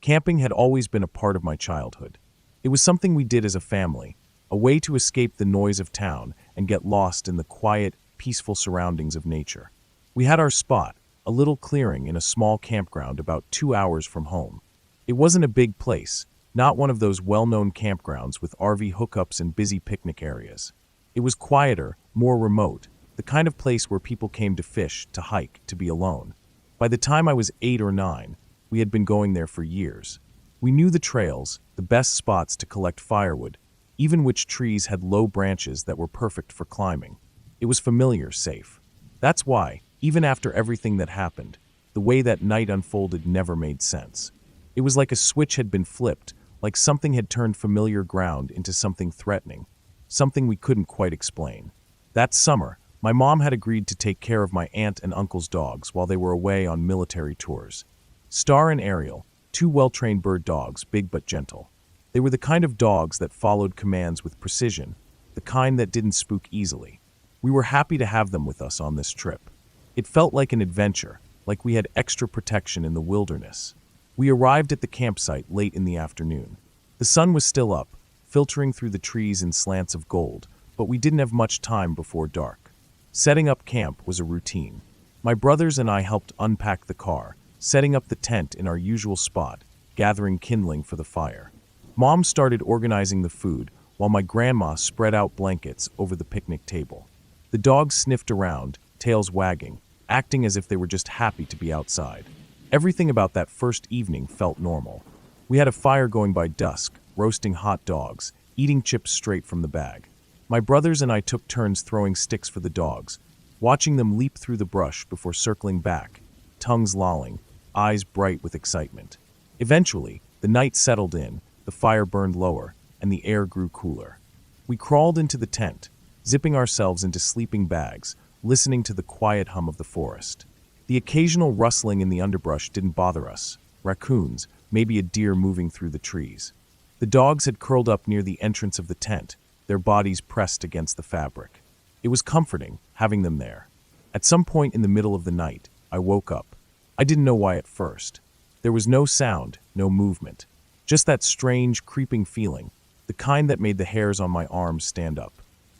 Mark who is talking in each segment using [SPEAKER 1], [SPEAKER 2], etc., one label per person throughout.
[SPEAKER 1] Camping had always been a part of my childhood. It was something we did as a family, a way to escape the noise of town and get lost in the quiet, peaceful surroundings of nature. We had our spot, a little clearing in a small campground about 2 hours from home. It wasn't a big place, not one of those well-known campgrounds with RV hookups and busy picnic areas. It was quieter, more remote, the kind of place where people came to fish, to hike, to be alone. By the time I was 8 or 9, we had been going there for years. We knew the trails, the best spots to collect firewood, even which trees had low branches that were perfect for climbing. It was familiar, safe. That's why, even after everything that happened, the way that night unfolded never made sense. It was like a switch had been flipped, like something had turned familiar ground into something threatening, something we couldn't quite explain. That summer, my mom had agreed to take care of my aunt and uncle's dogs while they were away on military tours. Star and Ariel, 2 well-trained bird dogs, big but gentle. They were the kind of dogs that followed commands with precision, the kind that didn't spook easily. We were happy to have them with us on this trip. It felt like an adventure, like we had extra protection in the wilderness. We arrived at the campsite late in the afternoon. The sun was still up, filtering through the trees in slants of gold, but we didn't have much time before dark. Setting up camp was a routine. My brothers and I helped unpack the car, setting up the tent in our usual spot, gathering kindling for the fire. Mom started organizing the food, while my grandma spread out blankets over the picnic table. The dogs sniffed around, tails wagging, acting as if they were just happy to be outside. Everything about that first evening felt normal. We had a fire going by dusk, roasting hot dogs, eating chips straight from the bag. My brothers and I took turns throwing sticks for the dogs, watching them leap through the brush before circling back, tongues lolling, eyes bright with excitement. Eventually, the night settled in, the fire burned lower, and the air grew cooler. We crawled into the tent, zipping ourselves into sleeping bags, listening to the quiet hum of the forest. The occasional rustling in the underbrush didn't bother us. Raccoons, maybe a deer moving through the trees. The dogs had curled up near the entrance of the tent, their bodies pressed against the fabric. It was comforting, having them there. At some point in the middle of the night, I woke up. I didn't know why at first. There was no sound, no movement. Just that strange, creeping feeling, the kind that made the hairs on my arms stand up.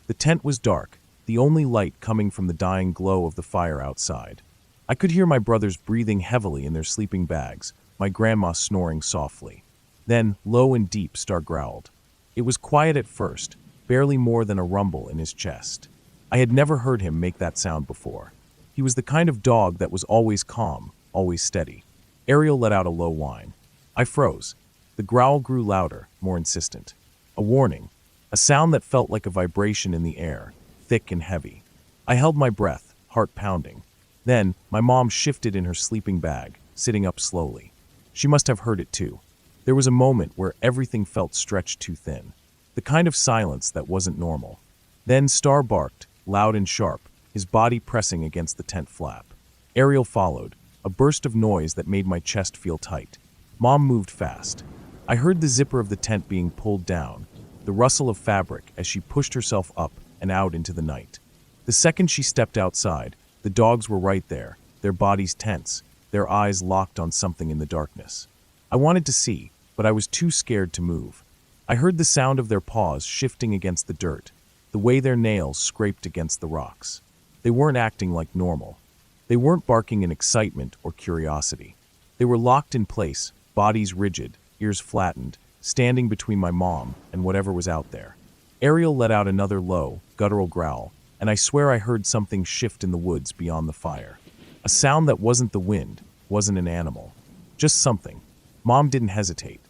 [SPEAKER 1] The tent was dark, the only light coming from the dying glow of the fire outside. I could hear my brothers breathing heavily in their sleeping bags, my grandma snoring softly. Then, low and deep, Star growled. It was quiet at first, barely more than a rumble in his chest. I had never heard him make that sound before. He was the kind of dog that was always calm, always steady. Ariel let out a low whine. I froze. The growl grew louder, more insistent. A warning, a sound that felt like a vibration in the air, thick and heavy. I held my breath, heart pounding. Then, my mom shifted in her sleeping bag, sitting up slowly. She must have heard it too. There was a moment where everything felt stretched too thin. The kind of silence that wasn't normal. Then Star barked, loud and sharp, his body pressing against the tent flap. Ariel followed, a burst of noise that made my chest feel tight. Mom moved fast. I heard the zipper of the tent being pulled down, the rustle of fabric as she pushed herself up and out into the night. The second she stepped outside, the dogs were right there, their bodies tense, their eyes locked on something in the darkness. I wanted to see, but I was too scared to move. I heard the sound of their paws shifting against the dirt, the way their nails scraped against the rocks. They weren't acting like normal. They weren't barking in excitement or curiosity. They were locked in place, bodies rigid, ears flattened, standing between my mom and whatever was out there. Ariel let out another low, guttural growl, and I swear I heard something shift in the woods beyond the fire. A sound that wasn't the wind, wasn't an animal. Just something. Mom didn't hesitate.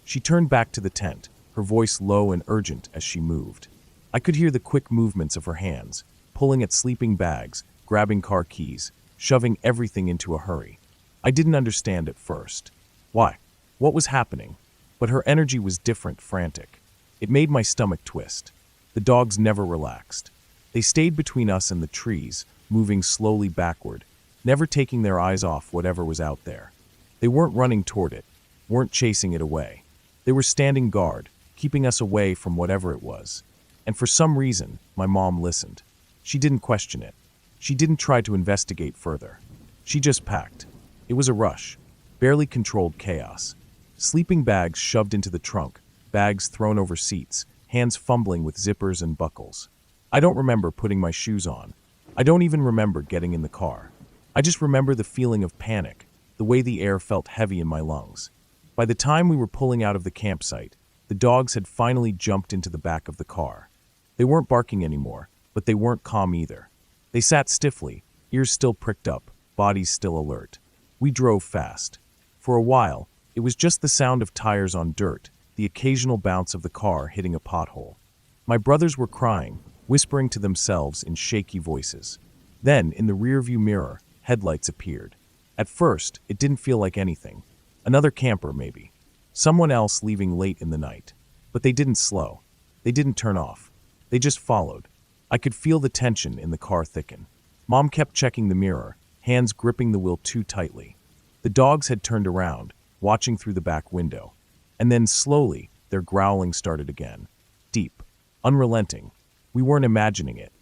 [SPEAKER 1] She turned back to the tent, her voice low and urgent as she moved. I could hear the quick movements of her hands, pulling at sleeping bags, grabbing car keys, shoving everything into a hurry. I didn't understand at first. Why? What was happening? But her energy was different, frantic. It made my stomach twist. The dogs never relaxed. They stayed between us and the trees, moving slowly backward, never taking their eyes off whatever was out there. They weren't running toward it, weren't chasing it away. They were standing guard, keeping us away from whatever it was. And for some reason, my mom listened. She didn't question it. She didn't try to investigate further. She just packed. It was a rush, barely controlled chaos. Sleeping bags shoved into the trunk, bags thrown over seats, hands fumbling with zippers and buckles. I don't remember putting my shoes on. I don't even remember getting in the car. I just remember the feeling of panic, the way the air felt heavy in my lungs. By the time we were pulling out of the campsite, the dogs had finally jumped into the back of the car. They weren't barking anymore, but they weren't calm either. They sat stiffly, ears still pricked up, bodies still alert. We drove fast. For a while, it was just the sound of tires on dirt, the occasional bounce of the car hitting a pothole. My brothers were crying, whispering to themselves in shaky voices. Then, in the rearview mirror, headlights appeared. At first, it didn't feel like anything. Another camper, maybe. Someone else leaving late in the night. But they didn't slow. They didn't turn off. They just followed. I could feel the tension in the car thicken. Mom kept checking the mirror, hands gripping the wheel too tightly. The dogs had turned around, watching through the back window. And then, slowly, their growling started again. Deep. Unrelenting. We weren't imagining it.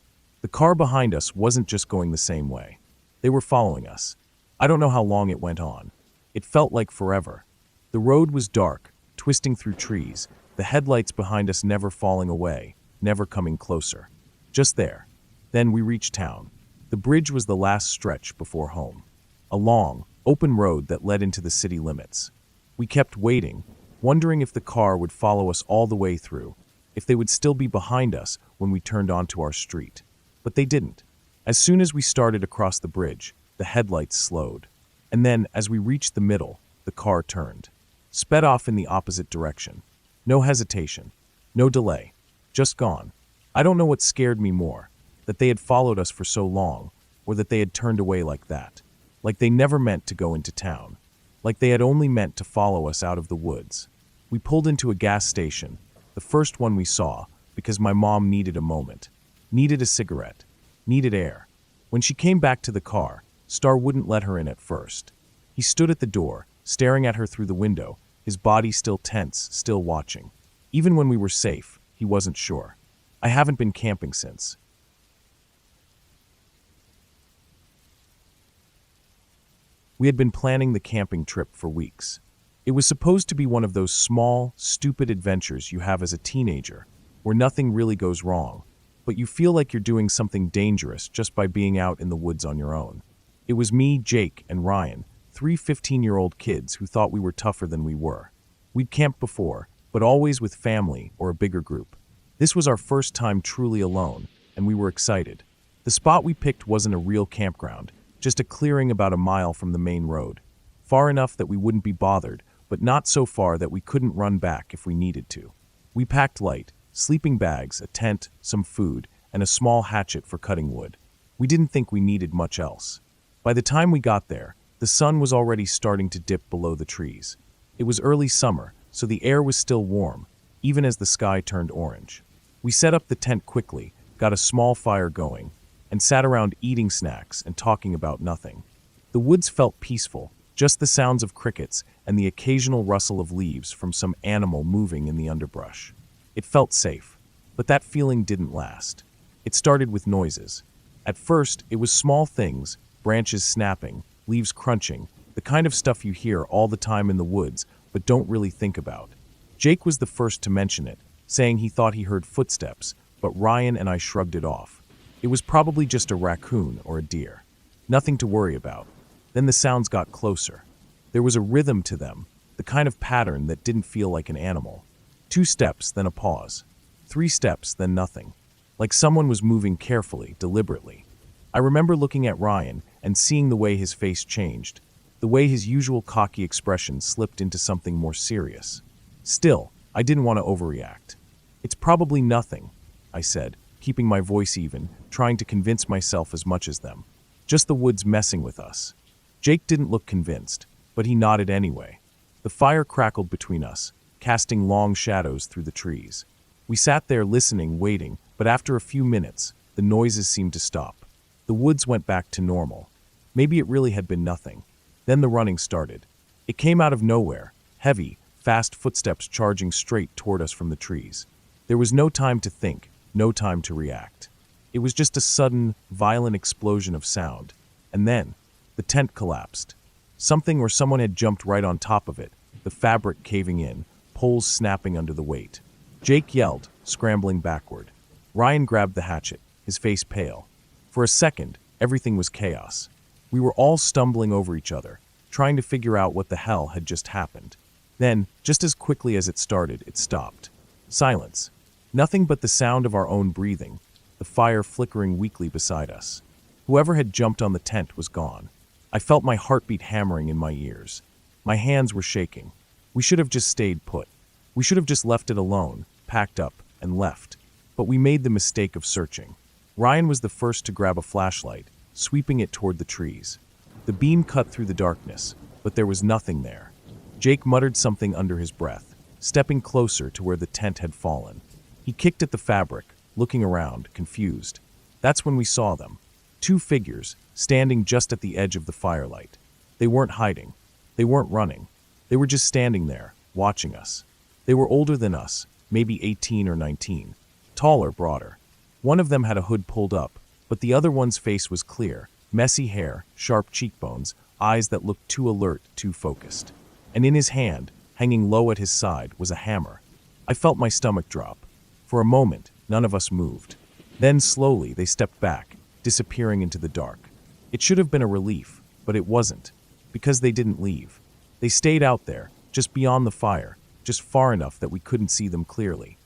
[SPEAKER 1] The car behind us wasn't just going the same way. They were following us. I don't know how long it went on. It felt like forever. The road was dark, twisting through trees, the headlights behind us never falling away, never coming closer. Just there. Then we reached town. The bridge was the last stretch before home. A long, open road that led into the city limits. We kept waiting, wondering if the car would follow us all the way through, if they would still be behind us when we turned onto our street. But they didn't. As soon as we started across the bridge, the headlights slowed. And then, as we reached the middle, the car turned. Sped off in the opposite direction. No hesitation. No delay. Just gone. I don't know what scared me more, that they had followed us for so long, or that they had turned away like that. Like they never meant to go into town. Like they had only meant to follow us out of the woods. We pulled into a gas station, the first one we saw, because my mom needed a moment. Needed a cigarette. Needed air. When she came back to the car, Star wouldn't let her in at first. He stood at the door, staring at her through the window, his body still tense, still watching. Even when we were safe, he wasn't sure. I haven't been camping since. We had been planning the camping trip for weeks. It was supposed to be one of those small, stupid adventures you have as a teenager, where nothing really goes wrong, but you feel like you're doing something dangerous just by being out in the woods on your own. It was me, Jake, and Ryan, three 15-year-old kids who thought we were tougher than we were. We'd camped before, but always with family or a bigger group. This was our first time truly alone, and we were excited. The spot we picked wasn't a real campground, just a clearing about a mile from the main road. Far enough that we wouldn't be bothered, but not so far that we couldn't run back if we needed to. We packed light, sleeping bags, a tent, some food, and a small hatchet for cutting wood. We didn't think we needed much else. By the time we got there, the sun was already starting to dip below the trees. It was early summer, so the air was still warm, even as the sky turned orange. We set up the tent quickly, got a small fire going, and sat around eating snacks and talking about nothing. The woods felt peaceful, just the sounds of crickets and the occasional rustle of leaves from some animal moving in the underbrush. It felt safe, but that feeling didn't last. It started with noises. At first, it was small things, branches snapping, leaves crunching, the kind of stuff you hear all the time in the woods but don't really think about. Jake was the first to mention it, saying he thought he heard footsteps, but Ryan and I shrugged it off. It was probably just a raccoon or a deer. Nothing to worry about. Then the sounds got closer. There was a rhythm to them, the kind of pattern that didn't feel like an animal. 2 steps, then a pause. 3 steps, then nothing. Like someone was moving carefully, deliberately. I remember looking at Ryan and seeing the way his face changed, the way his usual cocky expression slipped into something more serious. Still, I didn't want to overreact. It's probably nothing, I said, keeping my voice even, trying to convince myself as much as them. Just the woods messing with us. Jake didn't look convinced, but he nodded anyway. The fire crackled between us, casting long shadows through the trees. We sat there listening, waiting, but after a few minutes, the noises seemed to stop. The woods went back to normal. Maybe it really had been nothing. Then the running started. It came out of nowhere, heavy, fast footsteps charging straight toward us from the trees. There was no time to think, no time to react. It was just a sudden, violent explosion of sound. And then, the tent collapsed. Something or someone had jumped right on top of it, the fabric caving in, poles snapping under the weight. Jake yelled, scrambling backward. Ryan grabbed the hatchet, his face pale. For a second, everything was chaos. We were all stumbling over each other, trying to figure out what the hell had just happened. Then, just as quickly as it started, it stopped. Silence. Nothing but the sound of our own breathing, the fire flickering weakly beside us. Whoever had jumped on the tent was gone. I felt my heartbeat hammering in my ears. My hands were shaking. We should have just stayed put. We should have just left it alone, packed up, and left. But we made the mistake of searching. Ryan was the first to grab a flashlight, sweeping it toward the trees. The beam cut through the darkness, but there was nothing there. Jake muttered something under his breath, stepping closer to where the tent had fallen. He kicked at the fabric, looking around, confused. That's when we saw them. Two figures, standing just at the edge of the firelight. They weren't hiding. They weren't running. They were just standing there, watching us. They were older than us, maybe 18 or 19. Taller, broader. One of them had a hood pulled up, but the other one's face was clear, messy hair, sharp cheekbones, eyes that looked too alert, too focused. And in his hand, hanging low at his side, was a hammer. I felt my stomach drop. For a moment, none of us moved. Then slowly they stepped back, disappearing into the dark. It should have been a relief, but it wasn't, because they didn't leave. They stayed out there, just beyond the fire, just far enough that we couldn't see them clearly.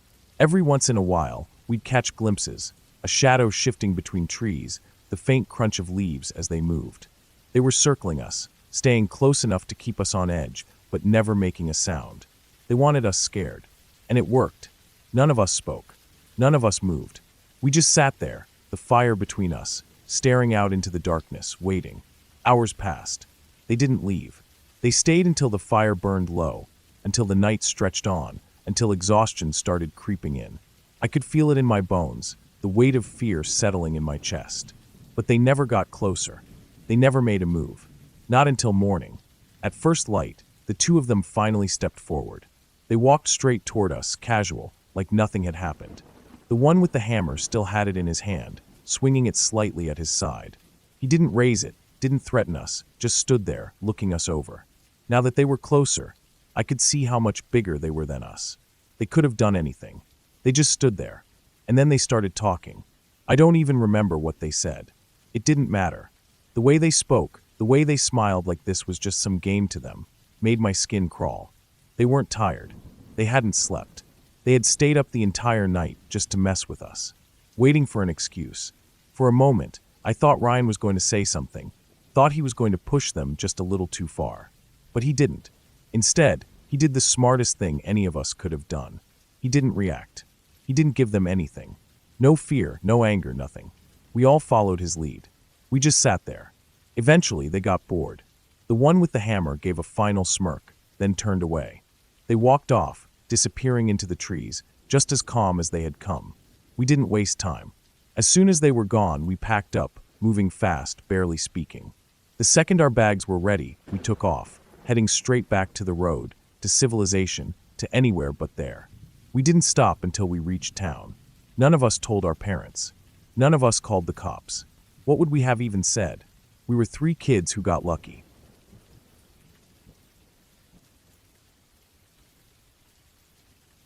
[SPEAKER 1] Every once in a while, we'd catch glimpses, a shadow shifting between trees, the faint crunch of leaves as they moved. They were circling us, staying close enough to keep us on edge, but never making a sound. They wanted us scared. And it worked. None of us spoke. None of us moved. We just sat there, the fire between us, staring out into the darkness, waiting. Hours passed. They didn't leave. They stayed until the fire burned low, until the night stretched on, until exhaustion started creeping in. I could feel it in my bones, the weight of fear settling in my chest. But they never got closer. They never made a move. Not until morning. At first light, the two of them finally stepped forward. They walked straight toward us, casual, like nothing had happened. The one with the hammer still had it in his hand, swinging it slightly at his side. He didn't raise it, didn't threaten us, just stood there, looking us over. Now that they were closer, I could see how much bigger they were than us. They could have done anything. They just stood there. And then they started talking. I don't even remember what they said. It didn't matter. The way they spoke, the way they smiled like this was just some game to them, made my skin crawl. They weren't tired. They hadn't slept. They had stayed up the entire night just to mess with us, waiting for an excuse. For a moment, I thought Ryan was going to say something, thought he was going to push them just a little too far. But he didn't. Instead, he did the smartest thing any of us could have done. He didn't react. He didn't give them anything. No fear, no anger, nothing. We all followed his lead. We just sat there. Eventually, they got bored. The one with the hammer gave a final smirk, then turned away. They walked off, disappearing into the trees, just as calm as they had come. We didn't waste time. As soon as they were gone, we packed up, moving fast, barely speaking. The second our bags were ready, we took off, heading straight back to the road, to civilization, to anywhere but there. We didn't stop until we reached town. None of us told our parents. None of us called the cops. What would we have even said? We were 3 kids who got lucky.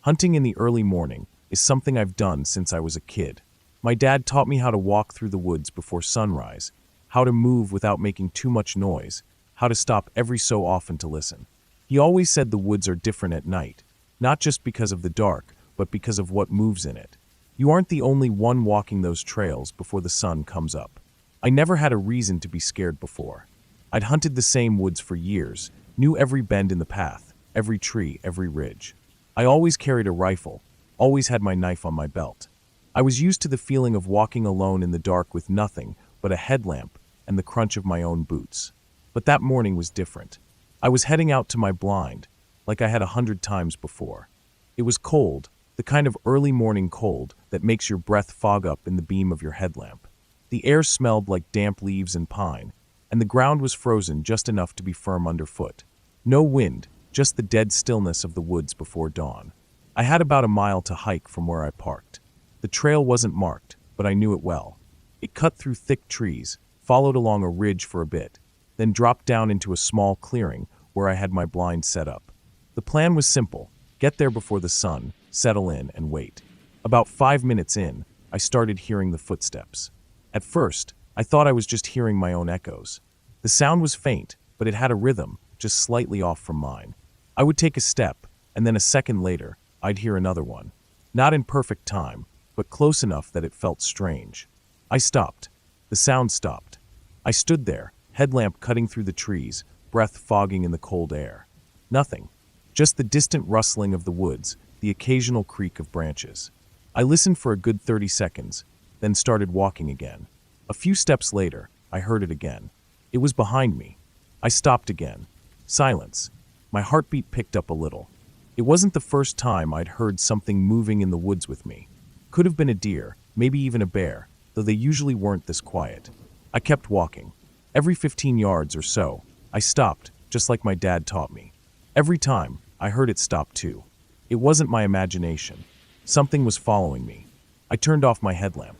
[SPEAKER 1] Hunting in the early morning is something I've done since I was a kid. My dad taught me how to walk through the woods before sunrise, how to move without making too much noise, how to stop every so often to listen. He always said the woods are different at night, not just because of the dark, but because of what moves in it. You aren't the only one walking those trails before the sun comes up. I never had a reason to be scared before. I'd hunted the same woods for years, knew every bend in the path, every tree, every ridge. I always carried a rifle, always had my knife on my belt. I was used to the feeling of walking alone in the dark with nothing but a headlamp and the crunch of my own boots. But that morning was different. I was heading out to my blind, like I had 100 times before. It was cold, the kind of early morning cold that makes your breath fog up in the beam of your headlamp. The air smelled like damp leaves and pine, and the ground was frozen just enough to be firm underfoot. No wind, just the dead stillness of the woods before dawn. I had about a mile to hike from where I parked. The trail wasn't marked, but I knew it well. It cut through thick trees, followed along a ridge for a bit, then dropped down into a small clearing where I had my blind set up. The plan was simple: get there before the sun, settle in, and wait. About 5 minutes in, I started hearing the footsteps. At first, I thought I was just hearing my own echoes. The sound was faint, but it had a rhythm, just slightly off from mine. I would take a step, and then a second later, I'd hear another one. Not in perfect time, but close enough that it felt strange. I stopped. The sound stopped. I stood there, headlamp cutting through the trees, breath fogging in the cold air. Nothing. Just the distant rustling of the woods, the occasional creak of branches. I listened for a good 30 seconds, then started walking again. A few steps later, I heard it again. It was behind me. I stopped again. Silence. My heartbeat picked up a little. It wasn't the first time I'd heard something moving in the woods with me. Could have been a deer, maybe even a bear, though they usually weren't this quiet. I kept walking. Every 15 yards or so, I stopped, just like my dad taught me. Every time, I heard it stop too. It wasn't my imagination. Something was following me. I turned off my headlamp.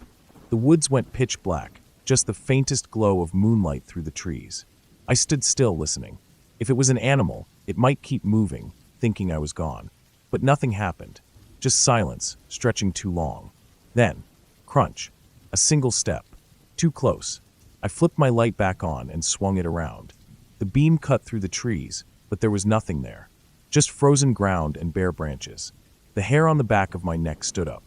[SPEAKER 1] The woods went pitch black, just the faintest glow of moonlight through the trees. I stood still listening. If it was an animal, it might keep moving, thinking I was gone. But nothing happened. Just silence, stretching too long. Then, crunch. A single step. Too close. I flipped my light back on and swung it around. The beam cut through the trees, but there was nothing there. Just frozen ground and bare branches. The hair on the back of my neck stood up.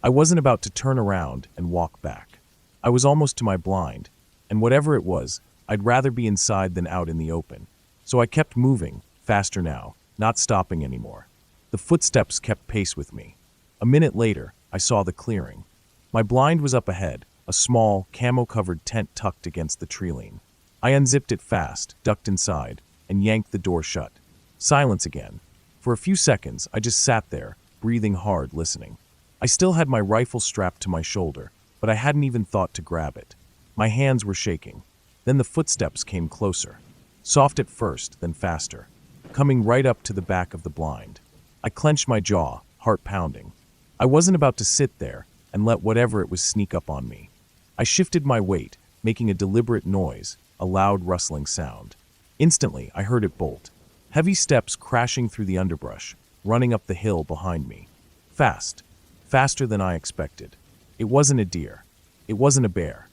[SPEAKER 1] I wasn't about to turn around and walk back. I was almost to my blind, and whatever it was, I'd rather be inside than out in the open. So I kept moving, faster now, not stopping anymore. The footsteps kept pace with me. A minute later, I saw the clearing. My blind was up ahead, a small, camo-covered tent tucked against the tree-line. I unzipped it fast, ducked inside, and yanked the door shut. Silence again. For a few seconds, I just sat there, breathing hard, listening. I still had my rifle strapped to my shoulder, but I hadn't even thought to grab it. My hands were shaking. Then the footsteps came closer. Soft at first, then faster, coming right up to the back of the blind. I clenched my jaw, heart pounding. I wasn't about to sit there and let whatever it was sneak up on me. I shifted my weight, making a deliberate noise, a loud rustling sound. Instantly, I heard it bolt. Heavy steps crashing through the underbrush, running up the hill behind me. Fast. Faster than I expected. It wasn't a deer. It wasn't a bear.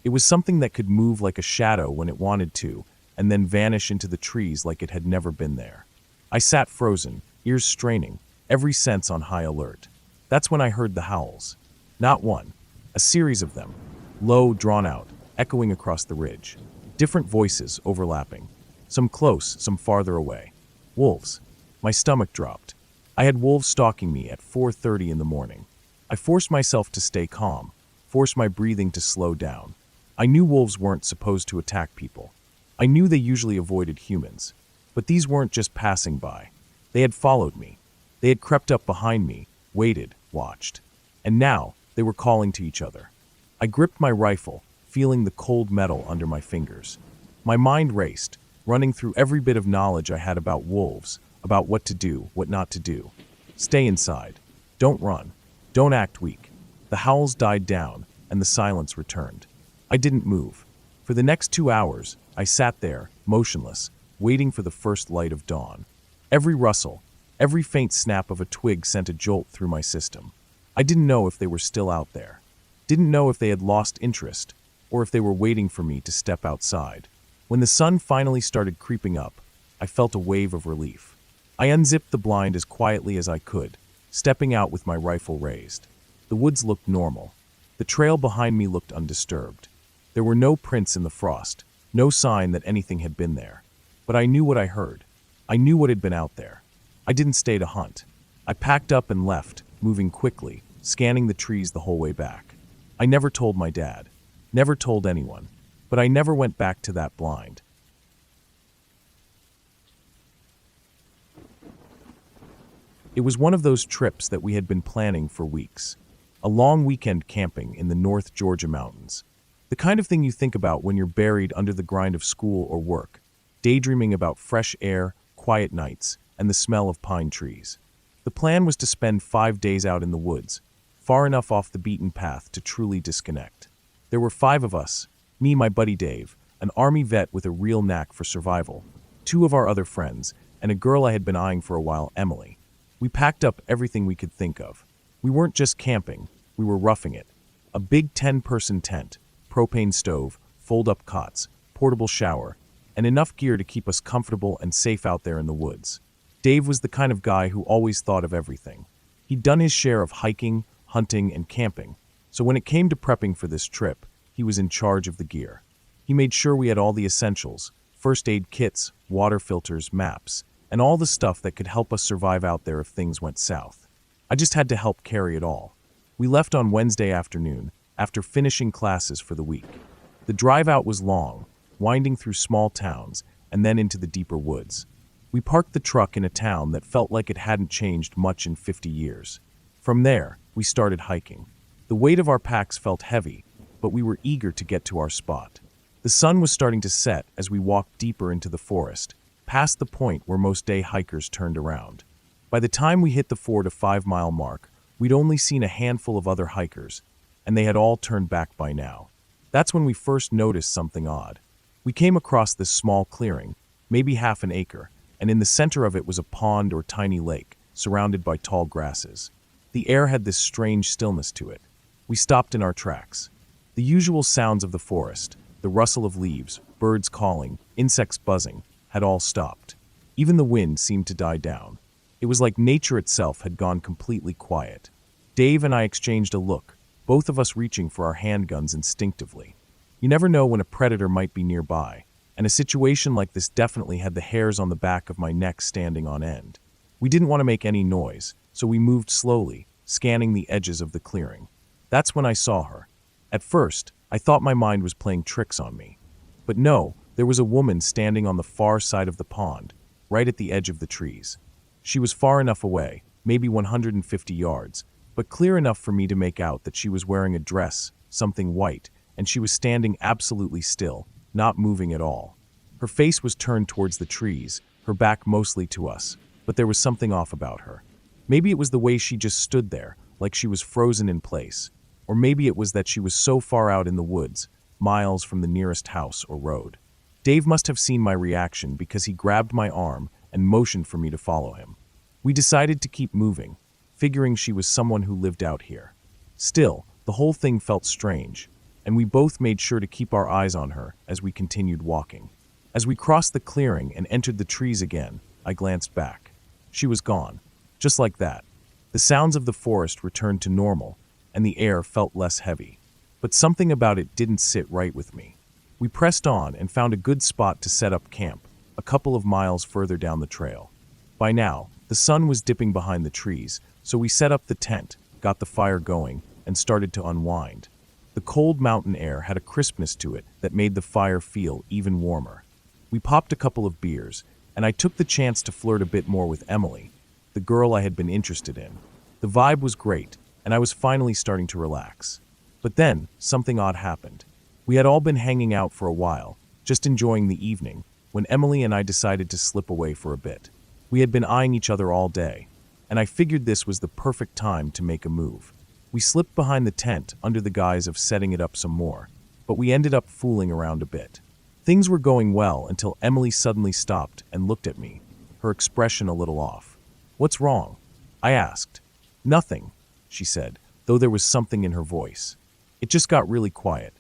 [SPEAKER 1] It was something that could move like a shadow when it wanted to, and then vanish into the trees like it had never been there. I sat frozen, ears straining, every sense on high alert. That's when I heard the howls. Not one. A series of them. Low, drawn out, echoing across the ridge. Different voices overlapping. Some close, some farther away. Wolves. My stomach dropped. I had wolves stalking me at 4:30 in the morning. I forced myself to stay calm, forced my breathing to slow down. I knew wolves weren't supposed to attack people. I knew they usually avoided humans. But these weren't just passing by. They had followed me. They had crept up behind me, waited, watched. And now, they were calling to each other. I gripped my rifle, feeling the cold metal under my fingers. My mind raced, running through every bit of knowledge I had about wolves, about what to do, what not to do. Stay inside. Don't run. Don't act weak. The howls died down, and the silence returned. I didn't move. For the next 2 hours, I sat there, motionless, waiting for the first light of dawn. Every rustle, every faint snap of a twig sent a jolt through my system. I didn't know if they were still out there. Didn't know if they had lost interest, or if they were waiting for me to step outside. When the sun finally started creeping up, I felt a wave of relief. I unzipped the blind as quietly as I could, stepping out with my rifle raised. The woods looked normal. The trail behind me looked undisturbed. There were no prints in the frost, no sign that anything had been there. But I knew what I heard. I knew what had been out there. I didn't stay to hunt. I packed up and left, moving quickly, scanning the trees the whole way back. I never told my dad. Never told anyone. But I never went back to that blind. It was one of those trips that we had been planning for weeks. A long weekend camping in the North Georgia mountains. The kind of thing you think about when you're buried under the grind of school or work, daydreaming about fresh air, quiet nights, and the smell of pine trees. The plan was to spend 5 days out in the woods, far enough off the beaten path to truly disconnect. There were 5 of us, me, my buddy Dave, an Army vet with a real knack for survival, 2 of our other friends, and a girl I had been eyeing for a while, Emily. We packed up everything we could think of. We weren't just camping, we were roughing it. A big 10-person tent, propane stove, fold-up cots, portable shower, and enough gear to keep us comfortable and safe out there in the woods. Dave was the kind of guy who always thought of everything. He'd done his share of hiking, hunting, and camping, so when it came to prepping for this trip, he was in charge of the gear. He made sure we had all the essentials, first aid kits, water filters, maps, and all the stuff that could help us survive out there if things went south. I just had to help carry it all. We left on Wednesday afternoon, after finishing classes for the week. The drive out was long, winding through small towns, and then into the deeper woods. We parked the truck in a town that felt like it hadn't changed much in 50 years. From there, we started hiking. The weight of our packs felt heavy, but we were eager to get to our spot. The sun was starting to set as we walked deeper into the forest, past the point where most day hikers turned around. By the time we hit the 4 to 5 mile mark, we'd only seen a handful of other hikers, and they had all turned back by now. That's when we first noticed something odd. We came across this small clearing, maybe half an acre, and in the center of it was a pond or tiny lake, surrounded by tall grasses. The air had this strange stillness to it. We stopped in our tracks. The usual sounds of the forest, the rustle of leaves, birds calling, insects buzzing, had all stopped. Even the wind seemed to die down. It was like nature itself had gone completely quiet. Dave and I exchanged a look, both of us reaching for our handguns instinctively. You never know when a predator might be nearby, and a situation like this definitely had the hairs on the back of my neck standing on end. We didn't want to make any noise, so we moved slowly, scanning the edges of the clearing. That's when I saw her. At first, I thought my mind was playing tricks on me. But no, there was a woman standing on the far side of the pond, right at the edge of the trees. She was far enough away, maybe 150 yards, but clear enough for me to make out that she was wearing a dress, something white, and she was standing absolutely still, not moving at all. Her face was turned towards the trees, her back mostly to us, but there was something off about her. Maybe it was the way she just stood there, like she was frozen in place, or maybe it was that she was so far out in the woods, miles from the nearest house or road. Dave must have seen my reaction because he grabbed my arm and motioned for me to follow him. We decided to keep moving, figuring she was someone who lived out here. Still, the whole thing felt strange, and we both made sure to keep our eyes on her as we continued walking. As we crossed the clearing and entered the trees again, I glanced back. She was gone, just like that. The sounds of the forest returned to normal, and the air felt less heavy. But something about it didn't sit right with me. We pressed on and found a good spot to set up camp, a couple of miles further down the trail. By now, the sun was dipping behind the trees, so we set up the tent, got the fire going, and started to unwind. The cold mountain air had a crispness to it that made the fire feel even warmer. We popped a couple of beers, and I took the chance to flirt a bit more with Emily, the girl I had been interested in. The vibe was great, and I was finally starting to relax. But then, something odd happened. We had all been hanging out for a while, just enjoying the evening, when Emily and I decided to slip away for a bit. We had been eyeing each other all day, and I figured this was the perfect time to make a move. We slipped behind the tent under the guise of setting it up some more, but we ended up fooling around a bit. Things were going well until Emily suddenly stopped and looked at me, her expression a little off. "What's wrong?" I asked. "Nothing," she said, though there was something in her voice. It just got really quiet.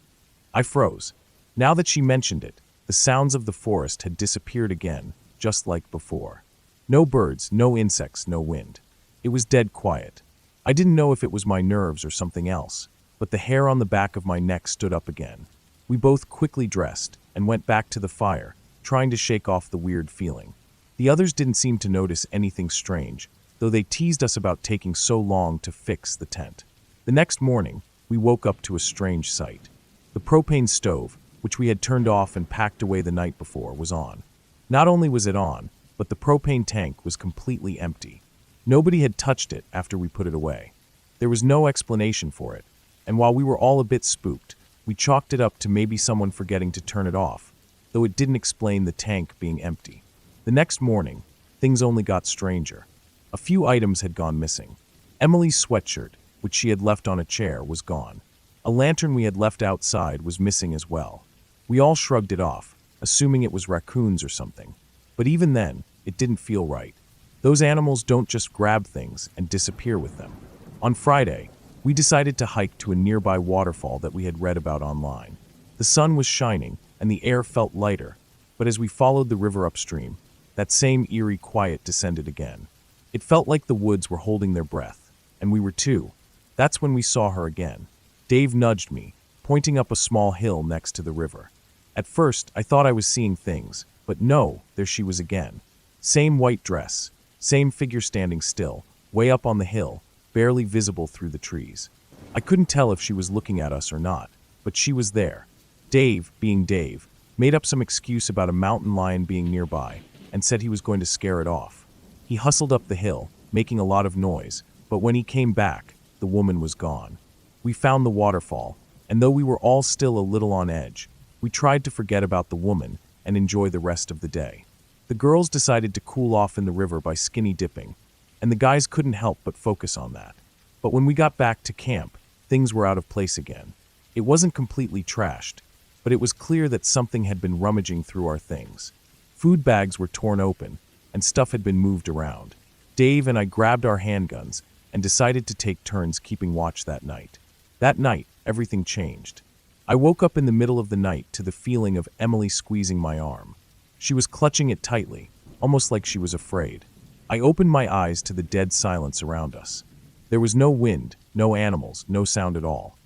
[SPEAKER 1] I froze. Now that she mentioned it, the sounds of the forest had disappeared again, just like before. No birds, no insects, no wind. It was dead quiet. I didn't know if it was my nerves or something else, but the hair on the back of my neck stood up again. We both quickly dressed and went back to the fire, trying to shake off the weird feeling. The others didn't seem to notice anything strange, though they teased us about taking so long to fix the tent. The next morning, we woke up to a strange sight. The propane stove, which we had turned off and packed away the night before, was on. Not only was it on, but the propane tank was completely empty. Nobody had touched it after we put it away. There was no explanation for it, and while we were all a bit spooked, we chalked it up to maybe someone forgetting to turn it off, though it didn't explain the tank being empty. The next morning, things only got stranger. A few items had gone missing. Emily's sweatshirt, which she had left on a chair, was gone. A lantern we had left outside was missing as well. We all shrugged it off, assuming it was raccoons or something. But even then, it didn't feel right. Those animals don't just grab things and disappear with them. On Friday, we decided to hike to a nearby waterfall that we had read about online. The sun was shining and the air felt lighter, but as we followed the river upstream, that same eerie quiet descended again. It felt like the woods were holding their breath, and we were too. That's when we saw her again. Dave nudged me, pointing up a small hill next to the river. At first, I thought I was seeing things, but no, there she was again. Same white dress, same figure standing still, way up on the hill, barely visible through the trees. I couldn't tell if she was looking at us or not, but she was there. Dave, being Dave, made up some excuse about a mountain lion being nearby and said he was going to scare it off. He hustled up the hill, making a lot of noise, but when he came back, the woman was gone. We found the waterfall, and though we were all still a little on edge, we tried to forget about the woman and enjoy the rest of the day. The girls decided to cool off in the river by skinny dipping, and the guys couldn't help but focus on that. But when we got back to camp, things were out of place again. It wasn't completely trashed, but it was clear that something had been rummaging through our things. Food bags were torn open, and stuff had been moved around. Dave and I grabbed our handguns and decided to take turns keeping watch that night. That night, everything changed. I woke up in the middle of the night to the feeling of Emily squeezing my arm. She was clutching it tightly, almost like she was afraid. I opened my eyes to the dead silence around us. There was no wind, no animals, no sound at all.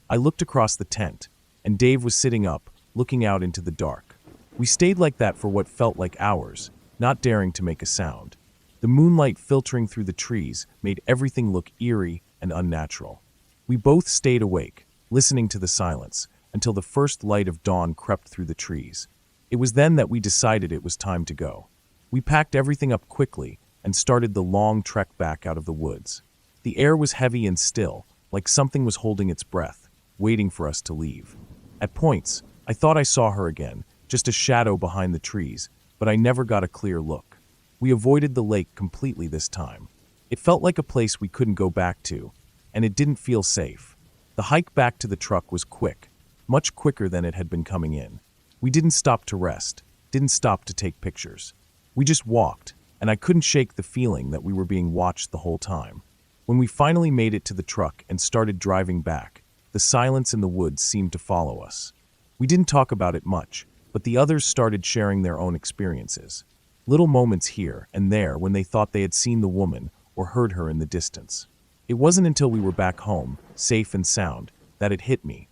[SPEAKER 1] I looked across the tent, and Dave was sitting up, looking out into the dark. We stayed like that for what felt like hours, not daring to make a sound. The moonlight filtering through the trees made everything look eerie and unnatural. We both stayed awake, listening to the silence, until the first light of dawn crept through the trees. It was then that we decided it was time to go. We packed everything up quickly and started the long trek back out of the woods. The air was heavy and still, like something was holding its breath, waiting for us to leave. At points, I thought I saw her again, just a shadow behind the trees, but I never got a clear look. We avoided the lake completely this time. It felt like a place we couldn't go back to, and it didn't feel safe. The hike back to the truck was quick, much quicker than it had been coming in. We didn't stop to rest, didn't stop to take pictures. We just walked, and I couldn't shake the feeling that we were being watched the whole time. When we finally made it to the truck and started driving back, the silence in the woods seemed to follow us. We didn't talk about it much, but the others started sharing their own experiences. Little moments here and there when they thought they had seen the woman or heard her in the distance. It wasn't until we were back home, safe and sound, that it hit me.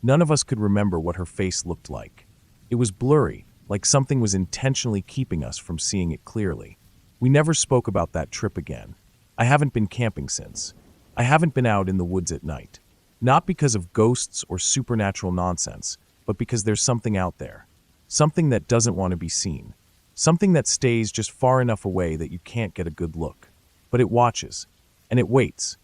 [SPEAKER 1] None of us could remember what her face looked like. It was blurry, like something was intentionally keeping us from seeing it clearly. We never spoke about that trip again. I haven't been camping since. I haven't been out in the woods at night. Not because of ghosts or supernatural nonsense, but because there's something out there. Something that doesn't want to be seen. Something that stays just far enough away that you can't get a good look. But it watches, and it waits.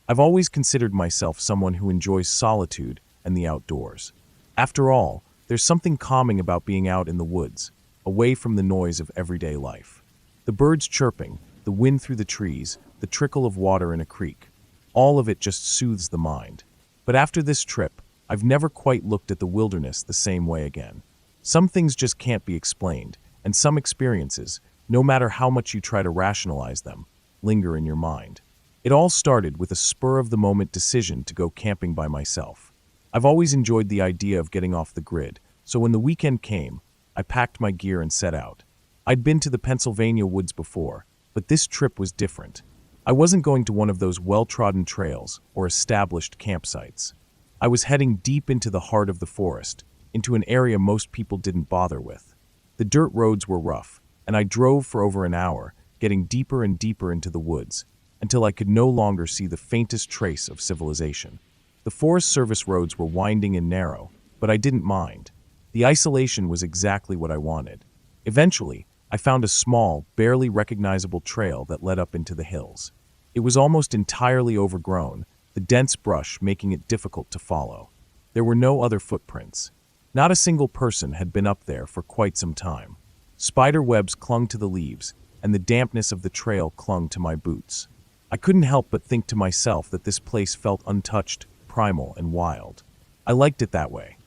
[SPEAKER 1] I've always considered myself someone who enjoys solitude and the outdoors. After all, there's something calming about being out in the woods, away from the noise of everyday life. The birds chirping, the wind through the trees, the trickle of water in a creek, all of it just soothes the mind. But after this trip, I've never quite looked at the wilderness the same way again. Some things just can't be explained, and some experiences, no matter how much you try to rationalize them, linger in your mind. It all started with a spur-of-the-moment decision to go camping by myself. I've always enjoyed the idea of getting off the grid, so when the weekend came, I packed my gear and set out. I'd been to the Pennsylvania woods before, but this trip was different. I wasn't going to one of those well-trodden trails or established campsites. I was heading deep into the heart of the forest, into an area most people didn't bother with. The dirt roads were rough, and I drove for over an hour, getting deeper and deeper into the woods, until I could no longer see the faintest trace of civilization. The Forest Service roads were winding and narrow, but I didn't mind. The isolation was exactly what I wanted. Eventually, I found a small, barely recognizable trail that led up into the hills. It was almost entirely overgrown, the dense brush making it difficult to follow. There were no other footprints. Not a single person had been up there for quite some time. Spider webs clung to the leaves, and the dampness of the trail clung to my boots. I couldn't help but think to myself that this place felt untouched, primal, and wild. I liked it that way.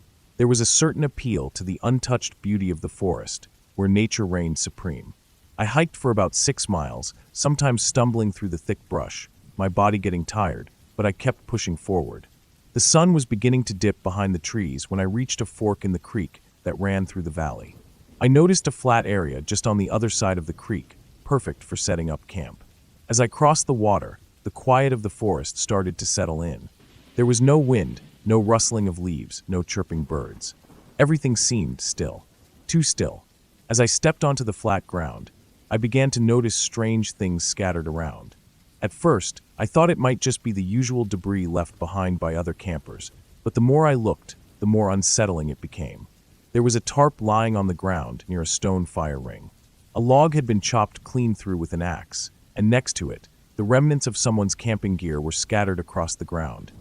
[SPEAKER 1] There was a certain appeal to the untouched beauty of the forest, where nature reigned supreme. I hiked for about 6 miles, sometimes stumbling through the thick brush, my body getting tired, but I kept pushing forward. The sun was beginning to dip behind the trees when I reached a fork in the creek that ran through the valley. I noticed a flat area just on the other side of the creek, perfect for setting up camp. As I crossed the water, the quiet of the forest started to settle in. There was no wind, no rustling of leaves, no chirping birds. Everything seemed still. Too still. As I stepped onto the flat ground, I began to notice strange things scattered around. At first, I thought it might just be the usual debris left behind by other campers, but the more I looked, the more unsettling it became. There was a tarp lying on the ground near a stone fire ring. A log had been chopped clean through with an axe, and next to it, the remnants of someone's camping gear were scattered across the ground.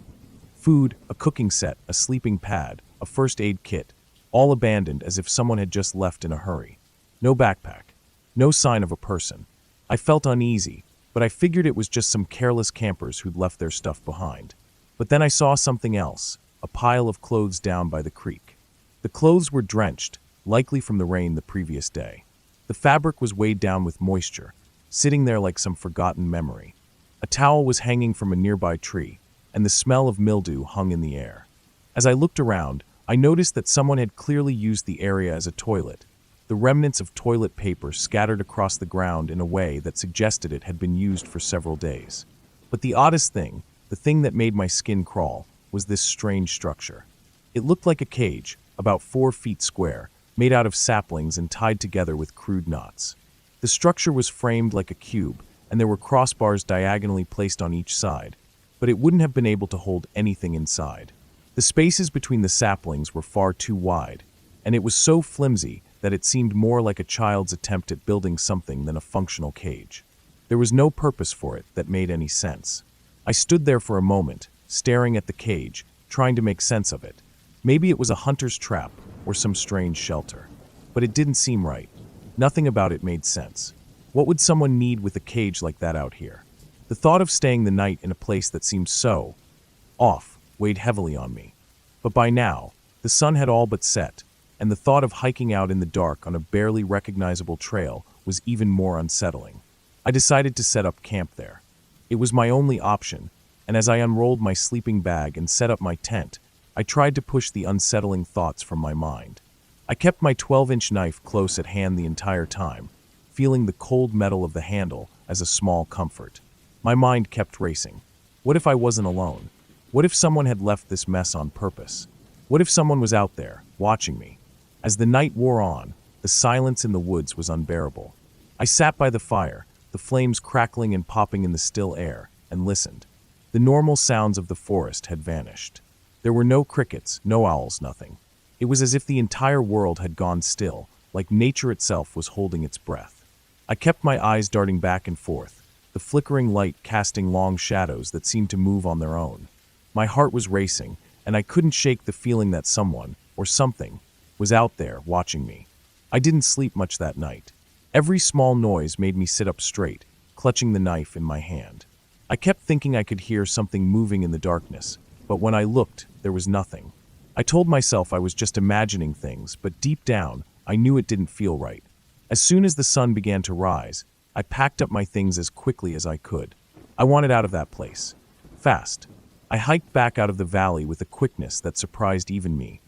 [SPEAKER 1] Food, a cooking set, a sleeping pad, a first aid kit, all abandoned as if someone had just left in a hurry. No backpack. No sign of a person. I felt uneasy, but I figured it was just some careless campers who'd left their stuff behind. But then I saw something else, a pile of clothes down by the creek. The clothes were drenched, likely from the rain the previous day. The fabric was weighed down with moisture, sitting there like some forgotten memory. A towel was hanging from a nearby tree, and the smell of mildew hung in the air. As I looked around, I noticed that someone had clearly used the area as a toilet. The remnants of toilet paper scattered across the ground in a way that suggested it had been used for several days. But the oddest thing, the thing that made my skin crawl, was this strange structure. It looked like a cage, about 4 feet square, made out of saplings and tied together with crude knots. The structure was framed like a cube, and there were crossbars diagonally placed on each side, but it wouldn't have been able to hold anything inside. The spaces between the saplings were far too wide, and it was so flimsy that it seemed more like a child's attempt at building something than a functional cage. There was no purpose for it that made any sense. I stood there for a moment, staring at the cage, trying to make sense of it. Maybe it was a hunter's trap or some strange shelter. But it didn't seem right. Nothing about it made sense. What would someone need with a cage like that out here? The thought of staying the night in a place that seemed so off weighed heavily on me. But by now, the sun had all but set, and the thought of hiking out in the dark on a barely recognizable trail was even more unsettling. I decided to set up camp there. It was my only option, and as I unrolled my sleeping bag and set up my tent, I tried to push the unsettling thoughts from my mind. I kept my 12-inch knife close at hand the entire time, feeling the cold metal of the handle as a small comfort. My mind kept racing. What if I wasn't alone? What if someone had left this mess on purpose? What if someone was out there, watching me? As the night wore on, the silence in the woods was unbearable. I sat by the fire, the flames crackling and popping in the still air, and listened. The normal sounds of the forest had vanished. There were no crickets, no owls, nothing. It was as if the entire world had gone still, like nature itself was holding its breath. I kept my eyes darting back and forth, the flickering light casting long shadows that seemed to move on their own. My heart was racing, and I couldn't shake the feeling that someone, or something, was out there watching me. I didn't sleep much that night. Every small noise made me sit up straight, clutching the knife in my hand. I kept thinking I could hear something moving in the darkness, but when I looked, there was nothing. I told myself I was just imagining things, but deep down, I knew it didn't feel right. As soon as the sun began to rise, I packed up my things as quickly as I could. I wanted out of that place. Fast. I hiked back out of the valley with a quickness that surprised even me.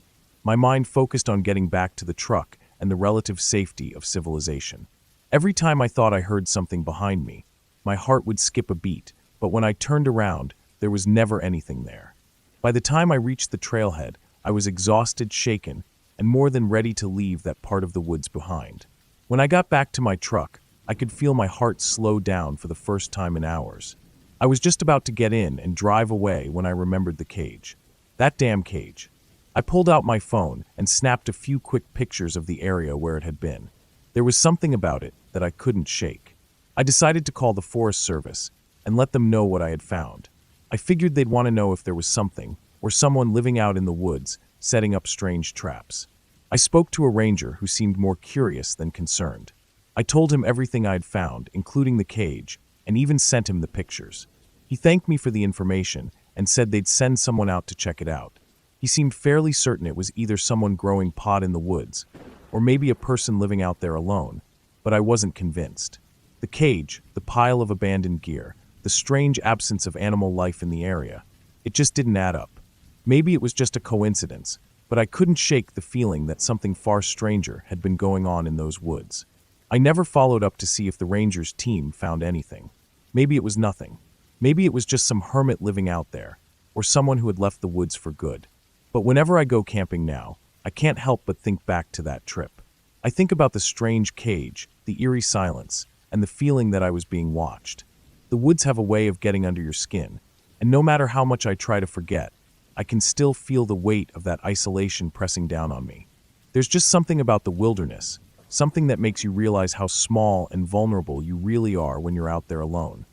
[SPEAKER 1] My mind focused on getting back to the truck and the relative safety of civilization. Every time I thought I heard something behind me, my heart would skip a beat, but when I turned around, there was never anything there. By the time I reached the trailhead, I was exhausted, shaken, and more than ready to leave that part of the woods behind. When I got back to my truck, I could feel my heart slow down for the first time in hours. I was just about to get in and drive away when I remembered the cage. That damn cage. I pulled out my phone and snapped a few quick pictures of the area where it had been. There was something about it that I couldn't shake. I decided to call the Forest Service and let them know what I had found. I figured they'd want to know if there was something, or someone living out in the woods, setting up strange traps. I spoke to a ranger who seemed more curious than concerned. I told him everything I'd found, including the cage, and even sent him the pictures. He thanked me for the information and said they'd send someone out to check it out. He seemed fairly certain it was either someone growing pot in the woods, or maybe a person living out there alone, but I wasn't convinced. The cage, the pile of abandoned gear, the strange absence of animal life in the area, it just didn't add up. Maybe it was just a coincidence, but I couldn't shake the feeling that something far stranger had been going on in those woods. I never followed up to see if the Rangers team found anything. Maybe it was nothing. Maybe it was just some hermit living out there, or someone who had left the woods for good. But whenever I go camping now, I can't help but think back to that trip. I think about the strange cage, the eerie silence, and the feeling that I was being watched. The woods have a way of getting under your skin, and no matter how much I try to forget, I can still feel the weight of that isolation pressing down on me. There's just something about the wilderness, something that makes you realize how small and vulnerable you really are when you're out there alone.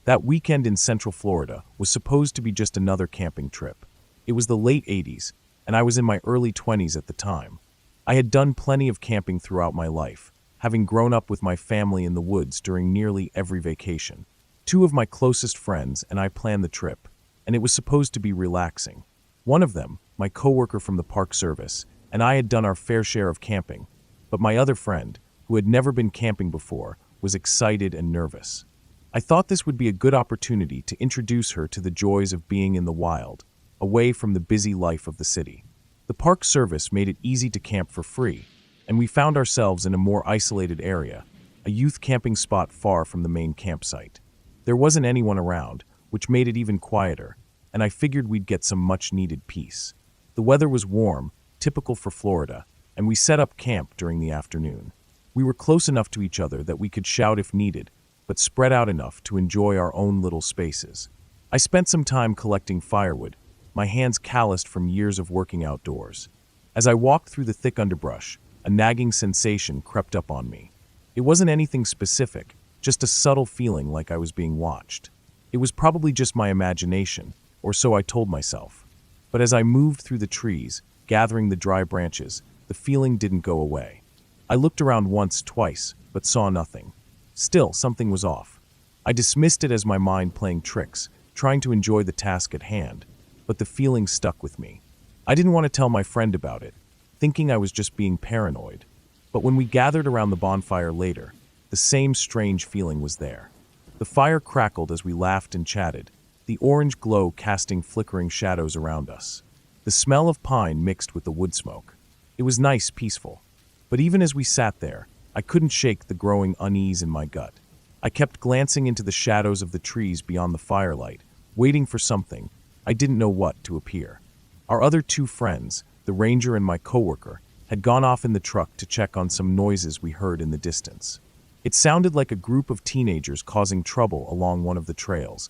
[SPEAKER 1] That weekend in Central Florida was supposed to be just another camping trip. It was the late 80s, and I was in my early 20s at the time. I had done plenty of camping throughout my life, having grown up with my family in the woods during nearly every vacation. Two of my closest friends and I planned the trip, and it was supposed to be relaxing. One of them, my coworker from the Park Service, and I had done our fair share of camping, but my other friend, who had never been camping before, was excited and nervous. I thought this would be a good opportunity to introduce her to the joys of being in the wild, away from the busy life of the city. The Park Service made it easy to camp for free, and we found ourselves in a more isolated area, a youth camping spot far from the main campsite. There wasn't anyone around, which made it even quieter, and I figured we'd get some much-needed peace. The weather was warm, typical for Florida, and we set up camp during the afternoon. We were close enough to each other that we could shout if needed, but spread out enough to enjoy our own little spaces. I spent some time collecting firewood, my hands calloused from years of working outdoors. As I walked through the thick underbrush, a nagging sensation crept up on me. It wasn't anything specific, just a subtle feeling like I was being watched. It was probably just my imagination, or so I told myself. But as I moved through the trees, gathering the dry branches, the feeling didn't go away. I looked around once, twice, but saw nothing. Still, something was off. I dismissed it as my mind playing tricks, trying to enjoy the task at hand, but the feeling stuck with me. I didn't want to tell my friend about it, thinking I was just being paranoid. But when we gathered around the bonfire later, the same strange feeling was there. The fire crackled as we laughed and chatted, the orange glow casting flickering shadows around us. The smell of pine mixed with the wood smoke. It was nice, peaceful. But even as we sat there, I couldn't shake the growing unease in my gut. I kept glancing into the shadows of the trees beyond the firelight, waiting for something, I didn't know what, to appear. Our other two friends, the ranger and my coworker, had gone off in the truck to check on some noises we heard in the distance. It sounded like a group of teenagers causing trouble along one of the trails,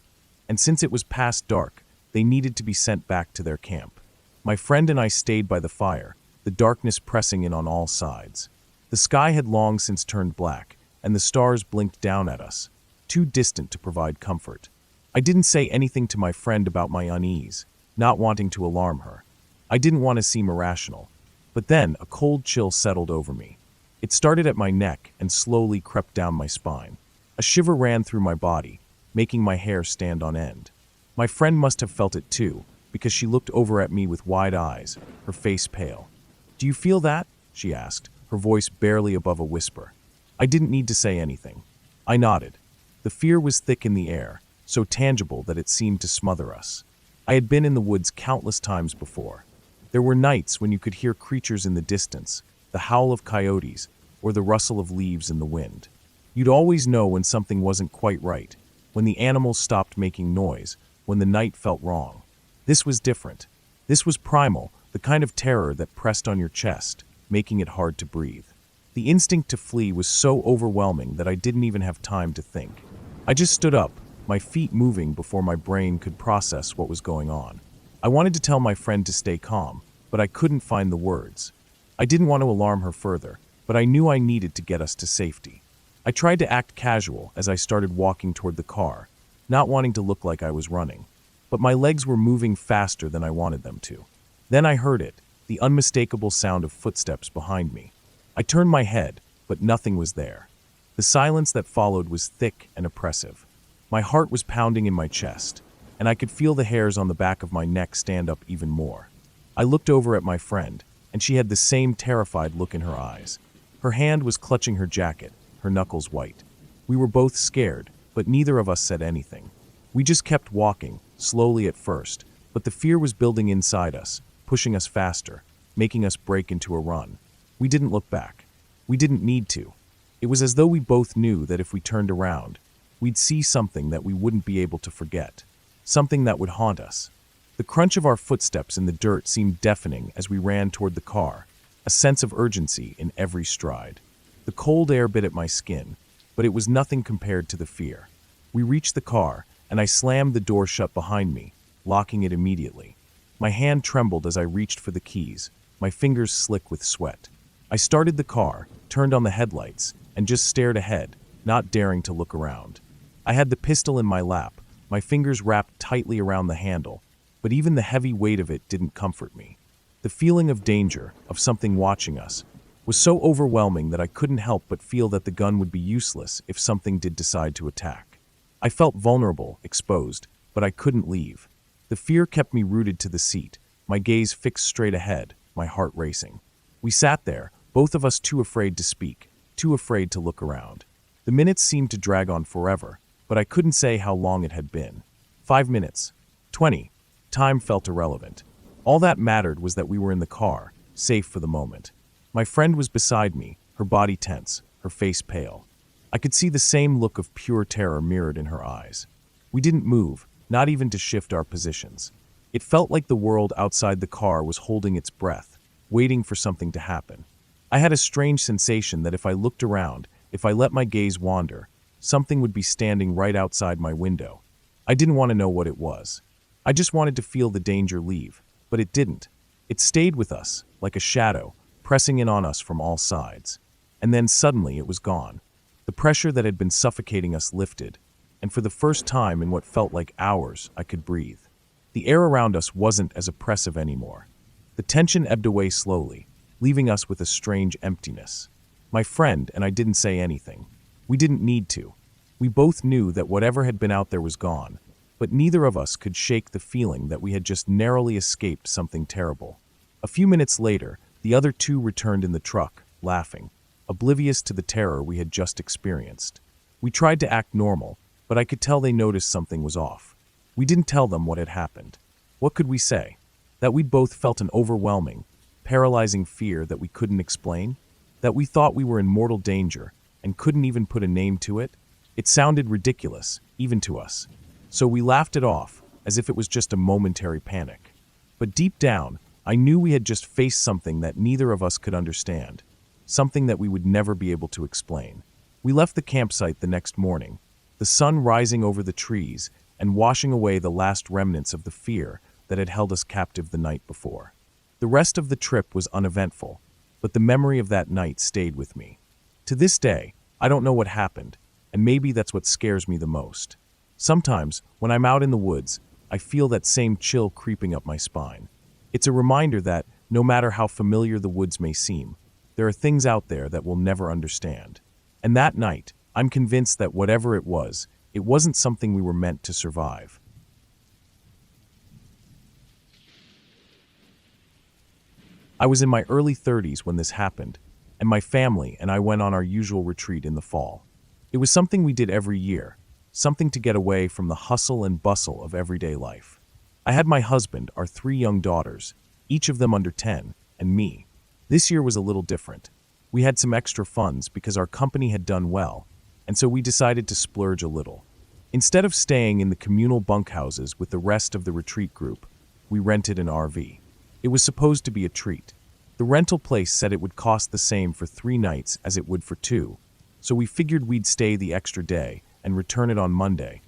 [SPEAKER 1] and since it was past dark, they needed to be sent back to their camp. My friend and I stayed by the fire, the darkness pressing in on all sides. The sky had long since turned black, and the stars blinked down at us, too distant to provide comfort. I didn't say anything to my friend about my unease, not wanting to alarm her. I didn't want to seem irrational. But then a cold chill settled over me. It started at my neck and slowly crept down my spine. A shiver ran through my body, making my hair stand on end. My friend must have felt it too, because she looked over at me with wide eyes, her face pale. "Do you feel that?" she asked, her voice barely above a whisper. I didn't need to say anything. I nodded. The fear was thick in the air, so tangible that it seemed to smother us. I had been in the woods countless times before. There were nights when you could hear creatures in the distance, the howl of coyotes, or the rustle of leaves in the wind. You'd always know when something wasn't quite right, when the animals stopped making noise, when the night felt wrong. This was different. This was primal, the kind of terror that pressed on your chest, making it hard to breathe. The instinct to flee was so overwhelming that I didn't even have time to think. I just stood up, my feet moving before my brain could process what was going on. I wanted to tell my friend to stay calm, but I couldn't find the words. I didn't want to alarm her further, but I knew I needed to get us to safety. I tried to act casual as I started walking toward the car, not wanting to look like I was running. But my legs were moving faster than I wanted them to. Then I heard it, the unmistakable sound of footsteps behind me. I turned my head, but nothing was there. The silence that followed was thick and oppressive. My heart was pounding in my chest, and I could feel the hairs on the back of my neck stand up even more. I looked over at my friend, and she had the same terrified look in her eyes. Her hand was clutching her jacket, her knuckles white. We were both scared, but neither of us said anything. We just kept walking, slowly at first, but the fear was building inside us, pushing us faster, making us break into a run. We didn't look back. We didn't need to. It was as though we both knew that if we turned around, we'd see something that we wouldn't be able to forget, something that would haunt us. The crunch of our footsteps in the dirt seemed deafening as we ran toward the car, a sense of urgency in every stride. The cold air bit at my skin, but it was nothing compared to the fear. We reached the car, and I slammed the door shut behind me, locking it immediately. My hand trembled as I reached for the keys, my fingers slick with sweat. I started the car, turned on the headlights, and just stared ahead, not daring to look around. I had the pistol in my lap, my fingers wrapped tightly around the handle, but even the heavy weight of it didn't comfort me. The feeling of danger, of something watching us, was so overwhelming that I couldn't help but feel that the gun would be useless if something did decide to attack. I felt vulnerable, exposed, but I couldn't leave. The fear kept me rooted to the seat, my gaze fixed straight ahead, my heart racing. We sat there, both of us too afraid to speak, too afraid to look around. The minutes seemed to drag on forever, but I couldn't say how long it had been. 5 minutes. 20. Time felt irrelevant. All that mattered was that we were in the car, safe for the moment. My friend was beside me, her body tense, her face pale. I could see the same look of pure terror mirrored in her eyes. We didn't move, not even to shift our positions. It felt like the world outside the car was holding its breath, waiting for something to happen. I had a strange sensation that if I looked around, if I let my gaze wander, something would be standing right outside my window. I didn't want to know what it was. I just wanted to feel the danger leave, but it didn't. It stayed with us, like a shadow, pressing in on us from all sides. And then suddenly it was gone. The pressure that had been suffocating us lifted, and for the first time in what felt like hours, I could breathe. The air around us wasn't as oppressive anymore. The tension ebbed away slowly, leaving us with a strange emptiness. My friend and I didn't say anything. We didn't need to. We both knew that whatever had been out there was gone, but neither of us could shake the feeling that we had just narrowly escaped something terrible. A few minutes later, the other two returned in the truck, laughing, oblivious to the terror we had just experienced. We tried to act normal, but I could tell they noticed something was off. We didn't tell them what had happened. What could we say? That we'd both felt an overwhelming, paralyzing fear that we couldn't explain? That we thought we were in mortal danger and couldn't even put a name to it? It sounded ridiculous, even to us. So we laughed it off, as if it was just a momentary panic. But deep down, I knew we had just faced something that neither of us could understand, something that we would never be able to explain. We left the campsite the next morning, the sun rising over the trees and washing away the last remnants of the fear that had held us captive the night before. The rest of the trip was uneventful, but the memory of that night stayed with me. To this day, I don't know what happened, and maybe that's what scares me the most. Sometimes, when I'm out in the woods, I feel that same chill creeping up my spine. It's a reminder that, no matter how familiar the woods may seem, there are things out there that we'll never understand. And that night, I'm convinced that whatever it wasn't something we were meant to survive. I was in my early 30s when this happened, and my family and I went on our usual retreat in the fall. It was something we did every year, something to get away from the hustle and bustle of everyday life. I had my husband, our 3 young daughters, each of them under 10, and me. This year was a little different. We had some extra funds because our company had done well, and so we decided to splurge a little. Instead of staying in the communal bunkhouses with the rest of the retreat group, we rented an RV. It was supposed to be a treat. The rental place said it would cost the same for 3 nights as it would for 2, so we figured we'd stay the extra day and return it on Monday,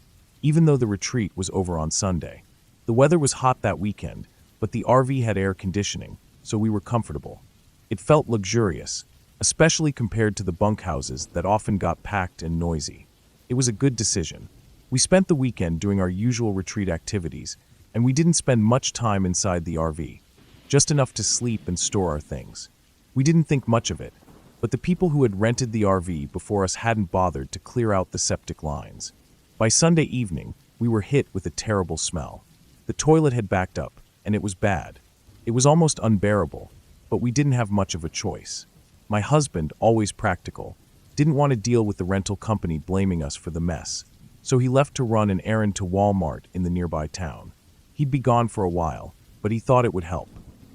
[SPEAKER 1] even though the retreat was over on Sunday. The weather was hot that weekend, but the RV had air conditioning, so we were comfortable. It felt luxurious, especially compared to the bunkhouses that often got packed and noisy. It was a good decision. We spent the weekend doing our usual retreat activities, and we didn't spend much time inside the RV, just enough to sleep and store our things. We didn't think much of it, but the people who had rented the RV before us hadn't bothered to clear out the septic lines. By Sunday evening, we were hit with a terrible smell. The toilet had backed up, and it was bad. It was almost unbearable, but we didn't have much of a choice. My husband, always practical, didn't want to deal with the rental company blaming us for the mess, so he left to run an errand to Walmart in the nearby town. He'd be gone for a while, but he thought it would help.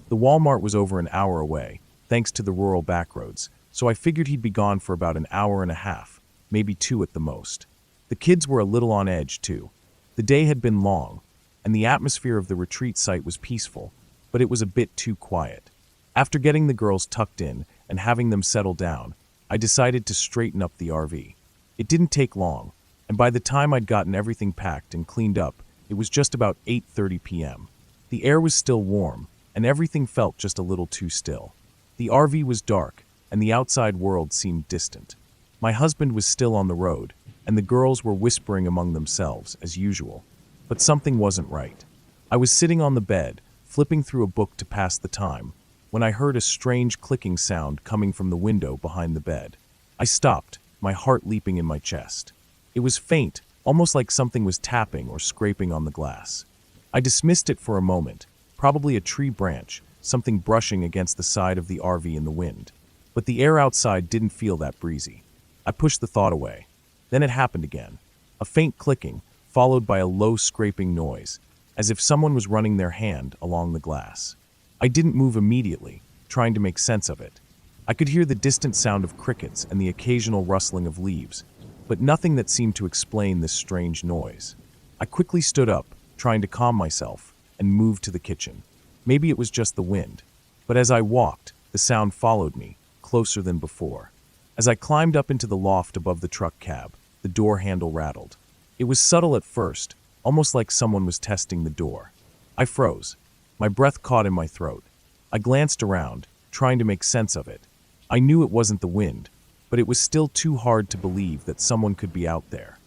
[SPEAKER 1] The Walmart was over an hour away, thanks to the rural backroads, so I figured he'd be gone for about an hour and a half, maybe 2 at the most. The kids were a little on edge, too. The day had been long, and the atmosphere of the retreat site was peaceful, but it was a bit too quiet. After getting the girls tucked in and having them settle down, I decided to straighten up the RV. It didn't take long, and by the time I'd gotten everything packed and cleaned up, it was just about 8:30 p.m. The air was still warm, and everything felt just a little too still. The RV was dark, and the outside world seemed distant. My husband was still on the road, and the girls were whispering among themselves, as usual. But something wasn't right. I was sitting on the bed, flipping through a book to pass the time, when I heard a strange clicking sound coming from the window behind the bed. I stopped, my heart leaping in my chest. It was faint, almost like something was tapping or scraping on the glass. I dismissed it for a moment, probably a tree branch, something brushing against the side of the RV in the wind. But the air outside didn't feel that breezy. I pushed the thought away. Then it happened again. A faint clicking, followed by a low scraping noise, as if someone was running their hand along the glass. I didn't move immediately, trying to make sense of it. I could hear the distant sound of crickets and the occasional rustling of leaves, but nothing that seemed to explain this strange noise. I quickly stood up, trying to calm myself, and moved to the kitchen. Maybe it was just the wind, but as I walked, the sound followed me, closer than before. As I climbed up into the loft above the truck cab, the door handle rattled. It was subtle at first, almost like someone was testing the door. I froze. My breath caught in my throat. I glanced around, trying to make sense of it. I knew it wasn't the wind, but it was still too hard to believe that someone could be out there.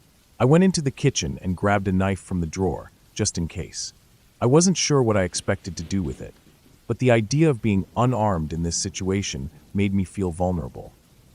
[SPEAKER 1] I went into the kitchen and grabbed a knife from the drawer, just in case. I wasn't sure what I expected to do with it, but the idea of being unarmed in this situation made me feel vulnerable.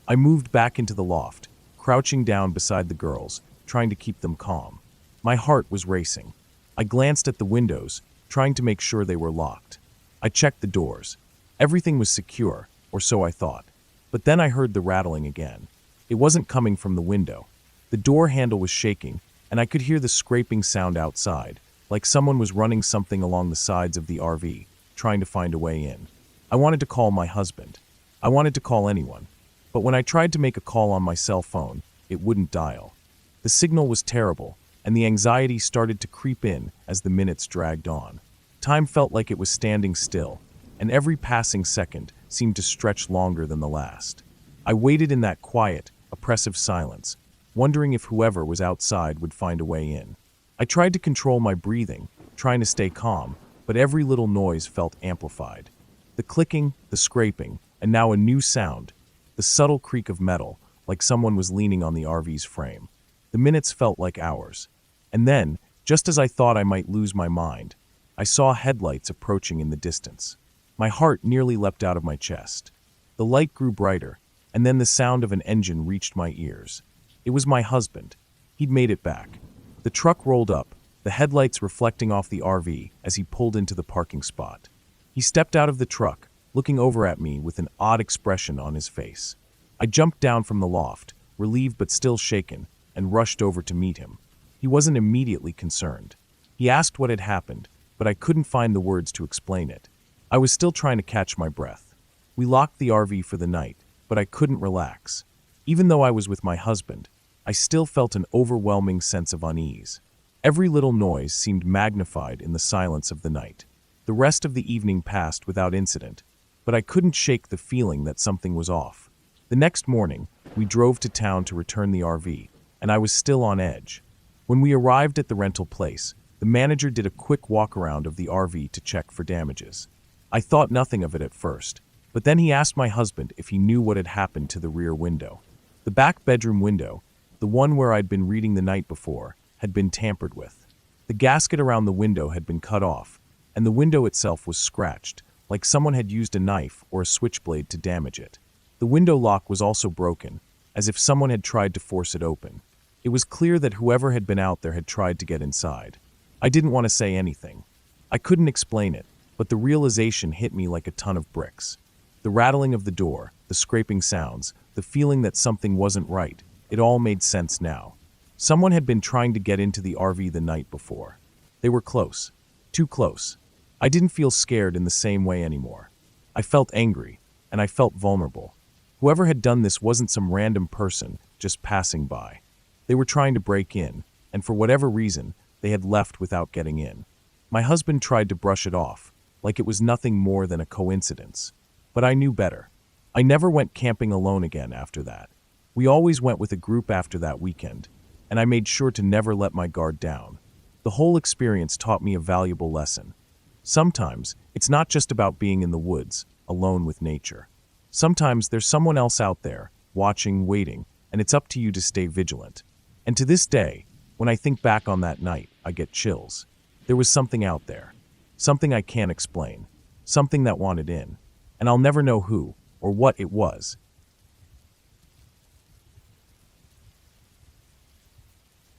[SPEAKER 1] I moved back into the loft, crouching down beside the girls, trying to keep them calm. My heart was racing. I glanced at the windows, trying to make sure they were locked. I checked the doors. Everything was secure, or so I thought. But then I heard the rattling again. It wasn't coming from the window. The door handle was shaking, and I could hear the scraping sound outside, like someone was running something along the sides of the RV, trying to find a way in. I wanted to call my husband. I wanted to call anyone. But when I tried to make a call on my cell phone, it wouldn't dial. The signal was terrible, and the anxiety started to creep in as the minutes dragged on. Time felt like it was standing still, and every passing second seemed to stretch longer than the last. I waited in that quiet, oppressive silence, wondering if whoever was outside would find a way in. I tried to control my breathing, trying to stay calm, but every little noise felt amplified. The clicking, the scraping, and now a new sound, the subtle creak of metal, like someone was leaning on the RV's frame. The minutes felt like hours. And then, just as I thought I might lose my mind, I saw headlights approaching in the distance. My heart nearly leapt out of my chest. The light grew brighter, and then the sound of an engine reached my ears. It was my husband. He'd made it back. The truck rolled up, the headlights reflecting off the RV as he pulled into the parking spot. He stepped out of the truck, looking over at me with an odd expression on his face. I jumped down from the loft, relieved but still shaken, and rushed over to meet him. He wasn't immediately concerned. He asked what had happened, but I couldn't find the words to explain it. I was still trying to catch my breath. We locked the RV for the night, but I couldn't relax. Even though I was with my husband, I still felt an overwhelming sense of unease. Every little noise seemed magnified in the silence of the night. The rest of the evening passed without incident, but I couldn't shake the feeling that something was off. The next morning, we drove to town to return the RV, and I was still on edge. When we arrived at the rental place, the manager did a quick walk-around of the RV to check for damages. I thought nothing of it at first, but then he asked my husband if he knew what had happened to the rear window. The back bedroom window, the one where I'd been reading the night before, had been tampered with. The gasket around the window had been cut off, and the window itself was scratched, like someone had used a knife or a switchblade to damage it. The window lock was also broken, as if someone had tried to force it open. It was clear that whoever had been out there had tried to get inside. I didn't want to say anything. I couldn't explain it, but the realization hit me like a ton of bricks. The rattling of the door, the scraping sounds, the feeling that something wasn't right, it all made sense now. Someone had been trying to get into the RV the night before. They were close. Too close. I didn't feel scared in the same way anymore. I felt angry, and I felt vulnerable. Whoever had done this wasn't some random person just passing by. They were trying to break in, and for whatever reason, they had left without getting in. My husband tried to brush it off, like it was nothing more than a coincidence. But I knew better. I never went camping alone again after that. We always went with a group after that weekend, and I made sure to never let my guard down. The whole experience taught me a valuable lesson. Sometimes, it's not just about being in the woods, alone with nature. Sometimes there's someone else out there, watching, waiting, and it's up to you to stay vigilant. And to this day, when I think back on that night, I get chills. There was something out there. Something I can't explain. Something that wanted in. And I'll never know who or what it was.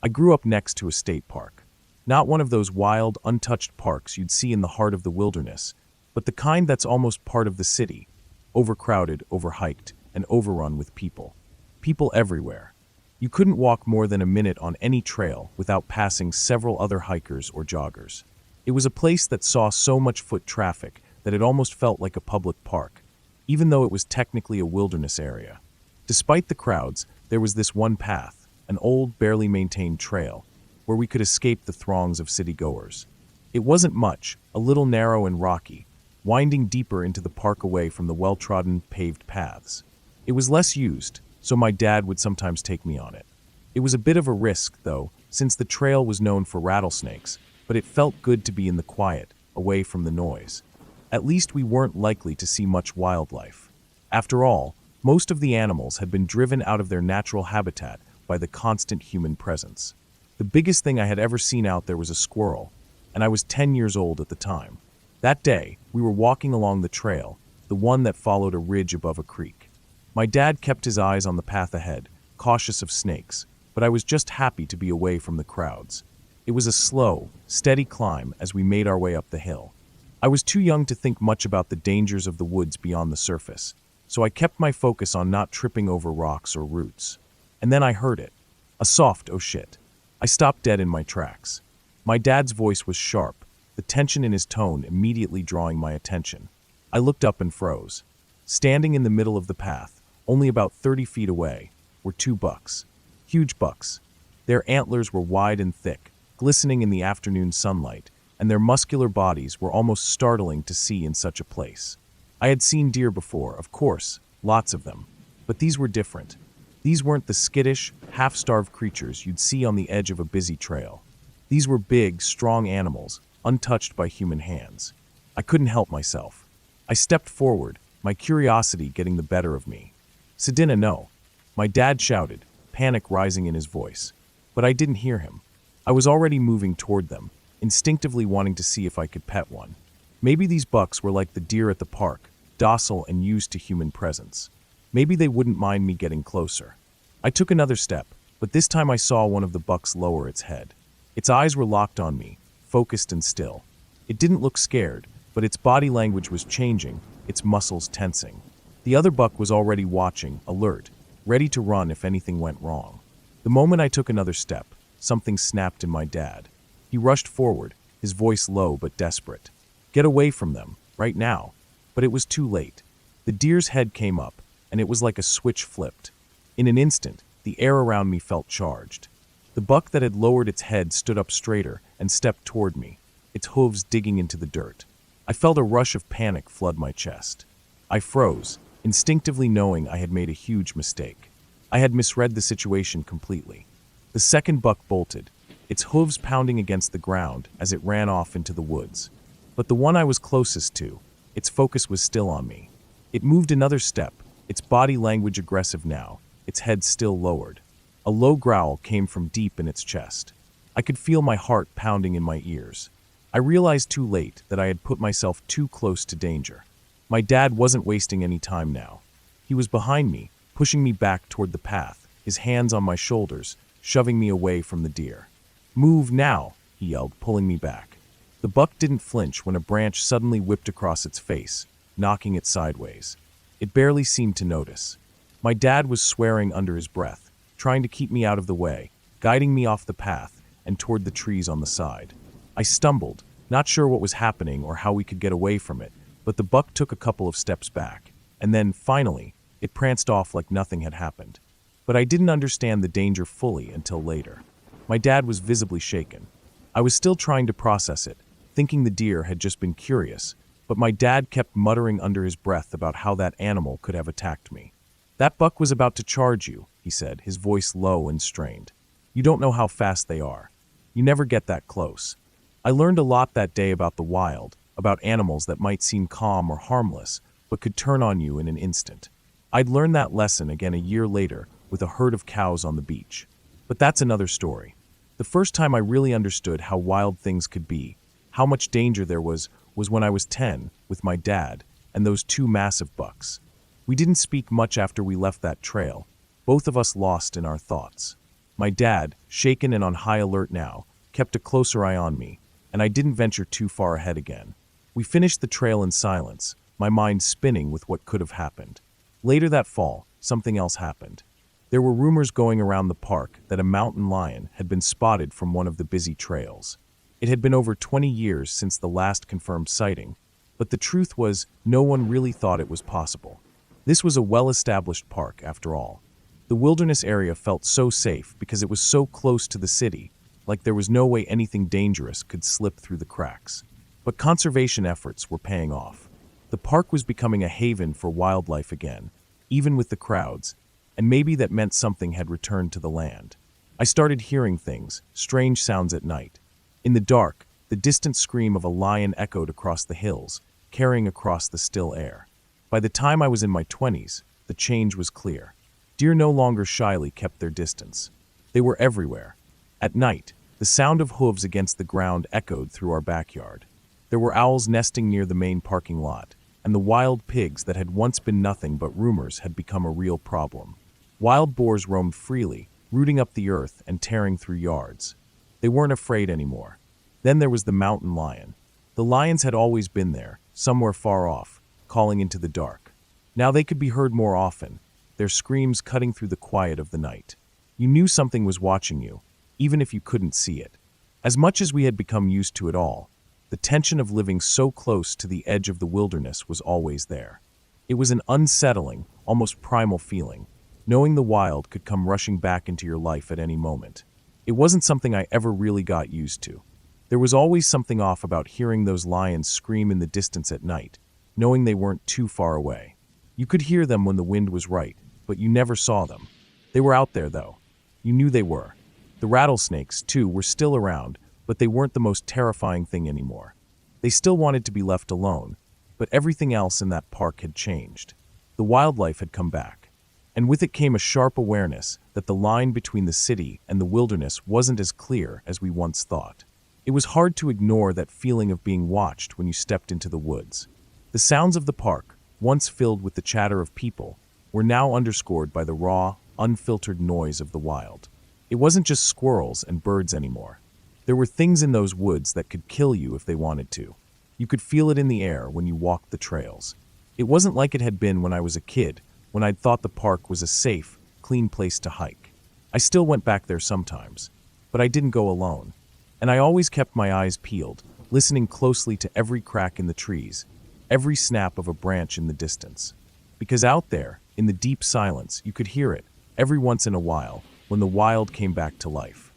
[SPEAKER 1] I grew up next to a state park. Not one of those wild, untouched parks you'd see in the heart of the wilderness, but the kind that's almost part of the city, overcrowded, overhiked, and overrun with people. People everywhere. You couldn't walk more than a minute on any trail without passing several other hikers or joggers. It was a place that saw so much foot traffic that it almost felt like a public park, even though it was technically a wilderness area. Despite the crowds, there was this one path, an old, barely maintained trail, where we could escape the throngs of city-goers. It wasn't much, a little narrow and rocky, winding deeper into the park away from the well-trodden, paved paths. It was less used, so my dad would sometimes take me on it. It was a bit of a risk, though, since the trail was known for rattlesnakes, but it felt good to be in the quiet, away from the noise. At least we weren't likely to see much wildlife. After all, most of the animals had been driven out of their natural habitat by the constant human presence. The biggest thing I had ever seen out there was a squirrel, and I was 10 years old at the time. That day, we were walking along the trail, the one that followed a ridge above a creek. My dad kept his eyes on the path ahead, cautious of snakes, but I was just happy to be away from the crowds. It was a slow, steady climb as we made our way up the hill. I was too young to think much about the dangers of the woods beyond the surface, so I kept my focus on not tripping over rocks or roots. And then I heard it. A soft, oh shit. I stopped dead in my tracks. My dad's voice was sharp, the tension in his tone immediately drawing my attention. I looked up and froze. Standing in the middle of the path, only about 30 feet away, were two bucks. Huge bucks. Their antlers were wide and thick, glistening in the afternoon sunlight, and their muscular bodies were almost startling to see in such a place. I had seen deer before, of course, lots of them, but these were different. These weren't the skittish, half-starved creatures you'd see on the edge of a busy trail. These were big, strong animals, untouched by human hands. I couldn't help myself. I stepped forward, my curiosity getting the better of me. "Sedina, no," my dad shouted, panic rising in his voice. But I didn't hear him. I was already moving toward them, instinctively wanting to see if I could pet one. Maybe these bucks were like the deer at the park, docile and used to human presence. Maybe they wouldn't mind me getting closer. I took another step, but this time I saw one of the bucks lower its head. Its eyes were locked on me, focused and still. It didn't look scared, but its body language was changing, its muscles tensing. The other buck was already watching, alert, ready to run if anything went wrong. The moment I took another step, something snapped in my dad. He rushed forward, his voice low but desperate. Get away from them, right now. But it was too late. The deer's head came up, and it was like a switch flipped. In an instant, the air around me felt charged. The buck that had lowered its head stood up straighter and stepped toward me, its hooves digging into the dirt. I felt a rush of panic flood my chest. I froze, instinctively knowing I had made a huge mistake. I had misread the situation completely. The second buck bolted, its hooves pounding against the ground as it ran off into the woods. But the one I was closest to, its focus was still on me. It moved another step, its body language aggressive now, its head still lowered. A low growl came from deep in its chest. I could feel my heart pounding in my ears. I realized too late that I had put myself too close to danger. My dad wasn't wasting any time now. He was behind me, pushing me back toward the path, his hands on my shoulders, shoving me away from the deer. "Move now," he yelled, pulling me back. The buck didn't flinch when a branch suddenly whipped across its face, knocking it sideways. It barely seemed to notice. My dad was swearing under his breath, trying to keep me out of the way, guiding me off the path and toward the trees on the side. I stumbled, not sure what was happening or how we could get away from it, but the buck took a couple of steps back, and then, finally, it pranced off like nothing had happened. But I didn't understand the danger fully until later. My dad was visibly shaken. I was still trying to process it, thinking the deer had just been curious, but my dad kept muttering under his breath about how that animal could have attacked me. "That buck was about to charge you," he said, his voice low and strained. "You don't know how fast they are. You never get that close." I learned a lot that day about the wild, about animals that might seem calm or harmless, but could turn on you in an instant. I'd learned that lesson again a year later with a herd of cows on the beach. But that's another story. The first time I really understood how wild things could be, how much danger there was when I was 10 with my dad and those two massive bucks. We didn't speak much after we left that trail, both of us lost in our thoughts. My dad, shaken and on high alert now, kept a closer eye on me, and I didn't venture too far ahead again. We finished the trail in silence, my mind spinning with what could have happened. Later that fall, something else happened. There were rumors going around the park that a mountain lion had been spotted from one of the busy trails. It had been over 20 years since the last confirmed sighting, but the truth was no one really thought it was possible. This was a well-established park, after all. The wilderness area felt so safe because it was so close to the city, like there was no way anything dangerous could slip through the cracks. But conservation efforts were paying off. The park was becoming a haven for wildlife again, even with the crowds, and maybe that meant something had returned to the land. I started hearing things, strange sounds at night. In the dark, the distant scream of a lion echoed across the hills, carrying across the still air. By the time I was in my 20s, the change was clear. Deer no longer shyly kept their distance. They were everywhere. At night, the sound of hooves against the ground echoed through our backyard. There were owls nesting near the main parking lot, and the wild pigs that had once been nothing but rumors had become a real problem. Wild boars roamed freely, rooting up the earth and tearing through yards. They weren't afraid anymore. Then there was the mountain lion. The lions had always been there, somewhere far off, calling into the dark. Now they could be heard more often, their screams cutting through the quiet of the night. You knew something was watching you, even if you couldn't see it. As much as we had become used to it all, the tension of living so close to the edge of the wilderness was always there. It was an unsettling, almost primal feeling, knowing the wild could come rushing back into your life at any moment. It wasn't something I ever really got used to. There was always something off about hearing those lions scream in the distance at night, knowing they weren't too far away. You could hear them when the wind was right, but you never saw them. They were out there, though. You knew they were. The rattlesnakes, too, were still around, but they weren't the most terrifying thing anymore. They still wanted to be left alone, but everything else in that park had changed. The wildlife had come back. And with it came a sharp awareness that the line between the city and the wilderness wasn't as clear as we once thought. It was hard to ignore that feeling of being watched when you stepped into the woods. The sounds of the park, once filled with the chatter of people, were now underscored by the raw, unfiltered noise of the wild. It wasn't just squirrels and birds anymore. There were things in those woods that could kill you if they wanted to. You could feel it in the air when you walked the trails. It wasn't like it had been when I was a kid, when I'd thought the park was a safe, clean place to hike. I still went back there sometimes, but I didn't go alone. And I always kept my eyes peeled, listening closely to every crack in the trees, every snap of a branch in the distance. Because out there, in the deep silence, you could hear it, every once in a while, when the wild came back to life.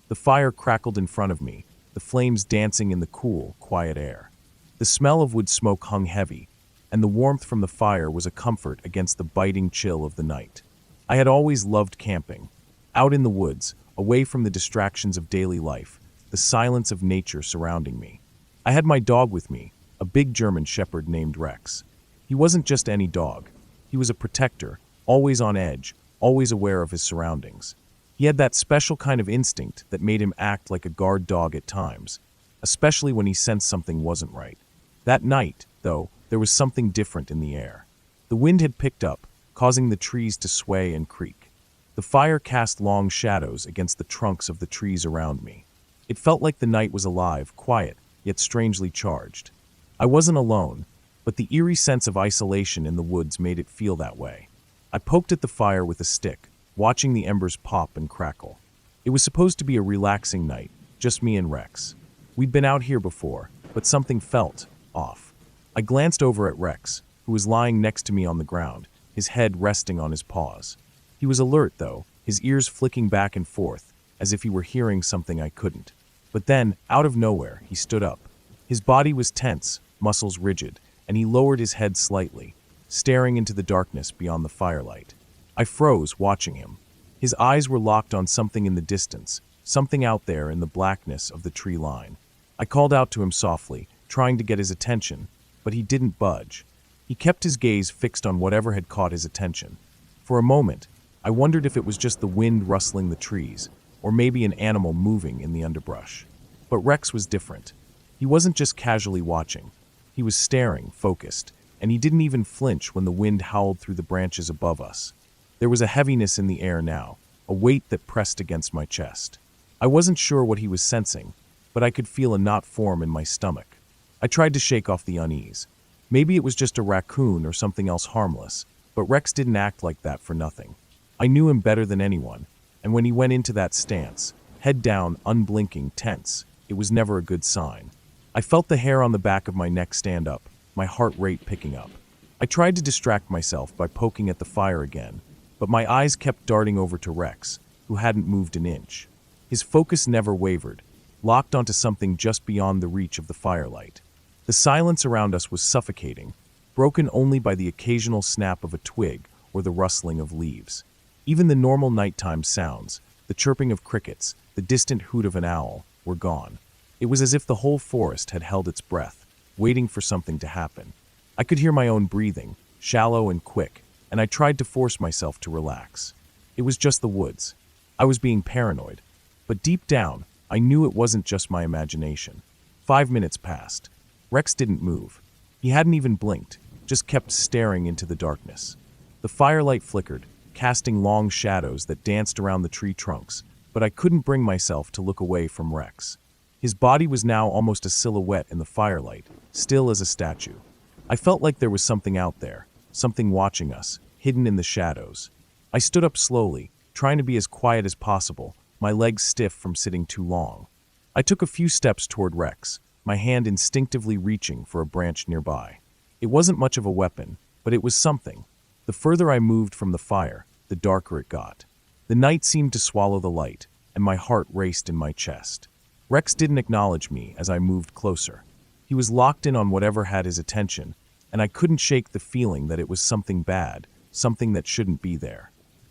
[SPEAKER 1] The fire crackled in front of me, the flames dancing in the cool, quiet air. The smell of wood smoke hung heavy, and the warmth from the fire was a comfort against the biting chill of the night. I had always loved camping. Out in the woods, away from the distractions of daily life, the silence of nature surrounding me. I had my dog with me, a big German shepherd named Rex. He wasn't just any dog. He was a protector, always on edge, always aware of his surroundings. He had that special kind of instinct that made him act like a guard dog at times, especially when he sensed something wasn't right. That night, though, there was something different in the air. The The wind had picked up, causing the trees to sway and creak. The fire cast long shadows against the trunks of the trees around me. It felt like the night was alive, quiet, yet strangely charged. I wasn't alone, but the eerie sense of isolation in the woods made it feel that way. I poked at the fire with a stick, watching the embers pop and crackle. It was supposed to be a relaxing night, just me and Rex. We'd been out here before, but something felt off. I glanced over at Rex, who was lying next to me on the ground, his head resting on his paws. He was alert, though, his ears flicking back and forth, as if he were hearing something I couldn't. But then, out of nowhere, he stood up. His body was tense, muscles rigid, and he lowered his head slightly, staring into the darkness beyond the firelight. I froze, watching him. His eyes were locked on something in the distance, something out there in the blackness of the tree line. I called out to him softly, trying to get his attention, but he didn't budge. He kept his gaze fixed on whatever had caught his attention. For a moment, I wondered if it was just the wind rustling the trees, or maybe an animal moving in the underbrush. But Rex was different. He wasn't just casually watching. He was staring, focused, and he didn't even flinch when the wind howled through the branches above us. There was a heaviness in the air now, a weight that pressed against my chest. I wasn't sure what he was sensing, but I could feel a knot form in my stomach. I tried to shake off the unease. Maybe it was just a raccoon or something else harmless, but Rex didn't act like that for nothing. I knew him better than anyone, and when he went into that stance, head down, unblinking, tense, it was never a good sign. I felt the hair on the back of my neck stand up, my heart rate picking up. I tried to distract myself by poking at the fire again, but my eyes kept darting over to Rex, who hadn't moved an inch. His focus never wavered, locked onto something just beyond the reach of the firelight. The silence around us was suffocating, broken only by the occasional snap of a twig or the rustling of leaves. Even the normal nighttime sounds, the chirping of crickets, the distant hoot of an owl, were gone. It was as if the whole forest had held its breath, waiting for something to happen. I could hear my own breathing, shallow and quick, and I tried to force myself to relax. It was just the woods. I was being paranoid. But deep down, I knew it wasn't just my imagination. 5 minutes passed. Rex didn't move. He hadn't even blinked, just kept staring into the darkness. The firelight flickered, casting long shadows that danced around the tree trunks, but I couldn't bring myself to look away from Rex. His body was now almost a silhouette in the firelight, still as a statue. I felt like there was something out there, something watching us, hidden in the shadows. I stood up slowly, trying to be as quiet as possible, my legs stiff from sitting too long. I took a few steps toward Rex, my hand instinctively reaching for a branch nearby. It wasn't much of a weapon, but it was something. The further I moved from the fire, the darker it got. The night seemed to swallow the light, and my heart raced in my chest. Rex didn't acknowledge me as I moved closer. He was locked in on whatever had his attention, and I couldn't shake the feeling that it was something bad, something that shouldn't be there.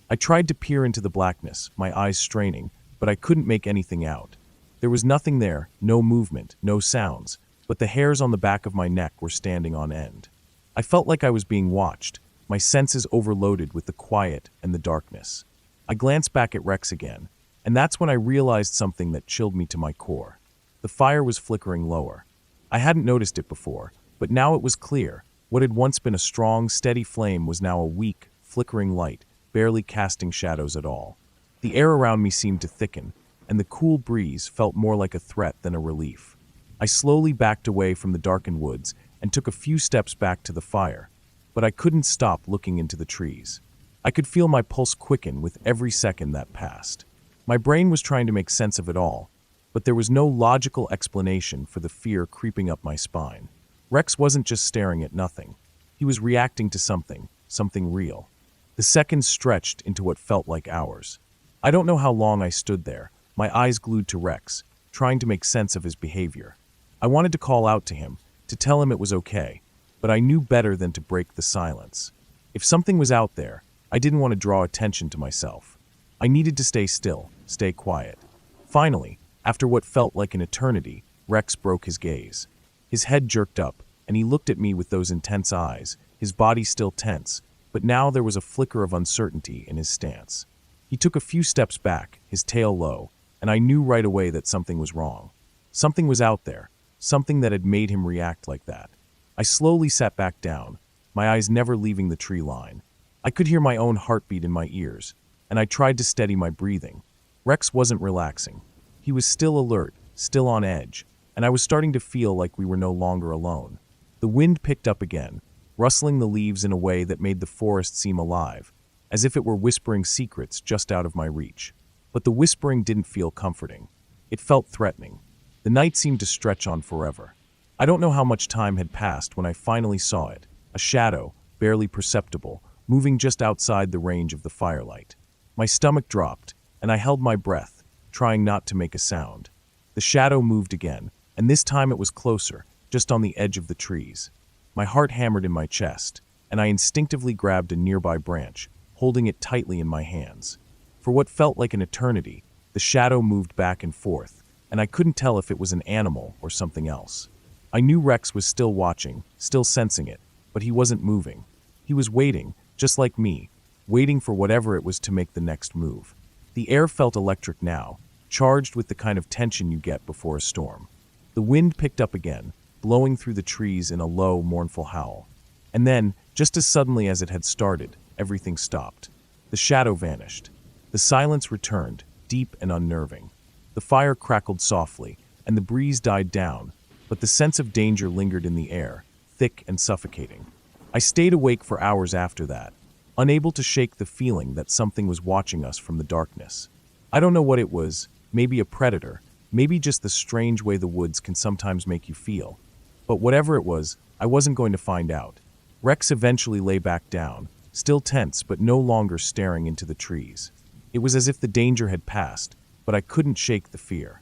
[SPEAKER 1] I tried to peer into the blackness, my eyes straining, but I couldn't make anything out. There was nothing there, no movement, no sounds, but the hairs on the back of my neck were standing on end. I felt like I was being watched, my senses overloaded with the quiet and the darkness. I glanced back at Rex again, and that's when I realized something that chilled me to my core. The fire was flickering lower. I hadn't noticed it before, but now it was clear. What had once been a strong, steady flame was now a weak, flickering light, barely casting shadows at all. The air around me seemed to thicken, and the cool breeze felt more like a threat than a relief. I slowly backed away from the darkened woods and took a few steps back to the fire, but I couldn't stop looking into the trees. I could feel my pulse quicken with every second that passed. My brain was trying to make sense of it all, but there was no logical explanation for the fear creeping up my spine. Rex wasn't just staring at nothing. He was reacting to something real. The seconds stretched into what felt like hours. I don't know how long I stood there, my eyes glued to Rex, trying to make sense of his behavior. I wanted to call out to him, to tell him it was okay, but I knew better than to break the silence. If something was out there, I didn't want to draw attention to myself. I needed to stay still, stay quiet. Finally, after what felt like an eternity, Rex broke his gaze. His head jerked up, and he looked at me with those intense eyes, his body still tense, but now there was a flicker of uncertainty in his stance. He took a few steps back, his tail low, and I knew right away that something was wrong. Something was out there, something that had made him react like that. I slowly sat back down, my eyes never leaving the tree line. I could hear my own heartbeat in my ears, and I tried to steady my breathing. Rex wasn't relaxing. He was still alert, still on edge, and I was starting to feel like we were no longer alone. The wind picked up again, rustling the leaves in a way that made the forest seem alive, as if it were whispering secrets just out of my reach. But the whispering didn't feel comforting. It felt threatening. The night seemed to stretch on forever. I don't know how much time had passed when I finally saw it, a shadow, barely perceptible, moving just outside the range of the firelight. My stomach dropped, and I held my breath, trying not to make a sound. The shadow moved again, and this time it was closer, just on the edge of the trees. My heart hammered in my chest, and I instinctively grabbed a nearby branch, holding it tightly in my hands. For what felt like an eternity, the shadow moved back and forth, and I couldn't tell if it was an animal or something else. I knew Rex was still watching, still sensing it, but he wasn't moving. He was waiting, just like me, waiting for whatever it was to make the next move. The air felt electric now, charged with the kind of tension you get before a storm. The wind picked up again, blowing through the trees in a low, mournful howl. And then, just as suddenly as it had started, everything stopped. The shadow vanished. The silence returned, deep and unnerving. The fire crackled softly, and the breeze died down, but the sense of danger lingered in the air, thick and suffocating. I stayed awake for hours after that, unable to shake the feeling that something was watching us from the darkness. I don't know what it was, maybe a predator, maybe just the strange way the woods can sometimes make you feel. But whatever it was, I wasn't going to find out. Rex eventually lay back down, still tense but no longer staring into the trees. It was as if the danger had passed, but I couldn't shake the fear.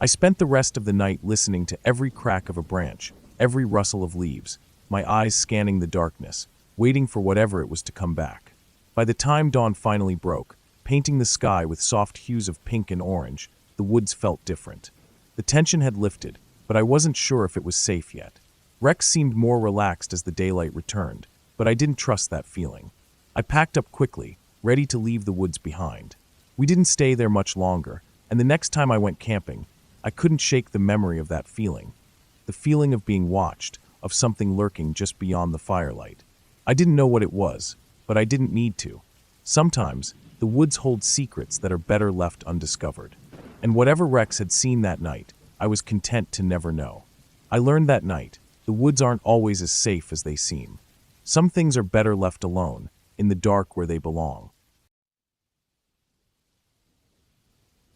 [SPEAKER 1] I spent the rest of the night listening to every crack of a branch, every rustle of leaves, my eyes scanning the darkness, waiting for whatever it was to come back. By the time dawn finally broke, painting the sky with soft hues of pink and orange, the woods felt different. The tension had lifted, but I wasn't sure if it was safe yet. Rex seemed more relaxed as the daylight returned, but I didn't trust that feeling. I packed up quickly, ready to leave the woods behind. We didn't stay there much longer, and the next time I went camping, I couldn't shake the memory of that feeling. The feeling of being watched, of something lurking just beyond the firelight. I didn't know what it was, but I didn't need to. Sometimes, the woods hold secrets that are better left undiscovered. And whatever Rex had seen that night, I was content to never know. I learned that night, the woods aren't always as safe as they seem. Some things are better left alone, in the dark where they belong.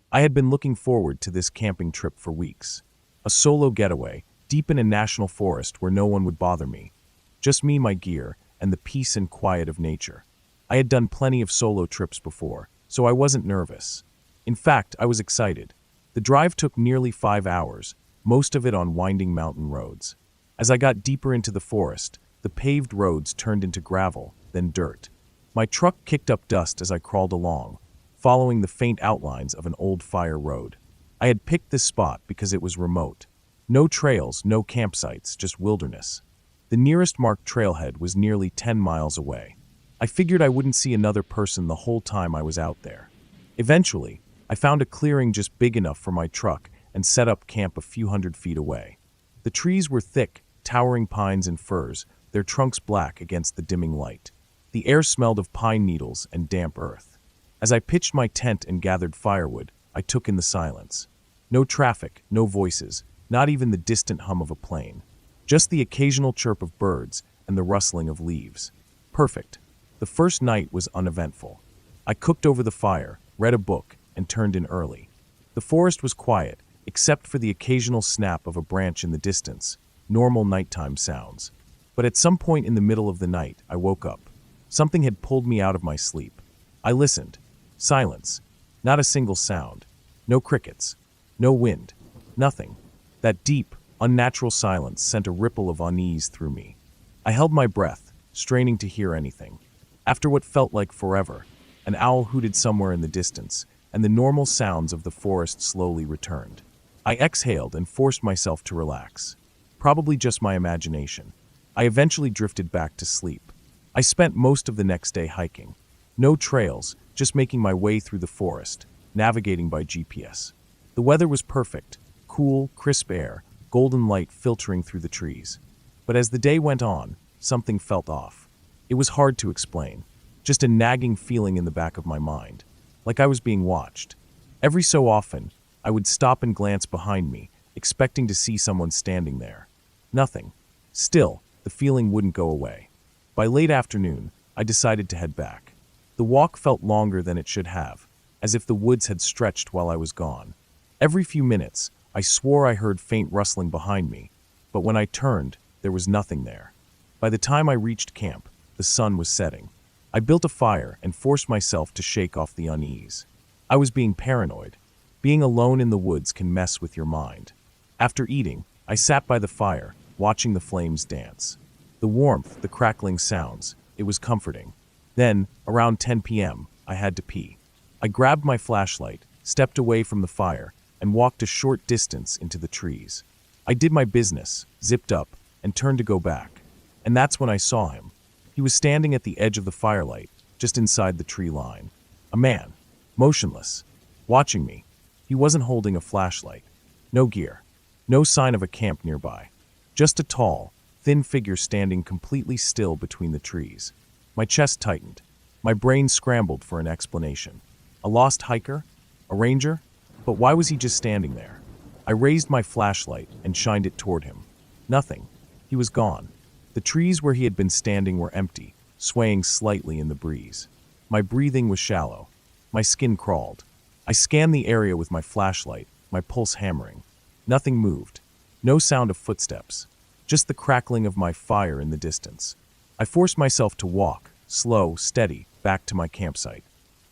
[SPEAKER 1] I had been looking forward to this camping trip for weeks. A solo getaway, deep in a national forest where no one would bother me. Just me, my gear, and the peace and quiet of nature. I had done plenty of solo trips before, so I wasn't nervous. In fact, I was excited. The drive took nearly 5 hours, most of it on winding mountain roads. As I got deeper into the forest, the paved roads turned into gravel, then dirt. My truck kicked up dust as I crawled along, following the faint outlines of an old fire road. I had picked this spot because it was remote. No trails, no campsites, just wilderness. The nearest marked trailhead was nearly 10 miles away. I figured I wouldn't see another person the whole time I was out there. Eventually, I found a clearing just big enough for my truck and set up camp a few hundred feet away. The trees were thick, towering pines and firs, their trunks black against the dimming light. The air smelled of pine needles and damp earth. As I pitched my tent and gathered firewood, I took in the silence. No traffic, no voices, not even the distant hum of a plane. Just the occasional chirp of birds and the rustling of leaves. Perfect. The first night was uneventful. I cooked over the fire, read a book, and turned in early. The forest was quiet, except for the occasional snap of a branch in the distance, normal nighttime sounds. But at some point in the middle of the night, I woke up. Something had pulled me out of my sleep. I listened. Silence. Not a single sound. No crickets. No wind. Nothing. That deep, unnatural silence sent a ripple of unease through me. I held my breath, straining to hear anything. After what felt like forever, an owl hooted somewhere in the distance, and the normal sounds of the forest slowly returned. I exhaled and forced myself to relax. Probably just my imagination. I eventually drifted back to sleep. I spent most of the next day hiking. No trails, just making my way through the forest, navigating by GPS. The weather was perfect. Cool, crisp air, golden light filtering through the trees. But as the day went on, something felt off. It was hard to explain, just a nagging feeling in the back of my mind, like I was being watched. Every so often, I would stop and glance behind me, expecting to see someone standing there. Nothing. Still, the feeling wouldn't go away. By late afternoon, I decided to head back. The walk felt longer than it should have, as if the woods had stretched while I was gone. Every few minutes, I swore I heard faint rustling behind me, but when I turned, there was nothing there. By the time I reached camp, the sun was setting. I built a fire and forced myself to shake off the unease. I was being paranoid. Being alone in the woods can mess with your mind. After eating, I sat by the fire, watching the flames dance. The warmth, the crackling sounds, it was comforting. Then, around 10 p.m., I had to pee. I grabbed my flashlight, stepped away from the fire, and walked a short distance into the trees. I did my business, zipped up, and turned to go back. And that's when I saw him. He was standing at the edge of the firelight, just inside the tree line. A man, motionless, watching me. He wasn't holding a flashlight. No gear. No sign of a camp nearby. Just a tall, thin figure standing completely still between the trees. My chest tightened. My brain scrambled for an explanation. A lost hiker? A ranger? But why was he just standing there? I raised my flashlight and shined it toward him. Nothing. He was gone. The trees where he had been standing were empty, swaying slightly in the breeze. My breathing was shallow. My skin crawled. I scanned the area with my flashlight, my pulse hammering. Nothing moved. No sound of footsteps. Just the crackling of my fire in the distance. I forced myself to walk, slow, steady, back to my campsite.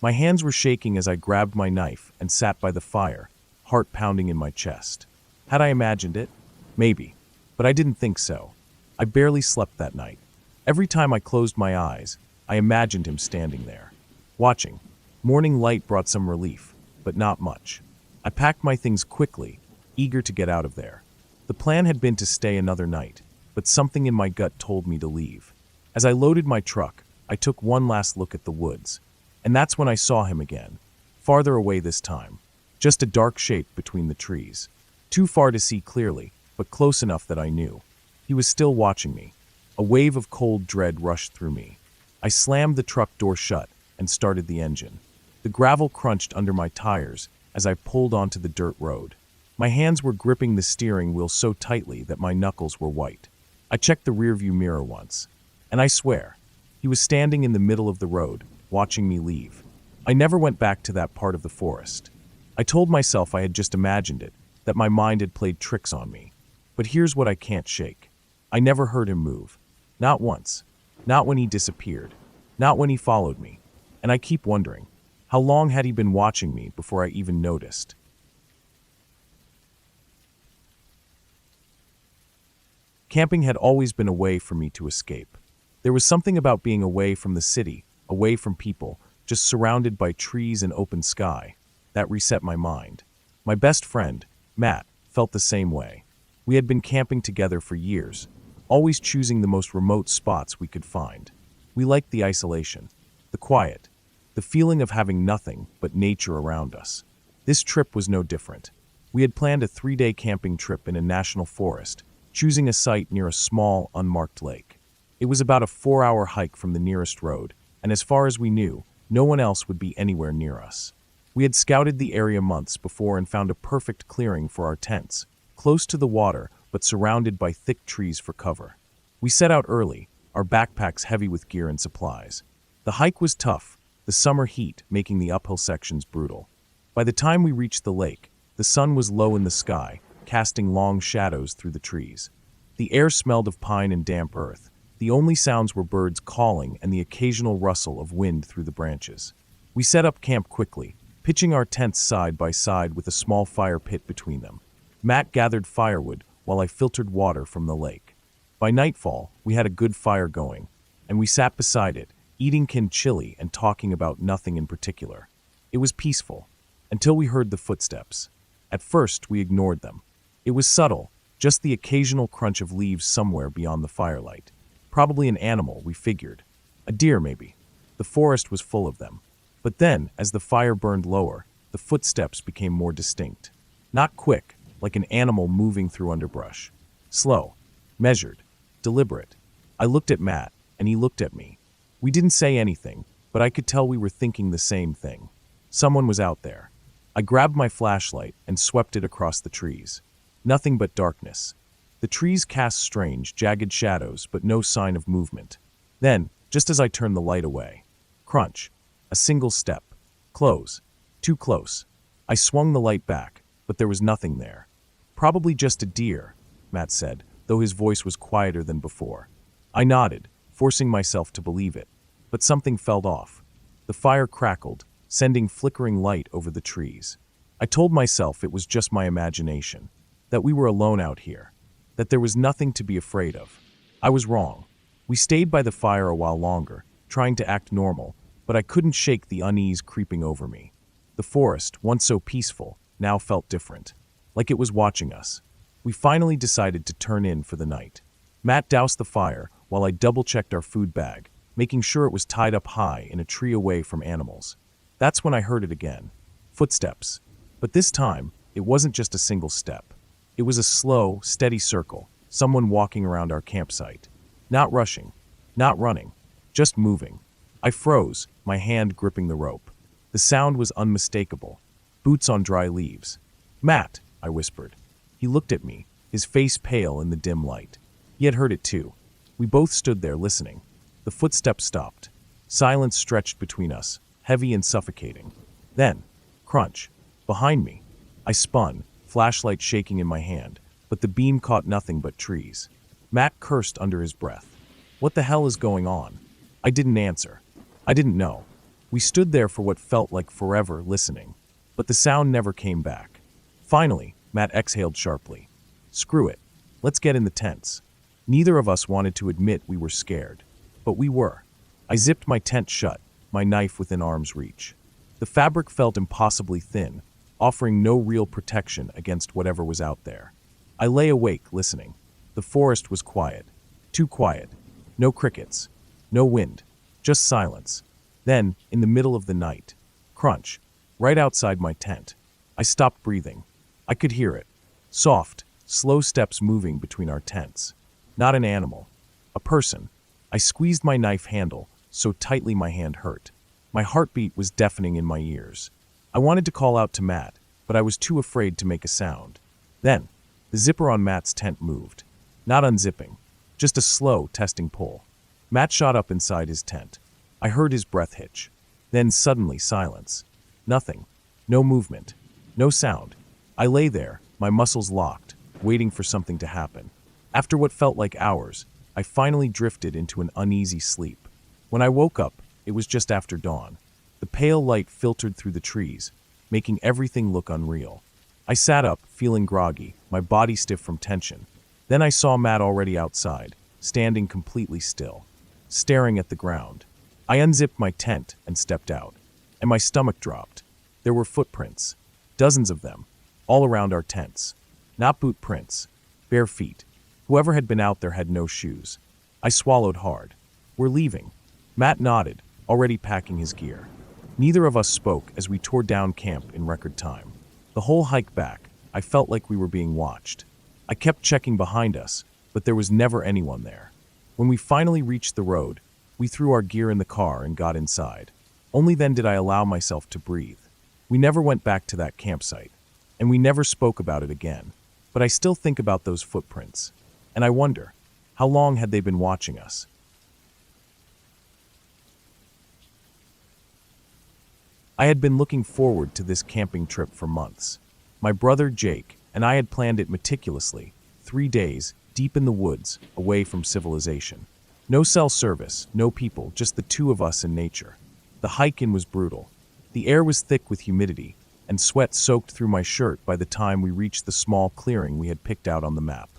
[SPEAKER 1] My hands were shaking as I grabbed my knife and sat by the fire, heart pounding in my chest. Had I imagined it? Maybe. But I didn't think so. I barely slept that night. Every time I closed my eyes, I imagined him standing there, watching. Morning light brought some relief, but not much. I packed my things quickly, eager to get out of there. The plan had been to stay another night, but something in my gut told me to leave. As I loaded my truck, I took one last look at the woods. And that's when I saw him again, farther away this time. Just a dark shape between the trees. Too far to see clearly, but close enough that I knew. He was still watching me. A wave of cold dread rushed through me. I slammed the truck door shut and started the engine. The gravel crunched under my tires as I pulled onto the dirt road. My hands were gripping the steering wheel so tightly that my knuckles were white. I checked the rearview mirror once, and I swear, he was standing in the middle of the road, watching me leave. I never went back to that part of the forest. I told myself I had just imagined it, that my mind had played tricks on me. But here's what I can't shake. I never heard him move. Not once. Not when he disappeared. Not when he followed me. And I keep wondering, how long had he been watching me before I even noticed? Camping had always been a way for me to escape. There was something about being away from the city, away from people, just surrounded by trees and open sky, that reset my mind. My best friend, Matt, felt the same way. We had been camping together for years, always choosing the most remote spots we could find. We liked the isolation, the quiet, the feeling of having nothing but nature around us. This trip was no different. We had planned a 3-day camping trip in a national forest, choosing a site near a small, unmarked lake. It was about a 4-hour hike from the nearest road, and as far as we knew, no one else would be anywhere near us. We had scouted the area months before and found a perfect clearing for our tents, close to the water but surrounded by thick trees for cover. We set out early, our backpacks heavy with gear and supplies. The hike was tough, the summer heat making the uphill sections brutal. By the time we reached the lake, the sun was low in the sky, casting long shadows through the trees. The air smelled of pine and damp earth. The only sounds were birds calling and the occasional rustle of wind through the branches. We set up camp quickly, pitching our tents side by side with a small fire pit between them. Matt gathered firewood while I filtered water from the lake. By nightfall, we had a good fire going, and we sat beside it, eating chili and talking about nothing in particular. It was peaceful, until we heard the footsteps. At first, we ignored them. It was subtle, just the occasional crunch of leaves somewhere beyond the firelight. Probably an animal, we figured. A deer, maybe. The forest was full of them. But then, as the fire burned lower, the footsteps became more distinct. Not quick, like an animal moving through underbrush. Slow, measured, deliberate. I looked at Matt, and he looked at me. We didn't say anything, but I could tell we were thinking the same thing. Someone was out there. I grabbed my flashlight and swept it across the trees. Nothing but darkness. The trees cast strange, jagged shadows, but no sign of movement. Then, just as I turned the light away, crunch. A single step. Close. Too close. I swung the light back, but there was nothing there. Probably just a deer, Matt said, though his voice was quieter than before. I nodded, forcing myself to believe it, but something felt off. The fire crackled, sending flickering light over the trees. I told myself it was just my imagination, that we were alone out here, that there was nothing to be afraid of. I was wrong. We stayed by the fire a while longer, trying to act normal, but I couldn't shake the unease creeping over me. The forest, once so peaceful, now felt different, like it was watching us. We finally decided to turn in for the night. Matt doused the fire while I double-checked our food bag, making sure it was tied up high in a tree away from animals. That's when I heard it again. Footsteps. But this time, it wasn't just a single step. It was a slow, steady circle, someone walking around our campsite. Not rushing, not running, just moving. I froze, my hand gripping the rope. The sound was unmistakable. Boots on dry leaves. "Matt," I whispered. He looked at me, his face pale in the dim light. He had heard it too. We both stood there listening. The footsteps stopped. Silence stretched between us, heavy and suffocating. Then, crunch. Behind me. I spun, flashlight shaking in my hand, but the beam caught nothing but trees. Matt cursed under his breath. What the hell is going on? I didn't answer. I didn't know. We stood there for what felt like forever, listening. But the sound never came back. Finally, Matt exhaled sharply. Screw it. Let's get in the tents. Neither of us wanted to admit we were scared. But we were. I zipped my tent shut, my knife within arm's reach. The fabric felt impossibly thin, offering no real protection against whatever was out there. I lay awake, listening. The forest was quiet. Too quiet. No crickets. No wind. Just silence. Then, in the middle of the night, crunch, right outside my tent. I stopped breathing. I could hear it. Soft, slow steps moving between our tents. Not an animal. A person. I squeezed my knife handle so tightly my hand hurt. My heartbeat was deafening in my ears. I wanted to call out to Matt, but I was too afraid to make a sound. Then, the zipper on Matt's tent moved. Not unzipping. Just a slow, testing pull. Matt shot up inside his tent. I heard his breath hitch. Then suddenly silence. Nothing. No movement. No sound. I lay there, my muscles locked, waiting for something to happen. After what felt like hours, I finally drifted into an uneasy sleep. When I woke up, it was just after dawn. The pale light filtered through the trees, making everything look unreal. I sat up, feeling groggy, my body stiff from tension. Then I saw Matt already outside, standing completely still, staring at the ground. I unzipped my tent and stepped out, and my stomach dropped. There were footprints, dozens of them, all around our tents. Not boot prints, bare feet. Whoever had been out there had no shoes. I swallowed hard. We're leaving. Matt nodded, already packing his gear. Neither of us spoke as we tore down camp in record time. The whole hike back, I felt like we were being watched. I kept checking behind us, but there was never anyone there. When we finally reached the road, we threw our gear in the car and got inside. Only then did I allow myself to breathe. We never went back to that campsite, and we never spoke about it again. But I still think about those footprints, and I wonder, how long had they been watching us? I had been looking forward to this camping trip for months. My brother Jake and I had planned it meticulously, 3 days, deep in the woods, away from civilization. No cell service, no people, just the two of us in nature. The hike-in was brutal. The air was thick with humidity, and sweat soaked through my shirt by the time we reached the small clearing we had picked out on the map.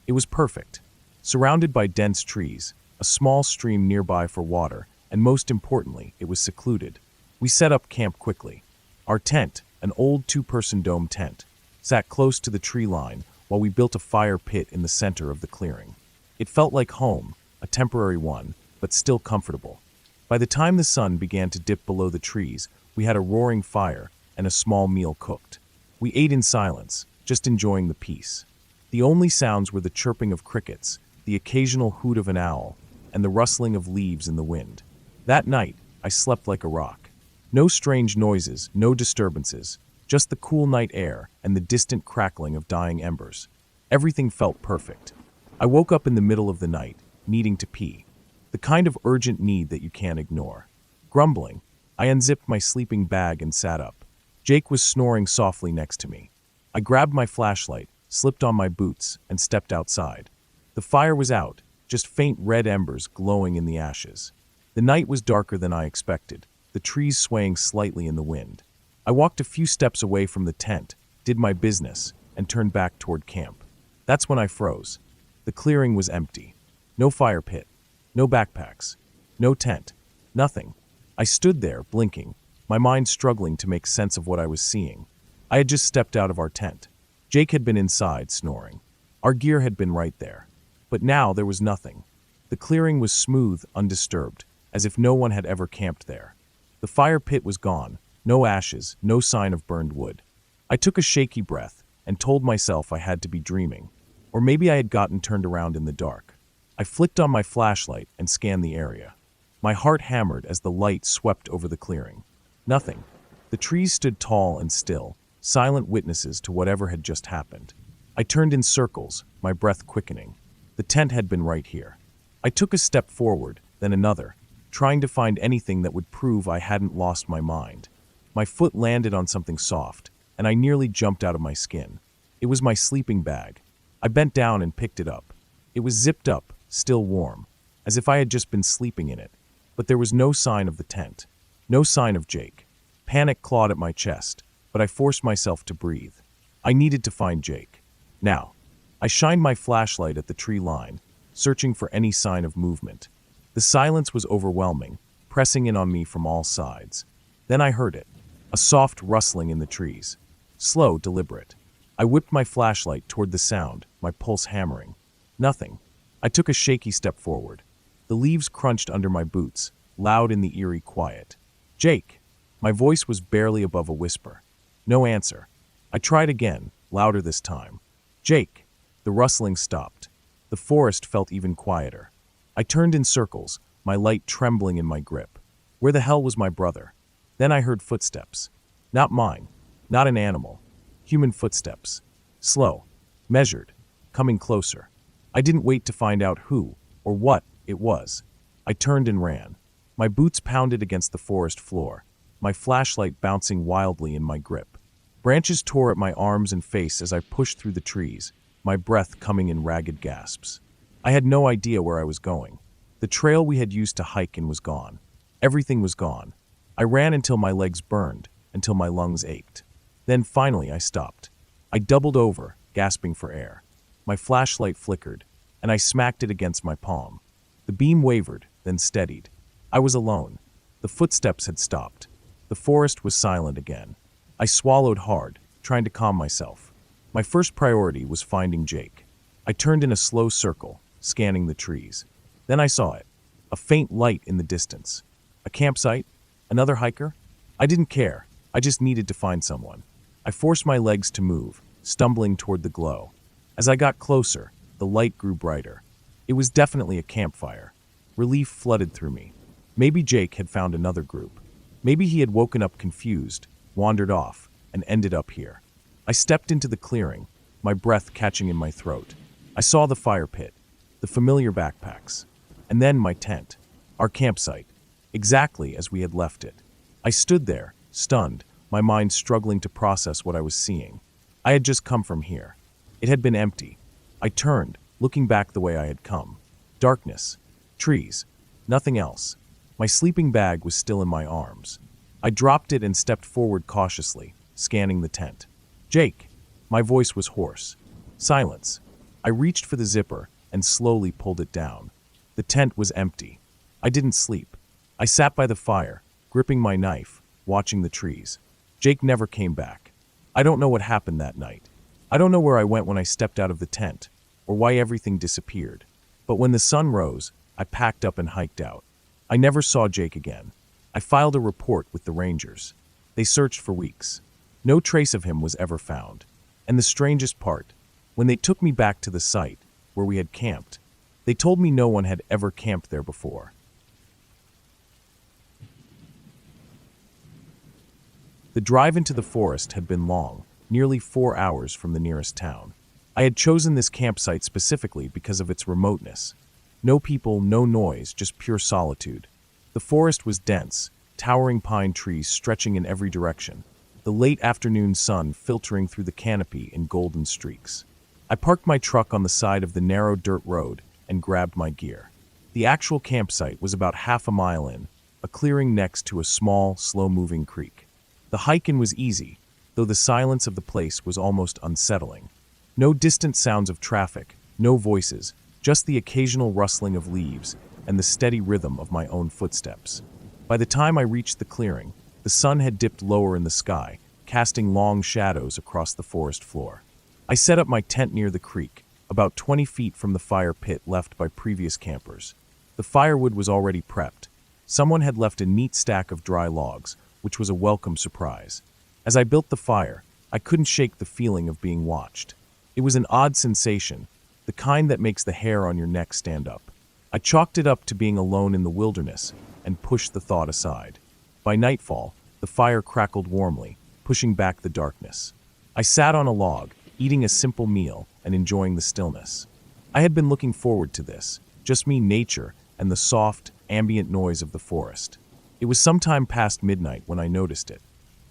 [SPEAKER 1] It was perfect. Surrounded by dense trees, a small stream nearby for water, and most importantly, it was secluded. We set up camp quickly. Our tent, an old 2-person dome tent, sat close to the tree line while we built a fire pit in the center of the clearing. It felt like home, a temporary one, but still comfortable. By the time the sun began to dip below the trees, we had a roaring fire and a small meal cooked. We ate in silence, just enjoying the peace. The only sounds were the chirping of crickets, the occasional hoot of an owl, and the rustling of leaves in the wind. That night, I slept like a rock. No strange noises, no disturbances, just the cool night air and the distant crackling of dying embers. Everything felt perfect. I woke up in the middle of the night, needing to pee. The kind of urgent need that you can't ignore. Grumbling, I unzipped my sleeping bag and sat up. Jake was snoring softly next to me. I grabbed my flashlight, slipped on my boots, and stepped outside. The fire was out, just faint red embers glowing in the ashes. The night was darker than I expected, the trees swaying slightly in the wind. I walked a few steps away from the tent, did my business, and turned back toward camp. That's when I froze. The clearing was empty. No fire pit. No backpacks. No tent. Nothing. I stood there, blinking, my mind struggling to make sense of what I was seeing. I had just stepped out of our tent. Jake had been inside, snoring. Our gear had been right there. But now there was nothing. The clearing was smooth, undisturbed, as if no one had ever camped there. The fire pit was gone, no ashes, no sign of burned wood. I took a shaky breath and told myself I had to be dreaming. Or maybe I had gotten turned around in the dark. I flicked on my flashlight and scanned the area. My heart hammered as the light swept over the clearing. Nothing. The trees stood tall and still, silent witnesses to whatever had just happened. I turned in circles, my breath quickening. The tent had been right here. I took a step forward, then another, trying to find anything that would prove I hadn't lost my mind. My foot landed on something soft, and I nearly jumped out of my skin. It was my sleeping bag. I bent down and picked it up. It was zipped up, still warm, as if I had just been sleeping in it. But there was no sign of the tent. No sign of Jake. Panic clawed at my chest, but I forced myself to breathe. I needed to find Jake. Now, I shined my flashlight at the tree line, searching for any sign of movement. The silence was overwhelming, pressing in on me from all sides. Then I heard it, a soft rustling in the trees. Slow, deliberate. I whipped my flashlight toward the sound, my pulse hammering. Nothing. I took a shaky step forward. The leaves crunched under my boots, loud in the eerie quiet. Jake! My voice was barely above a whisper. No answer. I tried again, louder this time. Jake! The rustling stopped. The forest felt even quieter. I turned in circles, my light trembling in my grip. Where the hell was my brother? Then I heard footsteps. Not mine. Not an animal. Human footsteps. Slow. Measured. Coming closer. I didn't wait to find out who, or what, it was. I turned and ran. My boots pounded against the forest floor, my flashlight bouncing wildly in my grip. Branches tore at my arms and face as I pushed through the trees, my breath coming in ragged gasps. I had no idea where I was going. The trail we had used to hike in was gone. Everything was gone. I ran until my legs burned, until my lungs ached. Then finally I stopped. I doubled over, gasping for air. My flashlight flickered, and I smacked it against my palm. The beam wavered, then steadied. I was alone. The footsteps had stopped. The forest was silent again. I swallowed hard, trying to calm myself. My first priority was finding Jake. I turned in a slow circle, scanning the trees. Then I saw it. A faint light in the distance. A campsite? Another hiker? I didn't care. I just needed to find someone. I forced my legs to move, stumbling toward the glow. As I got closer, the light grew brighter. It was definitely a campfire. Relief flooded through me. Maybe Jake had found another group. Maybe he had woken up confused, wandered off, and ended up here. I stepped into the clearing, my breath catching in my throat. I saw the fire pit, the familiar backpacks, and then my tent, our campsite, exactly as we had left it. I stood there, stunned, my mind struggling to process what I was seeing. I had just come from here. It had been empty. I turned, looking back the way I had come. Darkness. Trees. Nothing else. My sleeping bag was still in my arms. I dropped it and stepped forward cautiously, scanning the tent. Jake! My voice was hoarse. Silence. I reached for the zipper and slowly pulled it down. The tent was empty. I didn't sleep. I sat by the fire, gripping my knife, watching the trees. Jake never came back. I don't know what happened that night. I don't know where I went when I stepped out of the tent, or why everything disappeared. But when the sun rose, I packed up and hiked out. I never saw Jake again. I filed a report with the rangers. They searched for weeks. No trace of him was ever found. And the strangest part, when they took me back to the site where we had camped, They told me no one had ever camped there before. The drive into the forest had been long, nearly 4 hours from the nearest town. I had chosen this campsite specifically because of its remoteness. No people, no noise, just pure solitude. The forest was dense, towering pine trees stretching in every direction, the late afternoon sun filtering through the canopy in golden streaks. I parked my truck on the side of the narrow dirt road and grabbed my gear. The actual campsite was about half a mile in, a clearing next to a small, slow-moving creek. The hike in was easy, though the silence of the place was almost unsettling. No distant sounds of traffic, no voices, just the occasional rustling of leaves and the steady rhythm of my own footsteps. By the time I reached the clearing, the sun had dipped lower in the sky, casting long shadows across the forest floor. I set up my tent near the creek, about 20 feet from the fire pit left by previous campers. The firewood was already prepped. Someone had left a neat stack of dry logs, which was a welcome surprise. As I built the fire, I couldn't shake the feeling of being watched. It was an odd sensation, the kind that makes the hair on your neck stand up. I chalked it up to being alone in the wilderness and pushed the thought aside. By nightfall, the fire crackled warmly, pushing back the darkness. I sat on a log, eating a simple meal and enjoying the stillness. I had been looking forward to this, just me, nature, and the soft, ambient noise of the forest. It was sometime past midnight when I noticed it.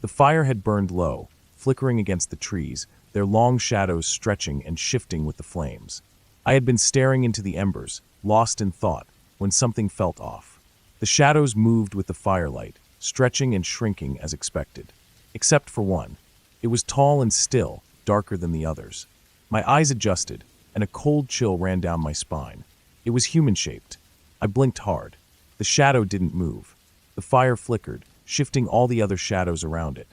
[SPEAKER 1] The fire had burned low, flickering against the trees, their long shadows stretching and shifting with the flames. I had been staring into the embers, lost in thought, when something felt off. The shadows moved with the firelight, stretching and shrinking as expected. Except for one. It was tall and still, darker than the others. My eyes adjusted, and a cold chill ran down my spine. It was human-shaped. I blinked hard. The shadow didn't move. The fire flickered, shifting all the other shadows around it.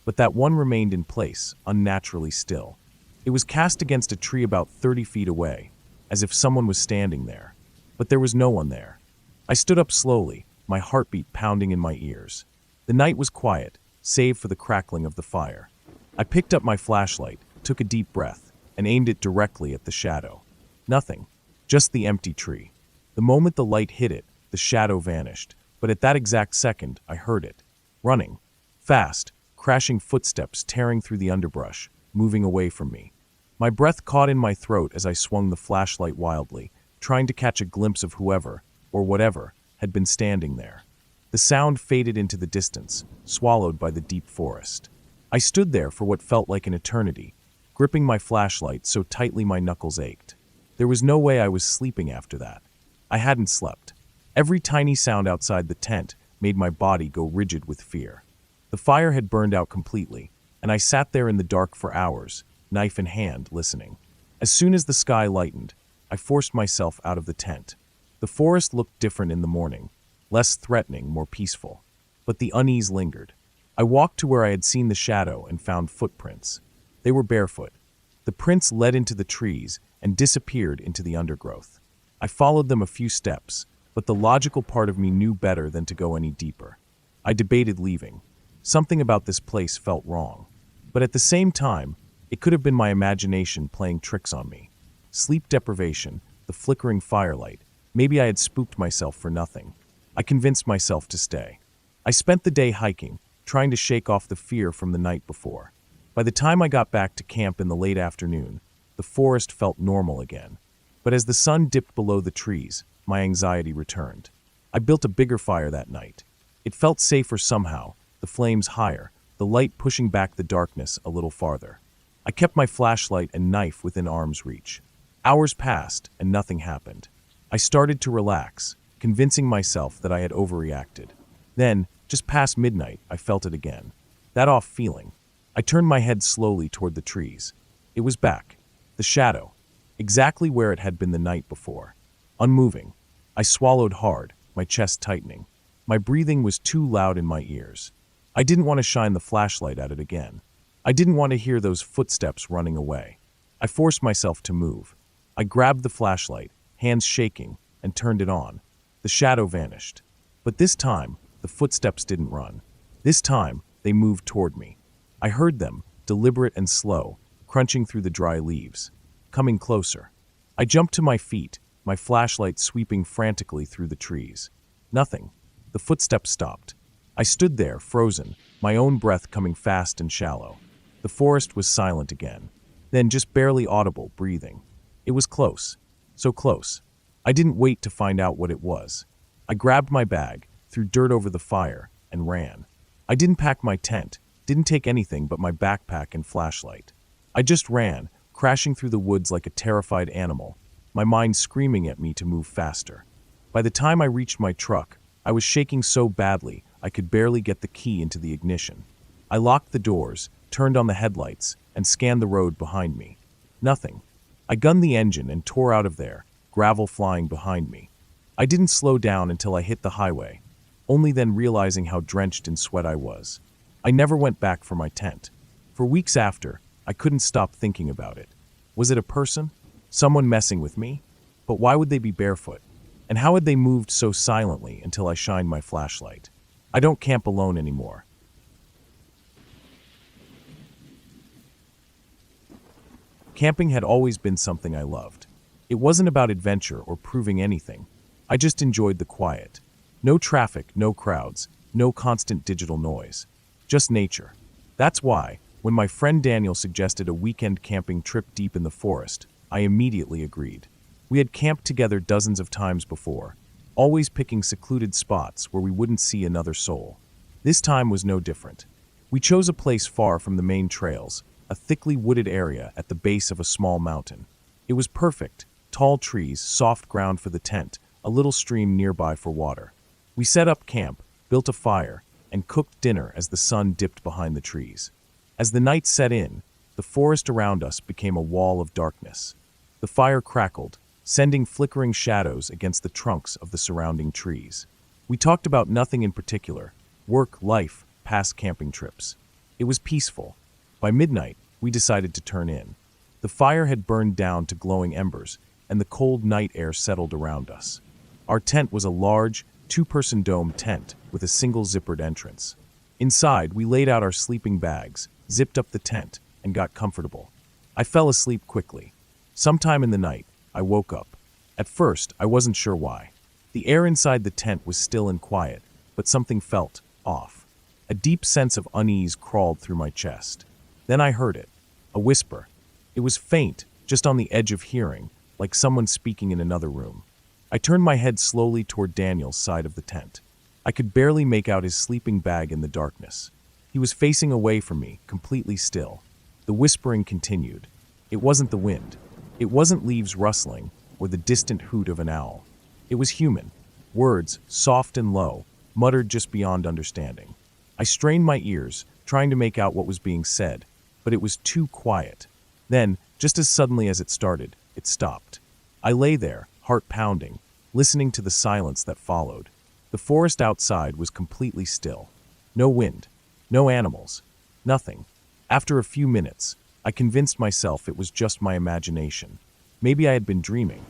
[SPEAKER 1] But that one remained in place, unnaturally still. It was cast against a tree about 30 feet away, as if someone was standing there. But there was no one there. I stood up slowly, my heartbeat pounding in my ears. The night was quiet, save for the crackling of the fire. I picked up my flashlight, took a deep breath, and aimed it directly at the shadow. Nothing. Just the empty tree. The moment the light hit it, the shadow vanished. But at that exact second, I heard it. Running. Fast, crashing footsteps tearing through the underbrush, moving away from me. My breath caught in my throat as I swung the flashlight wildly, trying to catch a glimpse of whoever, or whatever, had been standing there. The sound faded into the distance, swallowed by the deep forest. I stood there for what felt like an eternity, gripping my flashlight so tightly my knuckles ached. There was no way I was sleeping after that. I hadn't slept. Every tiny sound outside the tent made my body go rigid with fear. The fire had burned out completely, and I sat there in the dark for hours, knife in hand, listening. As soon as the sky lightened, I forced myself out of the tent. The forest looked different in the morning, less threatening, more peaceful. But the unease lingered. I walked to where I had seen the shadow and found footprints. They were barefoot. The prints led into the trees and disappeared into the undergrowth. I followed them a few steps, but the logical part of me knew better than to go any deeper. I debated leaving. Something about this place felt wrong. But at the same time, it could have been my imagination playing tricks on me. Sleep deprivation, the flickering firelight, maybe I had spooked myself for nothing. I convinced myself to stay. I spent the day hiking, trying to shake off the fear from the night before. By the time I got back to camp in the late afternoon, the forest felt normal again. But as the sun dipped below the trees, my anxiety returned. I built a bigger fire that night. It felt safer somehow, the flames higher, the light pushing back the darkness a little farther. I kept my flashlight and knife within arm's reach. Hours passed, and nothing happened. I started to relax, convincing myself that I had overreacted. Then, just past midnight, I felt it again. That off feeling. I turned my head slowly toward the trees. It was back. The shadow. Exactly where it had been the night before. Unmoving. I swallowed hard, my chest tightening. My breathing was too loud in my ears. I didn't want to shine the flashlight at it again. I didn't want to hear those footsteps running away. I forced myself to move. I grabbed the flashlight, hands shaking, and turned it on. The shadow vanished. But this time, the footsteps didn't run. This time, they moved toward me. I heard them, deliberate and slow, crunching through the dry leaves. Coming closer. I jumped to my feet, my flashlight sweeping frantically through the trees. Nothing. The footsteps stopped. I stood there, frozen, my own breath coming fast and shallow. The forest was silent again. Then just barely audible breathing. It was close. So close. I didn't wait to find out what it was. I grabbed my bag, threw dirt over the fire, and ran. I didn't pack my tent, didn't take anything but my backpack and flashlight. I just ran, crashing through the woods like a terrified animal, my mind screaming at me to move faster. By the time I reached my truck, I was shaking so badly I could barely get the key into the ignition. I locked the doors, turned on the headlights, and scanned the road behind me. Nothing. I gunned the engine and tore out of there, gravel flying behind me. I didn't slow down until I hit the highway, only then realizing how drenched in sweat I was. I never went back for my tent. For weeks after, I couldn't stop thinking about it. Was it a person? Someone messing with me? But why would they be barefoot? And how had they moved so silently until I shined my flashlight? I don't camp alone anymore. Camping had always been something I loved. It wasn't about adventure or proving anything. I just enjoyed the quiet. No traffic, no crowds, no constant digital noise. Just nature. That's why, when my friend Daniel suggested a weekend camping trip deep in the forest, I immediately agreed. We had camped together dozens of times before, always picking secluded spots where we wouldn't see another soul. This time was no different. We chose a place far from the main trails, a thickly wooded area at the base of a small mountain. It was perfect, tall trees, soft ground for the tent, a little stream nearby for water. We set up camp, built a fire, and cooked dinner as the sun dipped behind the trees. As the night set in, the forest around us became a wall of darkness. The fire crackled, sending flickering shadows against the trunks of the surrounding trees. We talked about nothing in particular, work, life, past camping trips. It was peaceful. By midnight, we decided to turn in. The fire had burned down to glowing embers, and the cold night air settled around us. Our tent was a large, two-person dome tent with a single zippered entrance. Inside, we laid out our sleeping bags, zipped up the tent, and got comfortable. I fell asleep quickly. Sometime in the night, I woke up. At first, I wasn't sure why. The air inside the tent was still and quiet, but something felt off. A deep sense of unease crawled through my chest. Then I heard it. A whisper. It was faint, just on the edge of hearing, like someone speaking in another room. I turned my head slowly toward Daniel's side of the tent. I could barely make out his sleeping bag in the darkness. He was facing away from me, completely still. The whispering continued. It wasn't the wind. It wasn't leaves rustling or the distant hoot of an owl. It was human. Words, soft and low, muttered just beyond understanding. I strained my ears, trying to make out what was being said, but it was too quiet. Then, just as suddenly as it started, it stopped. I lay there, heart pounding, listening to the silence that followed. The forest outside was completely still. No wind, no animals, nothing. After a few minutes, I convinced myself it was just my imagination. Maybe I had been dreaming.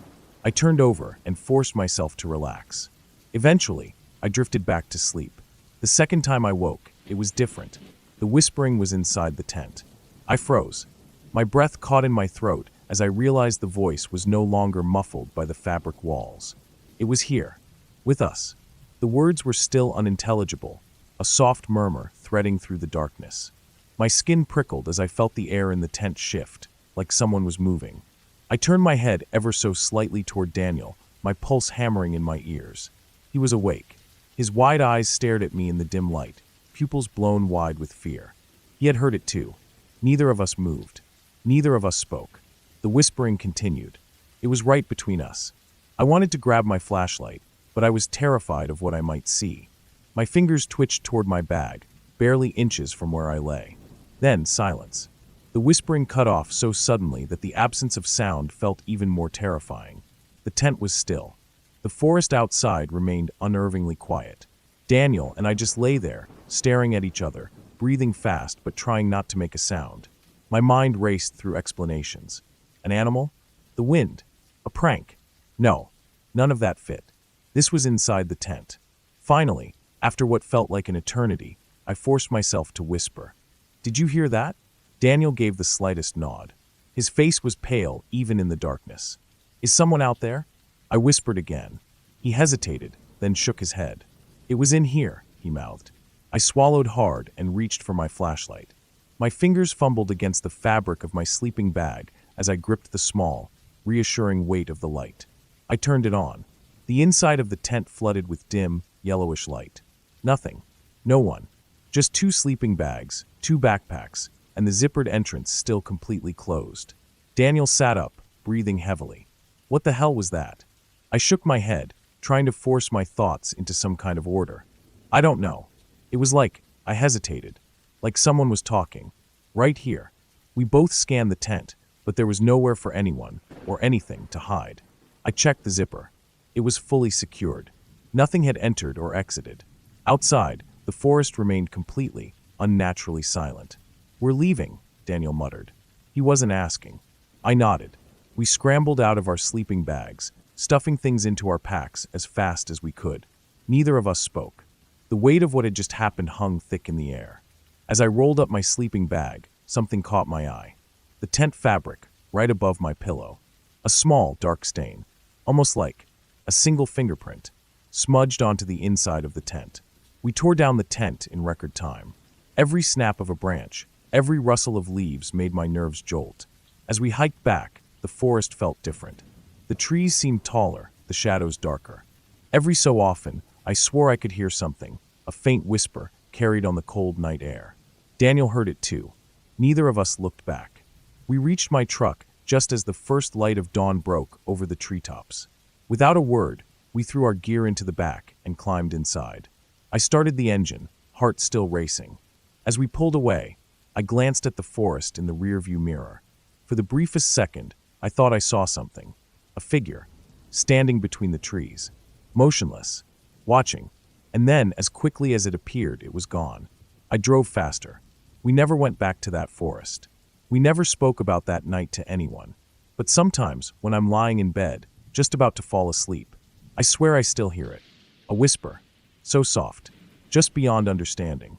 [SPEAKER 1] I turned over and forced myself to relax. Eventually, I drifted back to sleep. The second time I woke, it was different. The whispering was inside the tent. I froze. My breath caught in my throat as I realized the voice was no longer muffled by the fabric walls. It was here, with us. The words were still unintelligible, a soft murmur threading through the darkness. My skin prickled as I felt the air in the tent shift, like someone was moving. I turned my head ever so slightly toward Daniel, my pulse hammering in my ears. He was awake. His wide eyes stared at me in the dim light, pupils blown wide with fear. He had heard it too. Neither of us moved. Neither of us spoke. The whispering continued. It was right between us. I wanted to grab my flashlight, but I was terrified of what I might see. My fingers twitched toward my bag, barely inches from where I lay. Then silence. The whispering cut off so suddenly that the absence of sound felt even more terrifying. The tent was still. The forest outside remained unnervingly quiet. Daniel and I just lay there, staring at each other, breathing fast but trying not to make a sound. My mind raced through explanations. An animal? The wind? A prank? No, none of that fit. This was inside the tent. Finally, after what felt like an eternity, I forced myself to whisper. "Did you hear that?" Daniel gave the slightest nod. His face was pale even in the darkness. "Is someone out there?" I whispered again. He hesitated, then shook his head. "It was in here," he mouthed. I swallowed hard and reached for my flashlight. My fingers fumbled against the fabric of my sleeping bag as I gripped the small, reassuring weight of the light. I turned it on. The inside of the tent flooded with dim, yellowish light. Nothing. No one. Just 2 sleeping bags, 2 backpacks, and the zippered entrance still completely closed. Daniel sat up, breathing heavily. What the hell was that? I shook my head, trying to force my thoughts into some kind of order. I don't know. It was like I hesitated, like someone was talking. Right here. We both scanned the tent, but there was nowhere for anyone, or anything, to hide. I checked the zipper. It was fully secured. Nothing had entered or exited. Outside, the forest remained completely, unnaturally silent. "We're leaving," Daniel muttered. He wasn't asking. I nodded. We scrambled out of our sleeping bags, stuffing things into our packs as fast as we could. Neither of us spoke. The weight of what had just happened hung thick in the air. As I rolled up my sleeping bag, something caught my eye. The tent fabric, right above my pillow. A small, dark stain, almost like a single fingerprint, smudged onto the inside of the tent. We tore down the tent in record time. Every snap of a branch, every rustle of leaves made my nerves jolt. As we hiked back, the forest felt different. The trees seemed taller, the shadows darker. Every so often, I swore I could hear something, a faint whisper carried on the cold night air. Daniel heard it too. Neither of us looked back. We reached my truck just as the first light of dawn broke over the treetops. Without a word, we threw our gear into the back and climbed inside. I started the engine, heart still racing. As we pulled away, I glanced at the forest in the rearview mirror. For the briefest second, I thought I saw something. A figure, standing between the trees, motionless, watching, and then, as quickly as it appeared, it was gone. I drove faster. We never went back to that forest. We never spoke about that night to anyone. But sometimes, when I'm lying in bed, just about to fall asleep, I swear I still hear it. A whisper, so soft, just beyond understanding.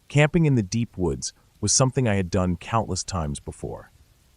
[SPEAKER 1] Camping in the deep woods was something I had done countless times before.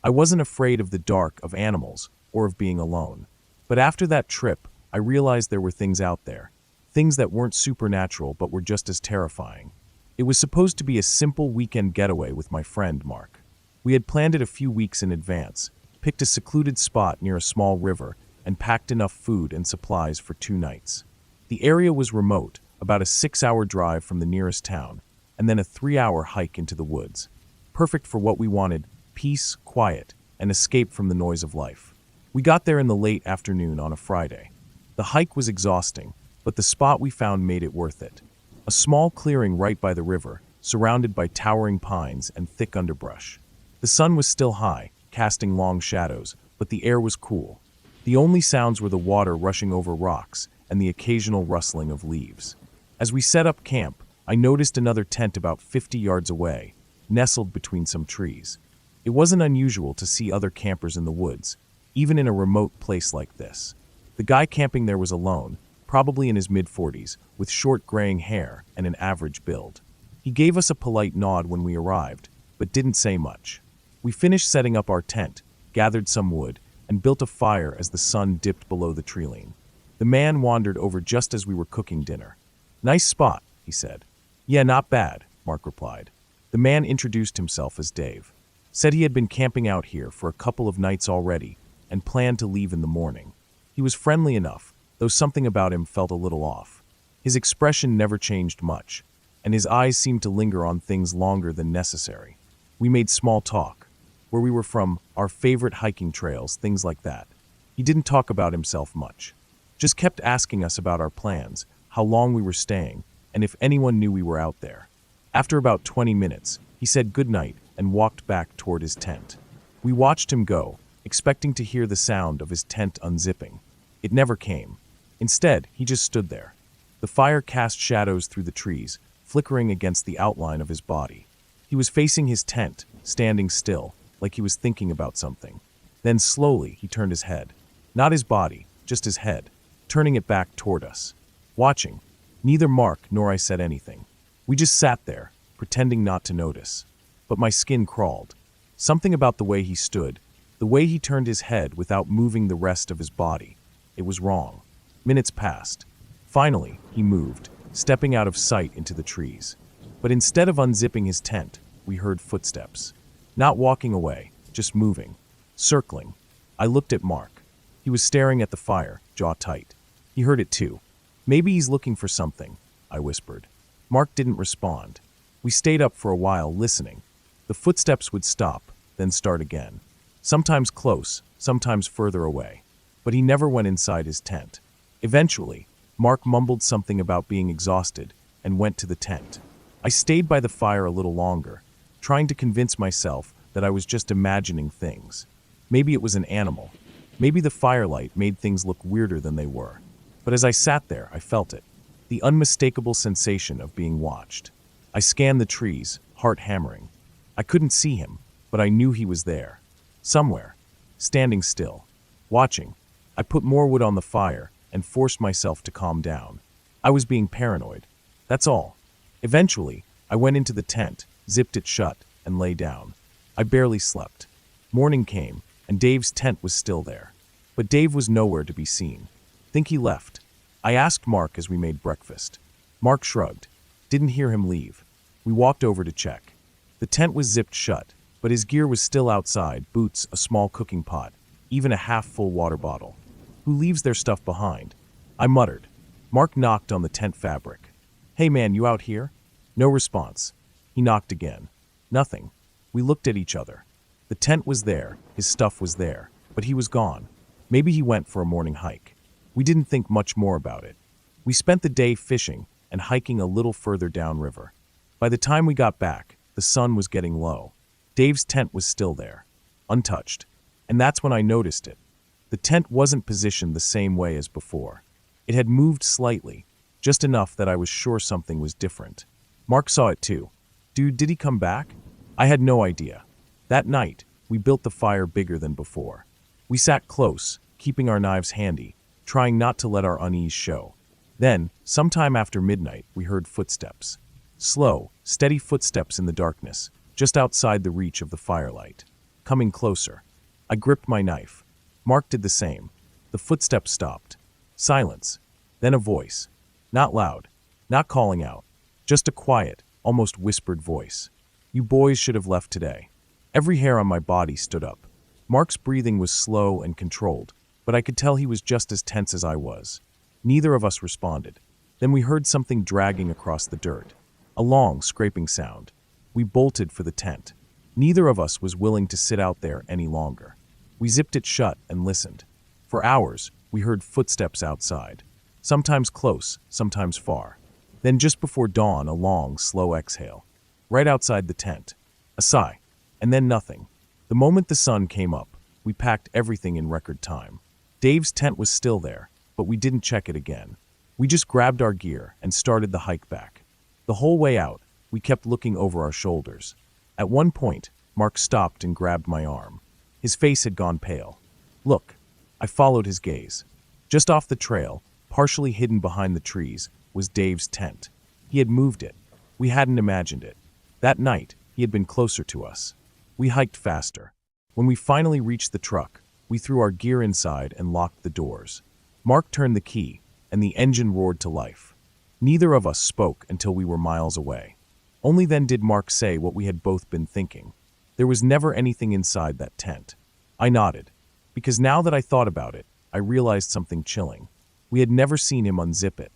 [SPEAKER 1] I wasn't afraid of the dark, of animals, or of being alone. But after that trip, I realized there were things out there. Things that weren't supernatural but were just as terrifying. It was supposed to be a simple weekend getaway with my friend Mark. We had planned it a few weeks in advance, picked a secluded spot near a small river, and packed enough food and supplies for 2 nights. The area was remote, about a 6-hour drive from the nearest town, and then a 3-hour hike into the woods. Perfect for what we wanted: peace, quiet, and escape from the noise of life. We got there in the late afternoon on a Friday. The hike was exhausting, but the spot we found made it worth it. A small clearing right by the river, surrounded by towering pines and thick underbrush. The sun was still high, casting long shadows, but the air was cool. The only sounds were the water rushing over rocks and the occasional rustling of leaves. As we set up camp, I noticed another tent about 50 yards away, nestled between some trees. It wasn't unusual to see other campers in the woods, even in a remote place like this. The guy camping there was alone, probably in his mid-40s, with short graying hair and an average build. He gave us a polite nod when we arrived, but didn't say much. We finished setting up our tent, gathered some wood, and built a fire as the sun dipped below the tree-line. The man wandered over just as we were cooking dinner. "Nice spot," he said. "Yeah, not bad," Mark replied. The man introduced himself as Dave. Said he had been camping out here for a couple of nights already and planned to leave in the morning. He was friendly enough, though something about him felt a little off. His expression never changed much, and his eyes seemed to linger on things longer than necessary. We made small talk, where we were from, our favorite hiking trails, things like that. He didn't talk about himself much, just kept asking us about our plans, how long we were staying, and if anyone knew we were out there. After about 20 minutes, he said goodnight and walked back toward his tent. We watched him go, expecting to hear the sound of his tent unzipping. It never came. Instead, he just stood there. The fire cast shadows through the trees, flickering against the outline of his body. He was facing his tent, standing still, like he was thinking about something. Then slowly, he turned his head. Not his body, just his head, turning it back toward us. Watching, neither Mark nor I said anything. We just sat there, pretending not to notice. But my skin crawled. Something about the way he stood, the way he turned his head without moving the rest of his body. It was wrong. Minutes passed. Finally, he moved, stepping out of sight into the trees. But instead of unzipping his tent, we heard footsteps. Not walking away, just moving, circling. I looked at Mark. He was staring at the fire, jaw tight. He heard it too. Maybe he's looking for something, I whispered. Mark didn't respond. We stayed up for a while, listening. The footsteps would stop, then start again. Sometimes close, sometimes further away. But he never went inside his tent. Eventually, Mark mumbled something about being exhausted and went to the tent. I stayed by the fire a little longer, trying to convince myself that I was just imagining things. Maybe it was an animal. Maybe the firelight made things look weirder than they were. But as I sat there, I felt it. The unmistakable sensation of being watched. I scanned the trees, heart hammering. I couldn't see him, but I knew he was there. Somewhere. Standing still. Watching. I put more wood on the fire and forced myself to calm down. I was being paranoid. That's all. Eventually, I went into the tent, zipped it shut, and lay down. I barely slept. Morning came, and Dave's tent was still there. But Dave was nowhere to be seen. Think he left. I asked Mark as we made breakfast. Mark shrugged. Didn't hear him leave. We walked over to check. The tent was zipped shut, but his gear was still outside, boots, a small cooking pot, even a half-full water bottle. Who leaves their stuff behind? I muttered. Mark knocked on the tent fabric. Hey man, you out here? No response. He knocked again. Nothing. We looked at each other. The tent was there, his stuff was there, but he was gone. Maybe he went for a morning hike. We didn't think much more about it. We spent the day fishing and hiking a little further downriver. By the time we got back, the sun was getting low. Dave's tent was still there, untouched. And that's when I noticed it. The tent wasn't positioned the same way as before. It had moved slightly, just enough that I was sure something was different. Mark saw it too. Dude, did he come back? I had no idea. That night, we built the fire bigger than before. We sat close, keeping our knives handy, trying not to let our unease show. Then, sometime after midnight, we heard footsteps. Slow, steady footsteps in the darkness, just outside the reach of the firelight. Coming closer. I gripped my knife. Mark did the same. The footsteps stopped. Silence. Then a voice. Not loud. Not calling out. Just a quiet, almost whispered voice. You boys should have left today. Every hair on my body stood up. Mark's breathing was slow and controlled, but I could tell he was just as tense as I was. Neither of us responded. Then we heard something dragging across the dirt. A long, scraping sound. We bolted for the tent. Neither of us was willing to sit out there any longer. We zipped it shut and listened. For hours, we heard footsteps outside. Sometimes close, sometimes far. Then just before dawn, a long, slow exhale. Right outside the tent. A sigh. And then nothing. The moment the sun came up, we packed everything in record time. Dave's tent was still there, but we didn't check it again. We just grabbed our gear and started the hike back. The whole way out, we kept looking over our shoulders. At one point, Mark stopped and grabbed my arm. His face had gone pale. Look. I followed his gaze. Just off the trail, partially hidden behind the trees, was Dave's tent. He had moved it. We hadn't imagined it. That night, he had been closer to us. We hiked faster. When we finally reached the truck, we threw our gear inside and locked the doors. Mark turned the key, and the engine roared to life. Neither of us spoke until we were miles away. Only then did Mark say what we had both been thinking. There was never anything inside that tent. I nodded, because now that I thought about it, I realized something chilling. We had never seen him unzip it.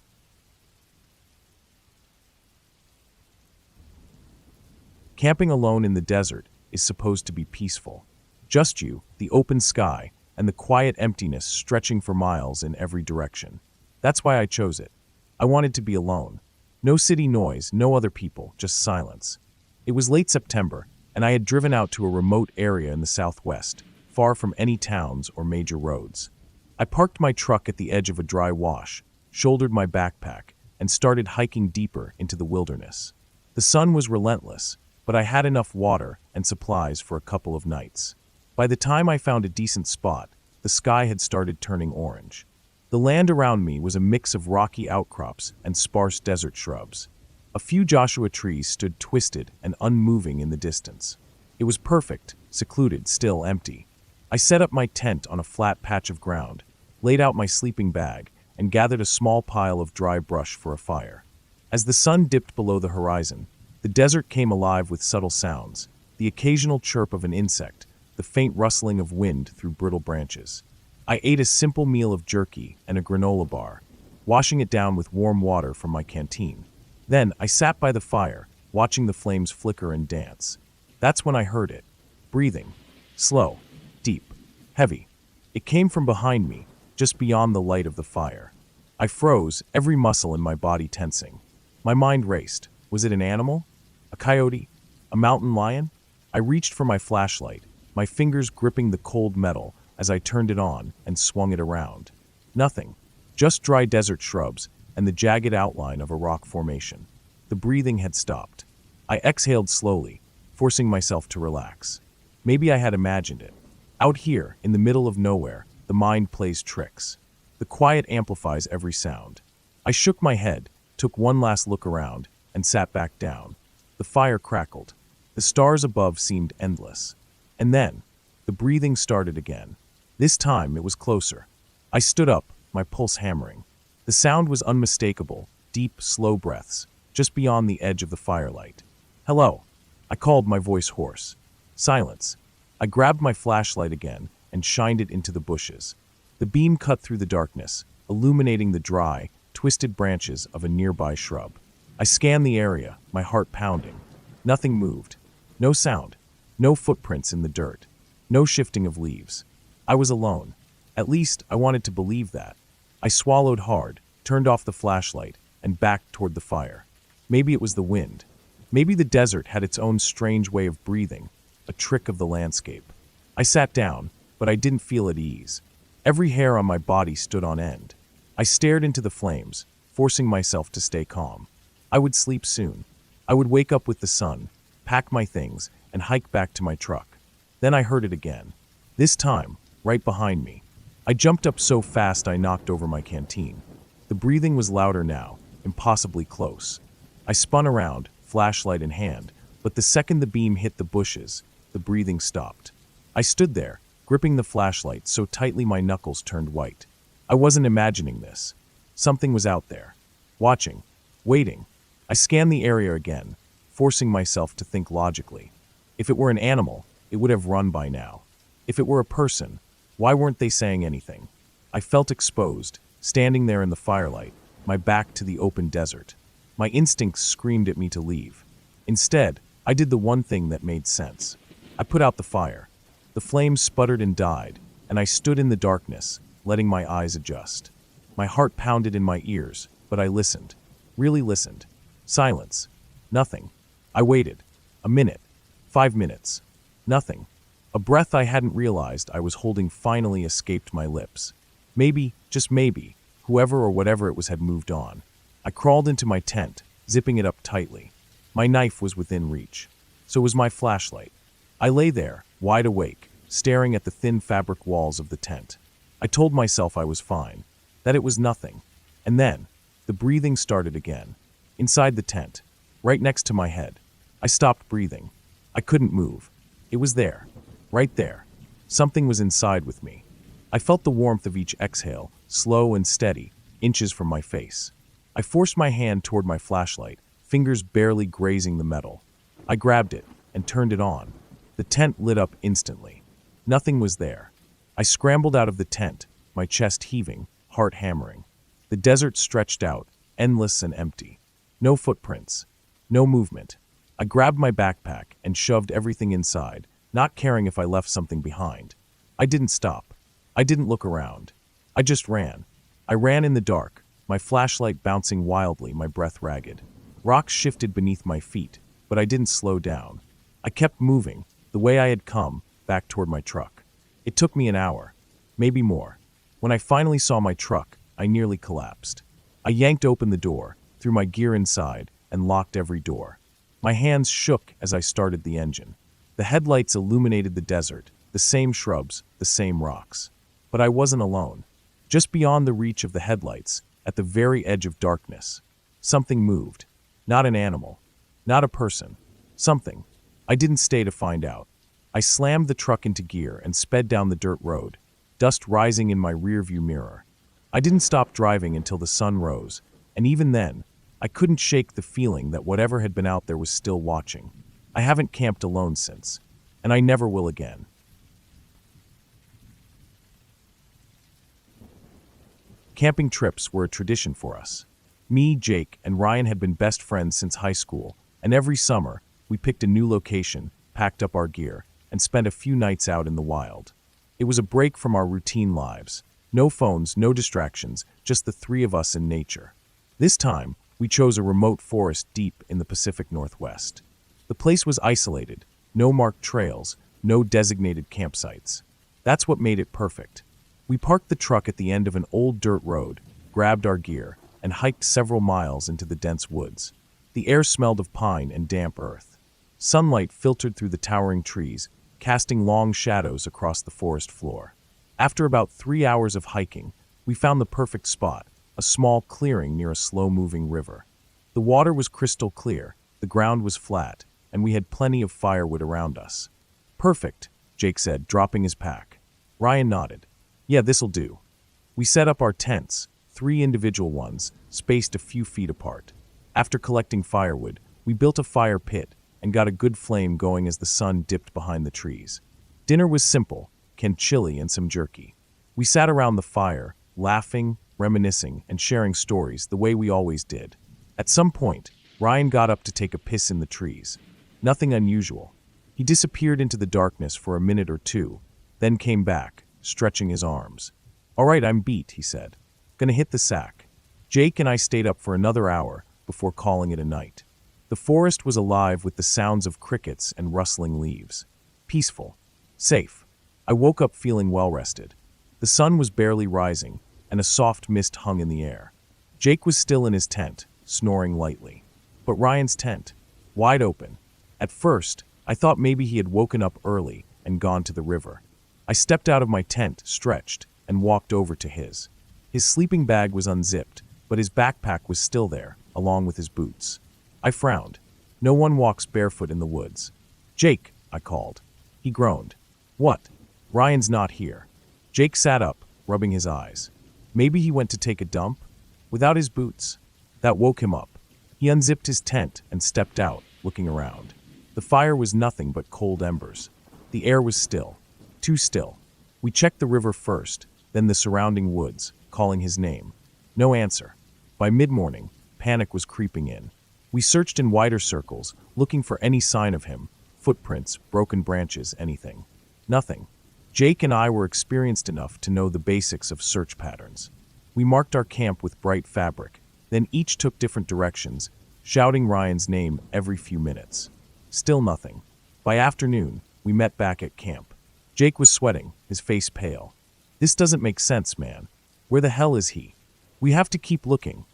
[SPEAKER 1] Camping alone in the desert is supposed to be peaceful. Just you, the open sky, and the quiet emptiness stretching for miles in every direction. That's why I chose it. I wanted to be alone. No city noise, no other people, just silence. It was late September, and I had driven out to a remote area in the southwest, far from any towns or major roads. I parked my truck at the edge of a dry wash, shouldered my backpack, and started hiking deeper into the wilderness. The sun was relentless, but I had enough water and supplies for a couple of nights. By the time I found a decent spot, the sky had started turning orange. The land around me was a mix of rocky outcrops and sparse desert shrubs. A few Joshua trees stood twisted and unmoving in the distance. It was perfect, secluded, still empty. I set up my tent on a flat patch of ground, laid out my sleeping bag, and gathered a small pile of dry brush for a fire. As the sun dipped below the horizon, the desert came alive with subtle sounds, the occasional chirp of an insect, the faint rustling of wind through brittle branches. I ate a simple meal of jerky and a granola bar, washing it down with warm water from my canteen. Then I sat by the fire, watching the flames flicker and dance. That's when I heard it. Breathing. Slow. Deep. Heavy. It came from behind me, just beyond the light of the fire. I froze, every muscle in my body tensing. My mind raced. Was it an animal? A coyote? A mountain lion? I reached for my flashlight, my fingers gripping the cold metal as I turned it on and swung it around. Nothing. Just dry desert shrubs and the jagged outline of a rock formation. The breathing had stopped. I exhaled slowly, forcing myself to relax. Maybe I had imagined it. Out here, in the middle of nowhere, the mind plays tricks. The quiet amplifies every sound. I shook my head, took one last look around, and sat back down. The fire crackled. The stars above seemed endless. And then, the breathing started again. This time, it was closer. I stood up, my pulse hammering. The sound was unmistakable, deep, slow breaths, just beyond the edge of the firelight. "Hello," I called, my voice hoarse. Silence. I grabbed my flashlight again and shined it into the bushes. The beam cut through the darkness, illuminating the dry, twisted branches of a nearby shrub. I scanned the area, my heart pounding. Nothing moved. No sound. No footprints in the dirt. No shifting of leaves. I was alone. At least, I wanted to believe that. I swallowed hard, turned off the flashlight, and backed toward the fire. Maybe it was the wind. Maybe the desert had its own strange way of breathing, a trick of the landscape. I sat down, but I didn't feel at ease. Every hair on my body stood on end. I stared into the flames, forcing myself to stay calm. I would sleep soon. I would wake up with the sun, pack my things, and hike back to my truck. Then I heard it again. This time, right behind me. I jumped up so fast I knocked over my canteen. The breathing was louder now, impossibly close. I spun around, flashlight in hand, but the second the beam hit the bushes, the breathing stopped. I stood there, gripping the flashlight so tightly my knuckles turned white. I wasn't imagining this. Something was out there. Watching. Waiting. I scanned the area again, forcing myself to think logically. If it were an animal, it would have run by now. If it were a person, why weren't they saying anything? I felt exposed, standing there in the firelight, my back to the open desert. My instincts screamed at me to leave. Instead, I did the one thing that made sense. I put out the fire. The flames sputtered and died, and I stood in the darkness, letting my eyes adjust. My heart pounded in my ears, but I listened. Really listened. Silence. Nothing. I waited. A minute. 5 minutes. Nothing. A breath I hadn't realized I was holding finally escaped my lips. Maybe, just maybe, whoever or whatever it was had moved on. I crawled into my tent, zipping it up tightly. My knife was within reach. So was my flashlight. I lay there, wide awake, staring at the thin fabric walls of the tent. I told myself I was fine, that it was nothing. And then, the breathing started again. Inside the tent, right next to my head. I stopped breathing. I couldn't move. It was there. Right there. Something was inside with me. I felt the warmth of each exhale, slow and steady, inches from my face. I forced my hand toward my flashlight, fingers barely grazing the metal. I grabbed it and turned it on. The tent lit up instantly. Nothing was there. I scrambled out of the tent, my chest heaving, heart hammering. The desert stretched out, endless and empty. No footprints. No movement. I grabbed my backpack and shoved everything inside, not caring if I left something behind. I didn't stop. I didn't look around. I just ran. I ran in the dark, my flashlight bouncing wildly, my breath ragged. Rocks shifted beneath my feet, but I didn't slow down. I kept moving, the way I had come, back toward my truck. It took me an hour, maybe more. When I finally saw my truck, I nearly collapsed. I yanked open the door, threw my gear inside, and locked every door. My hands shook as I started the engine. The headlights illuminated the desert, the same shrubs, the same rocks. But I wasn't alone. Just beyond the reach of the headlights, at the very edge of darkness, something moved. Not an animal. Not a person. Something. I didn't stay to find out. I slammed the truck into gear and sped down the dirt road, dust rising in my rearview mirror. I didn't stop driving until the sun rose, and even then, I couldn't shake the feeling that whatever had been out there was still watching. I haven't camped alone since, and I never will again. Camping trips were a tradition for us. Me, Jake, and Ryan had been best friends since high school, and every summer, we picked a new location, packed up our gear, and spent a few nights out in the wild. It was a break from our routine lives. No phones, no distractions, just the three of us in nature. This time, we chose a remote forest deep in the Pacific Northwest. The place was isolated, no marked trails, no designated campsites. That's what made it perfect. We parked the truck at the end of an old dirt road, grabbed our gear, and hiked several miles into the dense woods. The air smelled of pine and damp earth. Sunlight filtered through the towering trees, casting long shadows across the forest floor. After about 3 hours of hiking, we found the perfect spot, a small clearing near a slow-moving river. The water was crystal clear, the ground was flat, and we had plenty of firewood around us. "Perfect," Jake said, dropping his pack. Ryan nodded. "Yeah, this'll do." We set up our tents, 3 individual ones, spaced a few feet apart. After collecting firewood, we built a fire pit and got a good flame going as the sun dipped behind the trees. Dinner was simple, canned chili and some jerky. We sat around the fire, laughing, reminiscing, and sharing stories the way we always did. At some point, Ryan got up to take a piss in the trees. Nothing unusual. He disappeared into the darkness for a minute or two, then came back, stretching his arms. "All right, I'm beat," he said. "Gonna hit the sack." Jake and I stayed up for another hour before calling it a night. The forest was alive with the sounds of crickets and rustling leaves. Peaceful. Safe. I woke up feeling well-rested. The sun was barely rising, and a soft mist hung in the air. Jake was still in his tent, snoring lightly. But Ryan's tent, wide open. At first, I thought maybe he had woken up early and gone to the river. I stepped out of my tent, stretched, and walked over to his. His sleeping bag was unzipped, but his backpack was still there, along with his boots. I frowned. No one walks barefoot in the woods. "Jake," I called. He groaned. "What?" "Ryan's not here." Jake sat up, rubbing his eyes. Maybe he went to take a dump? Without his boots. That woke him up. He unzipped his tent and stepped out, looking around. The fire was nothing but cold embers. The air was still. Too still. We checked the river first, then the surrounding woods, calling his name. No answer. By mid-morning, panic was creeping in. We searched in wider circles, looking for any sign of him. Footprints, broken branches, anything. Nothing. Jake and I were experienced enough to know the basics of search patterns. We marked our camp with bright fabric, then each took different directions, shouting Ryan's name every few minutes. Still nothing. By afternoon, we met back at camp. Jake was sweating, his face pale. "This doesn't make sense, man. Where the hell is he?" "We have to keep looking,"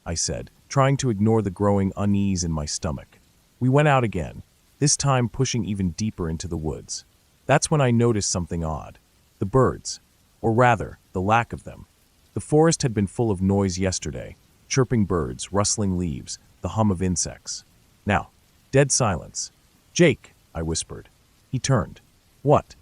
[SPEAKER 1] I said, trying to ignore the growing unease in my stomach. We went out again, this time pushing even deeper into the woods. That's when I noticed something odd. The birds, or rather, the lack of them. The forest had been full of noise yesterday, chirping birds, rustling leaves, the hum of insects. Now, dead silence. "Jake," I whispered. He turned. "What?"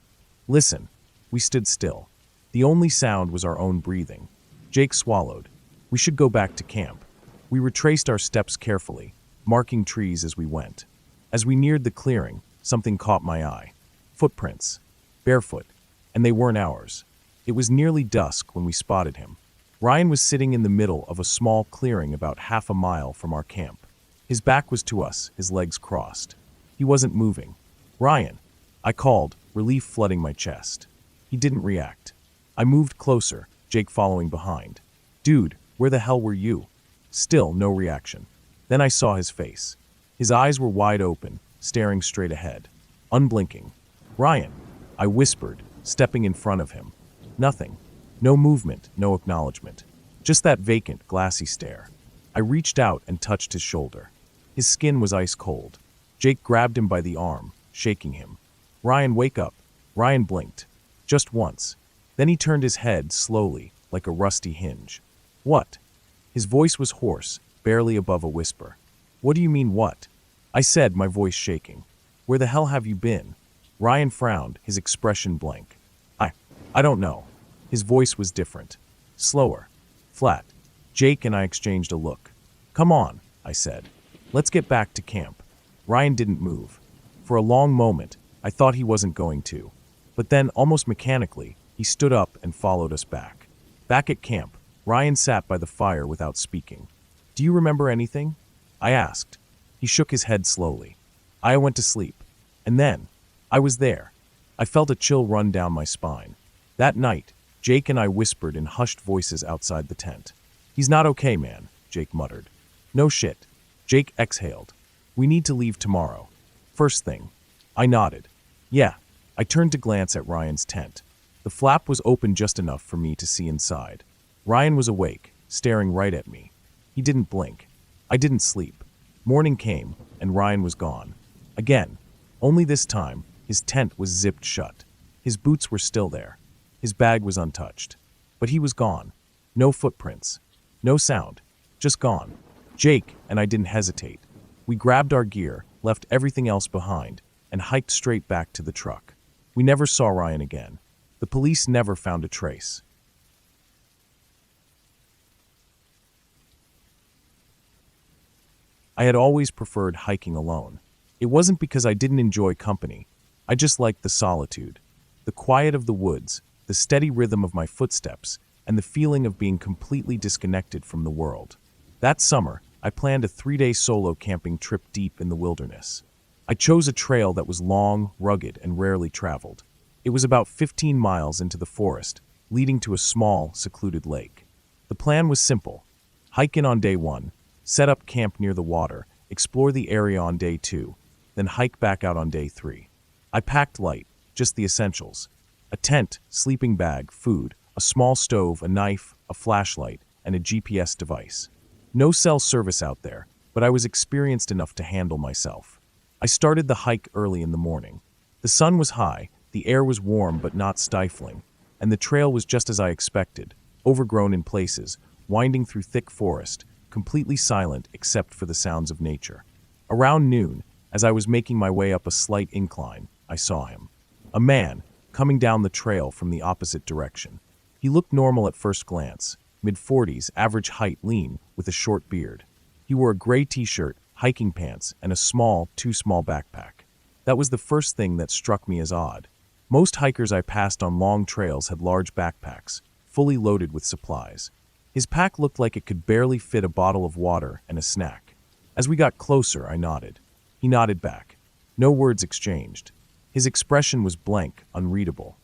[SPEAKER 1] "Listen." We stood still. The only sound was our own breathing. Jake swallowed. "We should go back to camp." We retraced our steps carefully, marking trees as we went. As we neared the clearing, something caught my eye. Footprints. Barefoot. And they weren't ours. It was nearly dusk when we spotted him. Ryan was sitting in the middle of a small clearing about half a mile from our camp. His back was to us, his legs crossed. He wasn't moving. "Ryan," I called, relief flooding my chest. He didn't react. I moved closer, Jake following behind. "Dude, where the hell were you?" Still no reaction. Then I saw his face. His eyes were wide open, staring straight ahead. Unblinking. "Ryan," I whispered, stepping in front of him. Nothing. No movement, no acknowledgement. Just that vacant, glassy stare. I reached out and touched his shoulder. His skin was ice cold. Jake grabbed him by the arm, shaking him. "Ryan, wake up." Ryan blinked. Just once. Then he turned his head slowly, like a rusty hinge. "What?" His voice was hoarse, barely above a whisper. "What do you mean, what?" I said, my voice shaking. Where the hell have you been? Ryan frowned, his expression blank. I don't know. His voice was different. Slower. Flat. Jake and I exchanged a look. Come on, I said. Let's get back to camp. Ryan didn't move. For a long moment, I thought he wasn't going to. But then, almost mechanically, he stood up and followed us back. Back at camp, Ryan sat by the fire without speaking. Do you remember anything? I asked. He shook his head slowly. I went to sleep. And then, I was there. I felt a chill run down my spine. That night, Jake and I whispered in hushed voices outside the tent. He's not okay, man, Jake muttered. No shit. Jake exhaled. We need to leave tomorrow. First thing. I nodded. Yeah. I turned to glance at Ryan's tent. The flap was open just enough for me to see inside. Ryan was awake, staring right at me. He didn't blink. I didn't sleep. Morning came, and Ryan was gone. Again. Only this time, his tent was zipped shut. His boots were still there. His bag was untouched. But he was gone. No footprints. No sound. Just gone. Jake and I didn't hesitate. We grabbed our gear, left everything else behind, and hiked straight back to the truck. We never saw Ryan again. The police never found a trace. I had always preferred hiking alone. It wasn't because I didn't enjoy company. I just liked the solitude. The quiet of the woods, the steady rhythm of my footsteps, and the feeling of being completely disconnected from the world. That summer, I planned a 3-day solo camping trip deep in the wilderness. I chose a trail that was long, rugged, and rarely traveled. It was about 15 miles into the forest, leading to a small, secluded lake. The plan was simple. Hike in on day 1, set up camp near the water, explore the area on day 2, then hike back out on day 3. I packed light, just the essentials. A tent, sleeping bag, food, a small stove, a knife, a flashlight, and a GPS device. No cell service out there, but I was experienced enough to handle myself. I started the hike early in the morning. The sun was high, the air was warm but not stifling, and the trail was just as I expected, overgrown in places, winding through thick forest, completely silent except for the sounds of nature. Around noon, as I was making my way up a slight incline, I saw him. A man, coming down the trail from the opposite direction. He looked normal at first glance, mid-40s, average height, lean, with a short beard. He wore a gray t-shirt, hiking pants, and a too small backpack. That was the first thing that struck me as odd. Most hikers I passed on long trails had large backpacks, fully loaded with supplies. His pack looked like it could barely fit a bottle of water and a snack. As we got closer, I nodded. He nodded back. No words exchanged. His expression was blank, unreadable.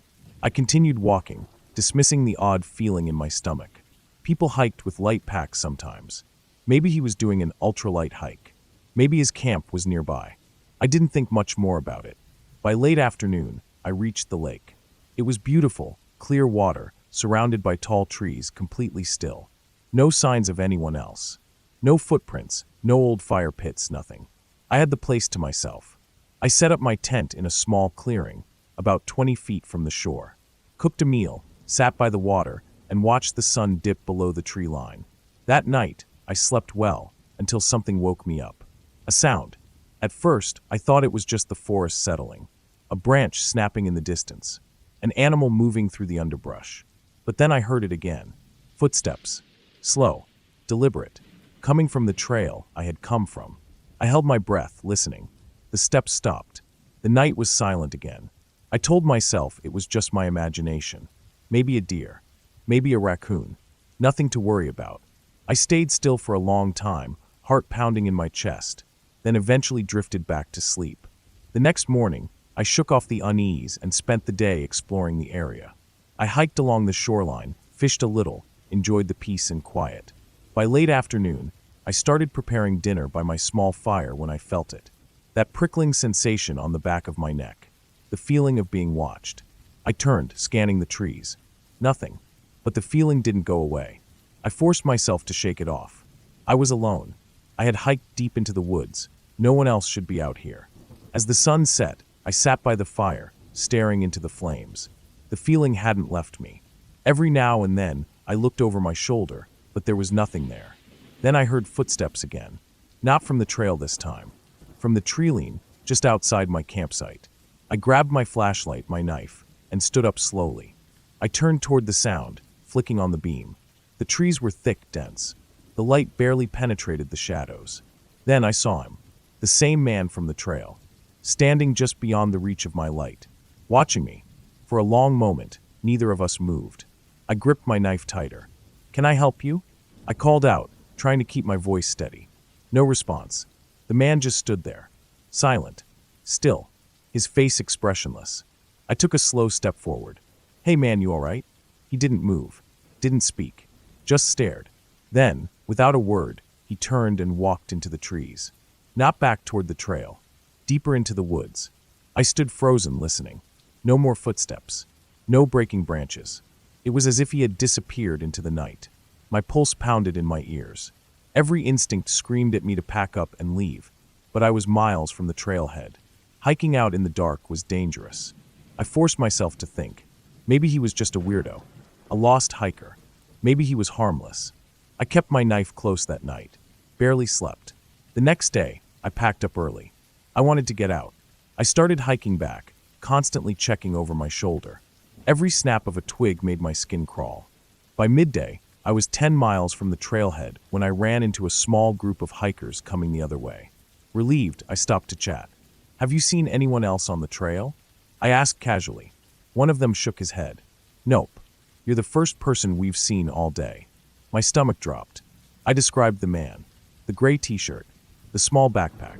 [SPEAKER 1] I continued walking, dismissing the odd feeling in my stomach. People hiked with light packs sometimes. Maybe he was doing an ultralight hike. Maybe his camp was nearby. I didn't think much more about it. By late afternoon, I reached the lake. It was beautiful, clear water, surrounded by tall trees, completely still. No signs of anyone else. No footprints, no old fire pits, nothing. I had the place to myself. I set up my tent in a small clearing, about 20 feet from the shore. Cooked a meal, sat by the water, and watched the sun dip below the tree line. That night, I slept well, until something woke me up. A sound. At first, I thought it was just the forest settling. A branch snapping in the distance. An animal moving through the underbrush. But then I heard it again. Footsteps. Slow. Deliberate. Coming from the trail I had come from. I held my breath, listening. The steps stopped. The night was silent again. I told myself it was just my imagination. Maybe a deer. Maybe a raccoon. Nothing to worry about. I stayed still for a long time, heart pounding in my chest, then eventually drifted back to sleep. The next morning, I shook off the unease and spent the day exploring the area. I hiked along the shoreline, fished a little, enjoyed the peace and quiet. By late afternoon, I started preparing dinner by my small fire when I felt it. That prickling sensation on the back of my neck. The feeling of being watched. I turned, scanning the trees. Nothing. But the feeling didn't go away. I forced myself to shake it off. I was alone. I had hiked deep into the woods. No one else should be out here. As the sun set, I sat by the fire, staring into the flames. The feeling hadn't left me. Every now and then, I looked over my shoulder, but there was nothing there. Then I heard footsteps again. Not from the trail this time. From the tree line, just outside my campsite. I grabbed my flashlight, my knife, and stood up slowly. I turned toward the sound, flicking on the beam. The trees were thick, dense. The light barely penetrated the shadows. Then I saw him, the same man from the trail, standing just beyond the reach of my light, watching me. For a long moment, neither of us moved. I gripped my knife tighter. "Can I help you?" I called out, trying to keep my voice steady. No response. The man just stood there, silent, still, his face expressionless. I took a slow step forward. "Hey man, you all right?" He didn't move, didn't speak, just stared. Then, without a word, he turned and walked into the trees. Not back toward the trail, deeper into the woods. I stood frozen, listening. No more footsteps, no breaking branches. It was as if he had disappeared into the night. My pulse pounded in my ears. Every instinct screamed at me to pack up and leave, but I was miles from the trailhead. Hiking out in the dark was dangerous. I forced myself to think. Maybe he was just a weirdo, a lost hiker. Maybe he was harmless. I kept my knife close that night, barely slept. The next day, I packed up early. I wanted to get out. I started hiking back, constantly checking over my shoulder. Every snap of a twig made my skin crawl. By midday, I was 10 miles from the trailhead when I ran into a small group of hikers coming the other way. Relieved, I stopped to chat. "Have you seen anyone else on the trail?" I asked casually. One of them shook his head. "Nope. You're the first person we've seen all day." My stomach dropped. I described the man, the gray t-shirt, the small backpack,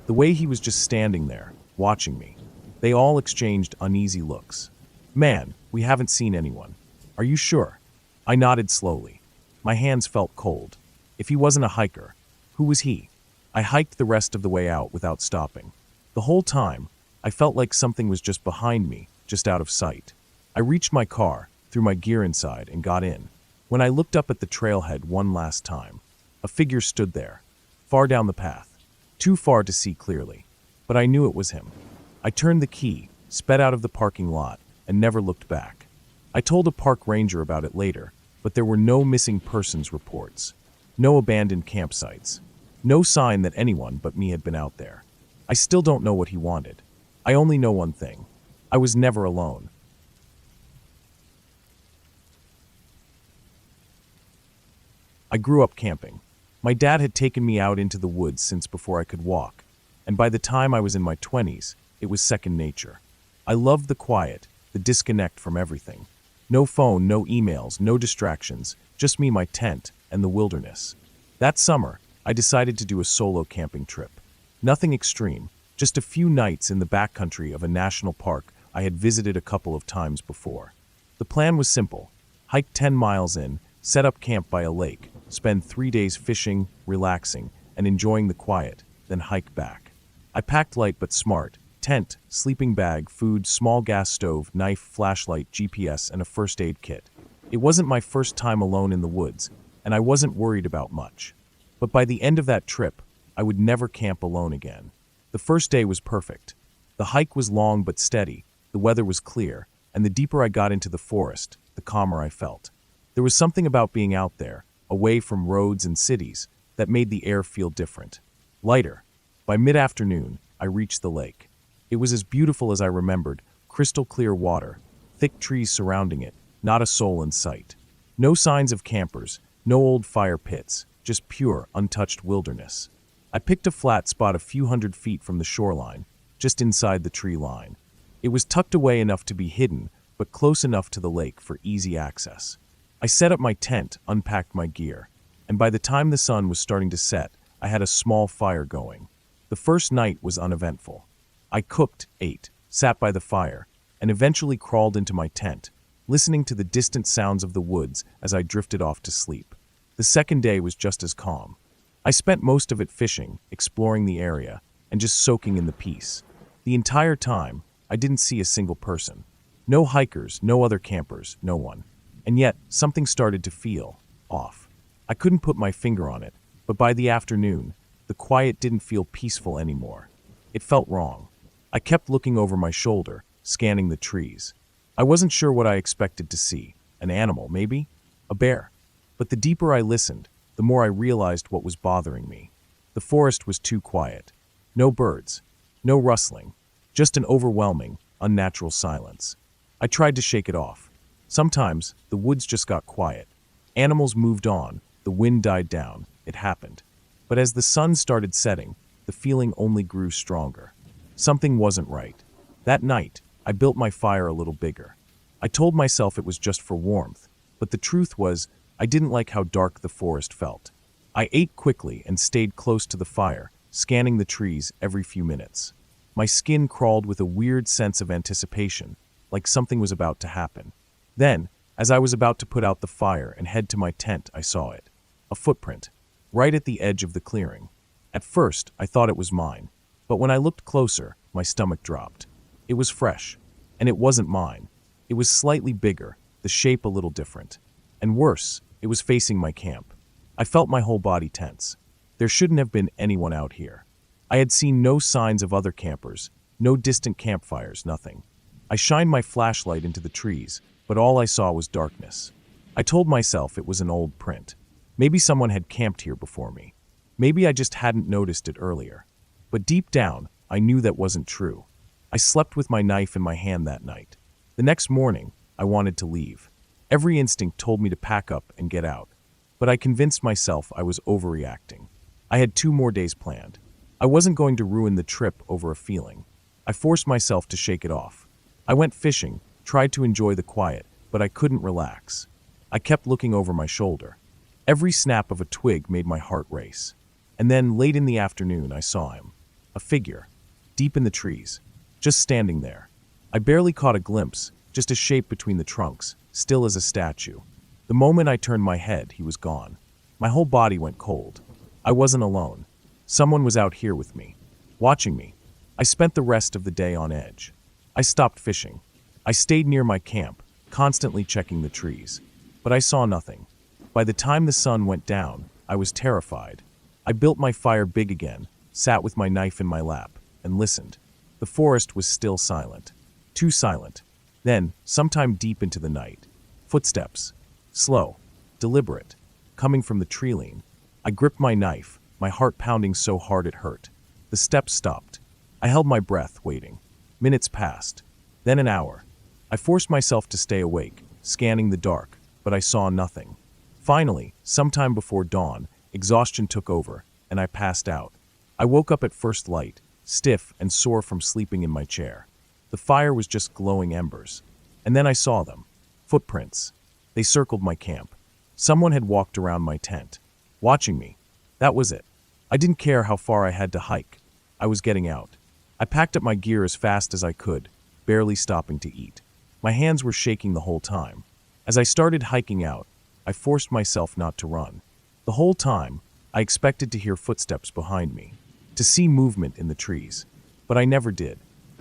[SPEAKER 1] the way he was just standing there, watching me. They all exchanged uneasy looks. "Man, we haven't seen anyone. Are you sure?" I nodded slowly. My hands felt cold. If he wasn't a hiker, who was he? I hiked the rest of the way out without stopping. The whole time, I felt like something was just behind me, just out of sight. I reached my car, threw my gear inside, and got in. When I looked up at the trailhead one last time, a figure stood there, far down the path, too far to see clearly. But I knew it was him. I turned the key, sped out of the parking lot, and never looked back. I told a park ranger about it later, but there were no missing persons reports, no abandoned campsites, no sign that anyone but me had been out there. I still don't know what he wanted. I only know one thing. I was never alone. I grew up camping. My dad had taken me out into the woods since before I could walk, and by the time I was in my 20s, it was second nature. I loved the quiet, the disconnect from everything. No phone, no emails, no distractions, just me, my tent, and the wilderness. That summer, I decided to do a solo camping trip. Nothing extreme, just a few nights in the backcountry of a national park I had visited a couple of times before. The plan was simple: hike 10 miles in, set up camp by a lake, spend 3 days fishing, relaxing, and enjoying the quiet, then hike back. I packed light but smart: tent, sleeping bag, food, small gas stove, knife, flashlight, GPS, and a first aid kit. It wasn't my first time alone in the woods, and I wasn't worried about much. But by the end of that trip, I would never camp alone again. The first day was perfect. The hike was long but steady, the weather was clear, and the deeper I got into the forest, the calmer I felt. There was something about being out there, away from roads and cities, that made the air feel different, lighter. By mid-afternoon, I reached the lake. It was as beautiful as I remembered: crystal clear water, thick trees surrounding it, not a soul in sight. No signs of campers, no old fire pits, just pure, untouched wilderness. I picked a flat spot a few hundred feet from the shoreline, just inside the tree line. It was tucked away enough to be hidden, but close enough to the lake for easy access. I set up my tent, unpacked my gear, and by the time the sun was starting to set, I had a small fire going. The first night was uneventful. I cooked, ate, sat by the fire, and eventually crawled into my tent, listening to the distant sounds of the woods as I drifted off to sleep. The second day was just as calm. I spent most of it fishing, exploring the area, and just soaking in the peace. The entire time, I didn't see a single person. No hikers, no other campers, no one. And yet, something started to feel off. I couldn't put my finger on it, but by the afternoon, the quiet didn't feel peaceful anymore. It felt wrong. I kept looking over my shoulder, scanning the trees. I wasn't sure what I expected to see. An animal, maybe? A bear. But the deeper I listened, the more I realized what was bothering me. The forest was too quiet. No birds. No rustling, just an overwhelming, unnatural silence. I tried to shake it off. Sometimes, the woods just got quiet. Animals moved on, the wind died down, it happened. But as the sun started setting, the feeling only grew stronger. Something wasn't right. That night, I built my fire a little bigger. I told myself it was just for warmth, but the truth was, I didn't like how dark the forest felt. I ate quickly and stayed close to the fire, scanning the trees every few minutes. My skin crawled with a weird sense of anticipation, like something was about to happen. Then, as I was about to put out the fire and head to my tent, I saw it. A footprint, right at the edge of the clearing. At first, I thought it was mine, but when I looked closer, my stomach dropped. It was fresh, and it wasn't mine. It was slightly bigger, the shape a little different. And worse, it was facing my camp. I felt my whole body tense. There shouldn't have been anyone out here. I had seen no signs of other campers, no distant campfires, nothing. I shined my flashlight into the trees, but all I saw was darkness. I told myself it was an old print. Maybe someone had camped here before me. Maybe I just hadn't noticed it earlier. But deep down, I knew that wasn't true. I slept with my knife in my hand that night. The next morning, I wanted to leave. Every instinct told me to pack up and get out. But I convinced myself I was overreacting. I had 2 more days planned. I wasn't going to ruin the trip over a feeling. I forced myself to shake it off. I went fishing, tried to enjoy the quiet, but I couldn't relax. I kept looking over my shoulder. Every snap of a twig made my heart race. And then, late in the afternoon, I saw him. A figure, deep in the trees, just standing there. I barely caught a glimpse, just a shape between the trunks, still as a statue. The moment I turned my head, he was gone. My whole body went cold. I wasn't alone. Someone was out here with me, watching me. I spent the rest of the day on edge. I stopped fishing. I stayed near my camp, constantly checking the trees. But I saw nothing. By the time the sun went down, I was terrified. I built my fire big again, sat with my knife in my lap, and listened. The forest was still silent. Too silent. Then, sometime deep into the night, footsteps. Slow, deliberate, coming from the tree line. I gripped my knife, my heart pounding so hard it hurt. The steps stopped. I held my breath, waiting. Minutes passed. Then an hour. I forced myself to stay awake, scanning the dark, but I saw nothing. Finally, sometime before dawn, exhaustion took over, and I passed out. I woke up at first light, stiff and sore from sleeping in my chair. The fire was just glowing embers. And then I saw them. Footprints. They circled my camp. Someone had walked around my tent, watching me. That was it. I didn't care how far I had to hike. I was getting out. I packed up my gear as fast as I could, barely stopping to eat. My hands were shaking the whole time. As I started hiking out, I forced myself not to run. The whole time, I expected to hear footsteps behind me, to see movement in the trees. But I never did.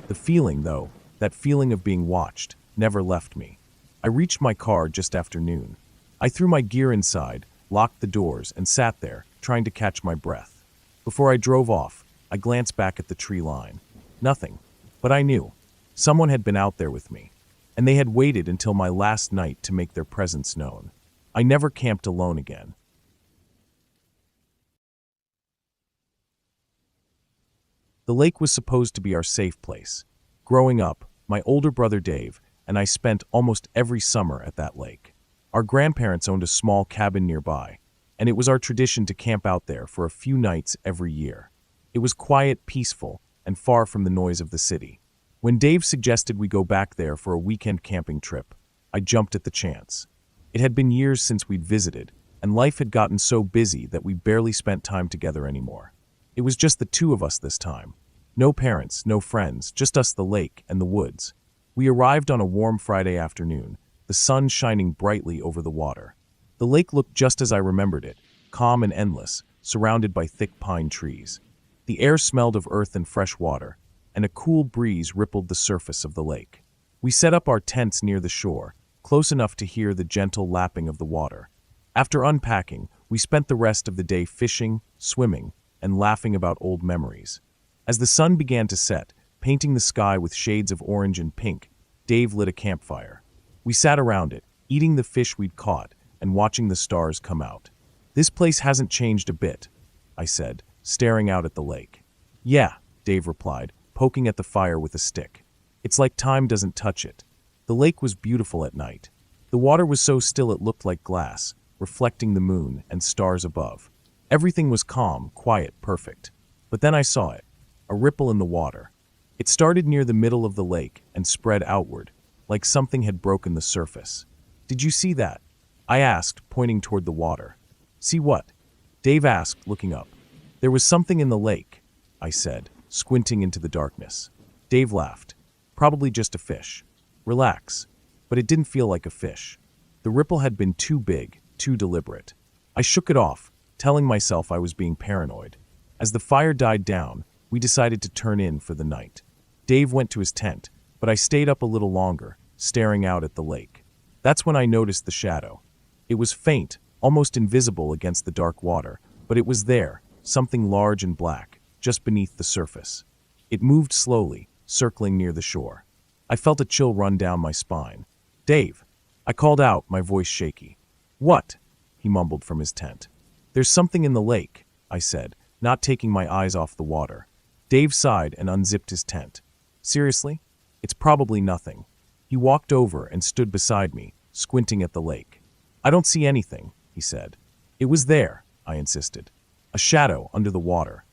[SPEAKER 1] The feeling, though, that feeling of being watched, never left me. I reached my car just after noon. I threw my gear inside, locked the doors, and sat there, trying to catch my breath. Before I drove off, I glanced back at the tree line. Nothing. But I knew. Someone had been out there with me, and they had waited until my last night to make their presence known. I never camped alone again. The lake was supposed to be our safe place. Growing up, my older brother Dave and I spent almost every summer at that lake. Our grandparents owned a small cabin nearby, and it was our tradition to camp out there for a few nights every year. It was quiet, peaceful, and far from the noise of the city. When Dave suggested we go back there for a weekend camping trip, I jumped at the chance. It had been years since we'd visited, and life had gotten so busy that we barely spent time together anymore. It was just the 2 of us this time. No parents, no friends, just us, the lake, and the woods. We arrived on a warm Friday afternoon, the sun shining brightly over the water. The lake looked just as I remembered it, calm and endless, surrounded by thick pine trees. The air smelled of earth and fresh water, and a cool breeze rippled the surface of the lake. We set up our tents near the shore, close enough to hear the gentle lapping of the water. After unpacking, we spent the rest of the day fishing, swimming, and laughing about old memories. As the sun began to set, painting the sky with shades of orange and pink, Dave lit a campfire. We sat around it, eating the fish we'd caught and watching the stars come out. "This place hasn't changed a bit," I said, staring out at the lake. "Yeah," Dave replied, poking at the fire with a stick. It's like time doesn't touch it. The lake was beautiful at night. The water was so still it looked like glass, reflecting the moon and stars above. Everything was calm, quiet, perfect. But then I saw it, a ripple in the water. It started near the middle of the lake and spread outward, like something had broken the surface. "Did you see that?" I asked, pointing toward the water. "See what?" Dave asked, looking up. "There was something in the lake," I said, squinting into the darkness. Dave laughed. "Probably just a fish. Relax." But it didn't feel like a fish. The ripple had been too big, too deliberate. I shook it off, telling myself I was being paranoid. As the fire died down, we decided to turn in for the night. Dave went to his tent, but I stayed up a little longer, staring out at the lake. That's when I noticed the shadow. It was faint, almost invisible against the dark water, but it was there, something large and black, just beneath the surface. It moved slowly, circling near the shore. I felt a chill run down my spine. "Dave!" I called out, my voice shaky. "What?" he mumbled from his tent. "There's something in the lake," I said, not taking my eyes off the water. Dave sighed and unzipped his tent. "Seriously? It's probably nothing." He walked over and stood beside me, squinting at the lake. "I don't see anything," he said. "It was there," I insisted. "A shadow under the water."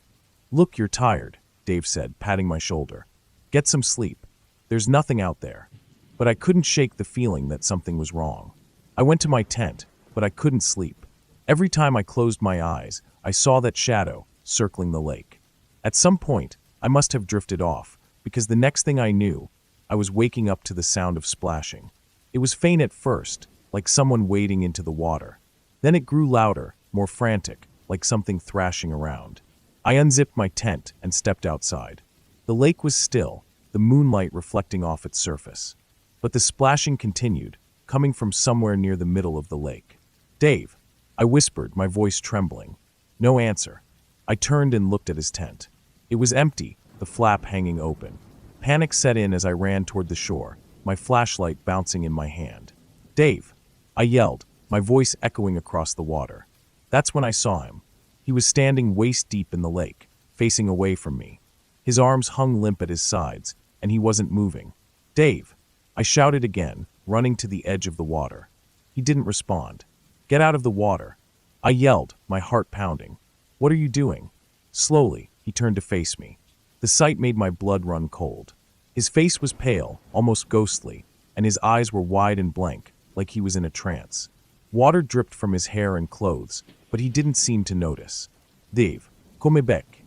[SPEAKER 1] "Look, you're tired," Dave said, patting my shoulder. "Get some sleep. There's nothing out there." But I couldn't shake the feeling that something was wrong. I went to my tent, but I couldn't sleep. Every time I closed my eyes, I saw that shadow circling the lake. At some point, I must have drifted off, because the next thing I knew, I was waking up to the sound of splashing. It was faint at first, like someone wading into the water. Then it grew louder, more frantic, like something thrashing around. I unzipped my tent and stepped outside. The lake was still, the moonlight reflecting off its surface. But the splashing continued, coming from somewhere near the middle of the lake. "Dave," I whispered, my voice trembling. No answer. I turned and looked at his tent. It was empty, the flap hanging open. Panic set in as I ran toward the shore, my flashlight bouncing in my hand. "Dave!" I yelled, my voice echoing across the water. That's when I saw him. He was standing waist-deep in the lake, facing away from me. His arms hung limp at his sides, and he wasn't moving. "Dave!" I shouted again, running to the edge of the water. He didn't respond. "Get out of the water!" I yelled, my heart pounding. "What are you doing?" Slowly, he turned to face me. The sight made my blood run cold. His face was pale, almost ghostly, and his eyes were wide and blank, like he was in a trance. Water dripped from his hair and clothes, but he didn't seem to notice. "Dave, come back,"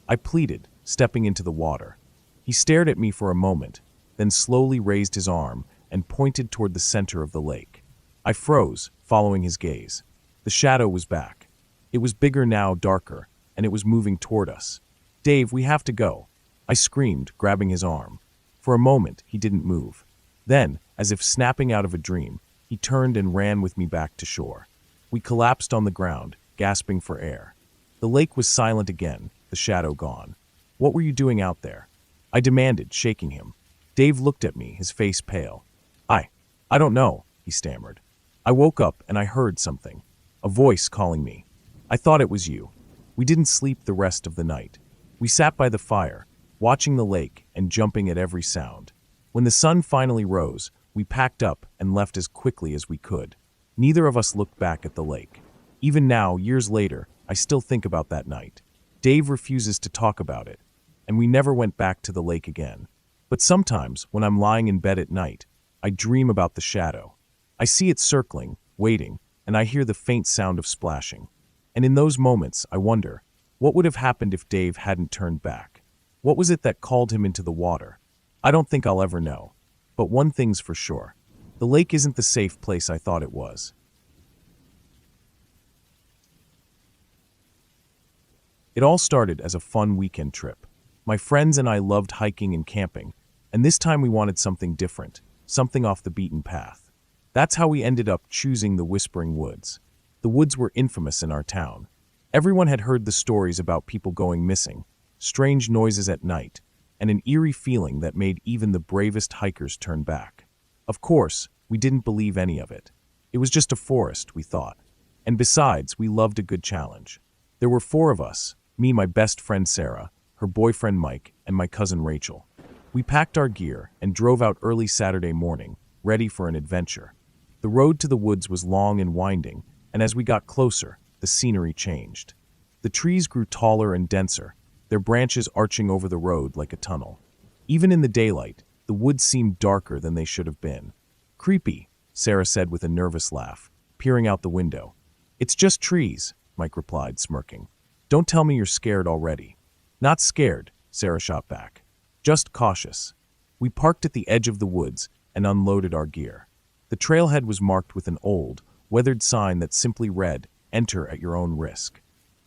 [SPEAKER 1] I pleaded, stepping into the water. He stared at me for a moment, then slowly raised his arm and pointed toward the center of the lake. I froze, following his gaze. The shadow was back. It was bigger now, darker, and it was moving toward us. "Dave, we have to go," I screamed, grabbing his arm. For a moment, he didn't move. Then, as if snapping out of a dream, he turned and ran with me back to shore. We collapsed on the ground, gasping for air. The lake was silent again, the shadow gone. "What were you doing out there?" I demanded, shaking him. Dave looked at me, his face pale. I don't know," he stammered. I woke up and I heard something. A voice calling me. I thought it was you. We didn't sleep the rest of the night. We sat by the fire, watching the lake and jumping at every sound. When the sun finally rose, we packed up and left as quickly as we could. Neither of us looked back at the lake. Even now, years later, I still think about that night. Dave refuses to talk about it, and we never went back to the lake again. But sometimes, when I'm lying in bed at night, I dream about the shadow. I see it circling, waiting, and I hear the faint sound of splashing. And in those moments, I wonder, what would have happened if Dave hadn't turned back? What was it that called him into the water? I don't think I'll ever know. But one thing's for sure. The lake isn't the safe place I thought it was. It all started as a fun weekend trip. My friends and I loved hiking and camping, and this time we wanted something different, something off the beaten path. That's how we ended up choosing the Whispering Woods. The woods were infamous in our town. Everyone had heard the stories about people going missing, strange noises at night, and an eerie feeling that made even the bravest hikers turn back. Of course, we didn't believe any of it. It was just a forest, we thought. And besides, we loved a good challenge. There were 4 of us, me, my best friend Sarah, her boyfriend Mike, and my cousin Rachel. We packed our gear and drove out early Saturday morning, ready for an adventure. The road to the woods was long and winding, and as we got closer, the scenery changed. The trees grew taller and denser, their branches arching over the road like a tunnel. Even in the daylight, the woods seemed darker than they should have been. "Creepy," Sarah said with a nervous laugh, peering out the window. "It's just trees," Mike replied, smirking. "Don't tell me you're scared already." "Not scared," Sarah shot back. "Just cautious." We parked at the edge of the woods and unloaded our gear. The trailhead was marked with an old, weathered sign that simply read, "Enter at your own risk."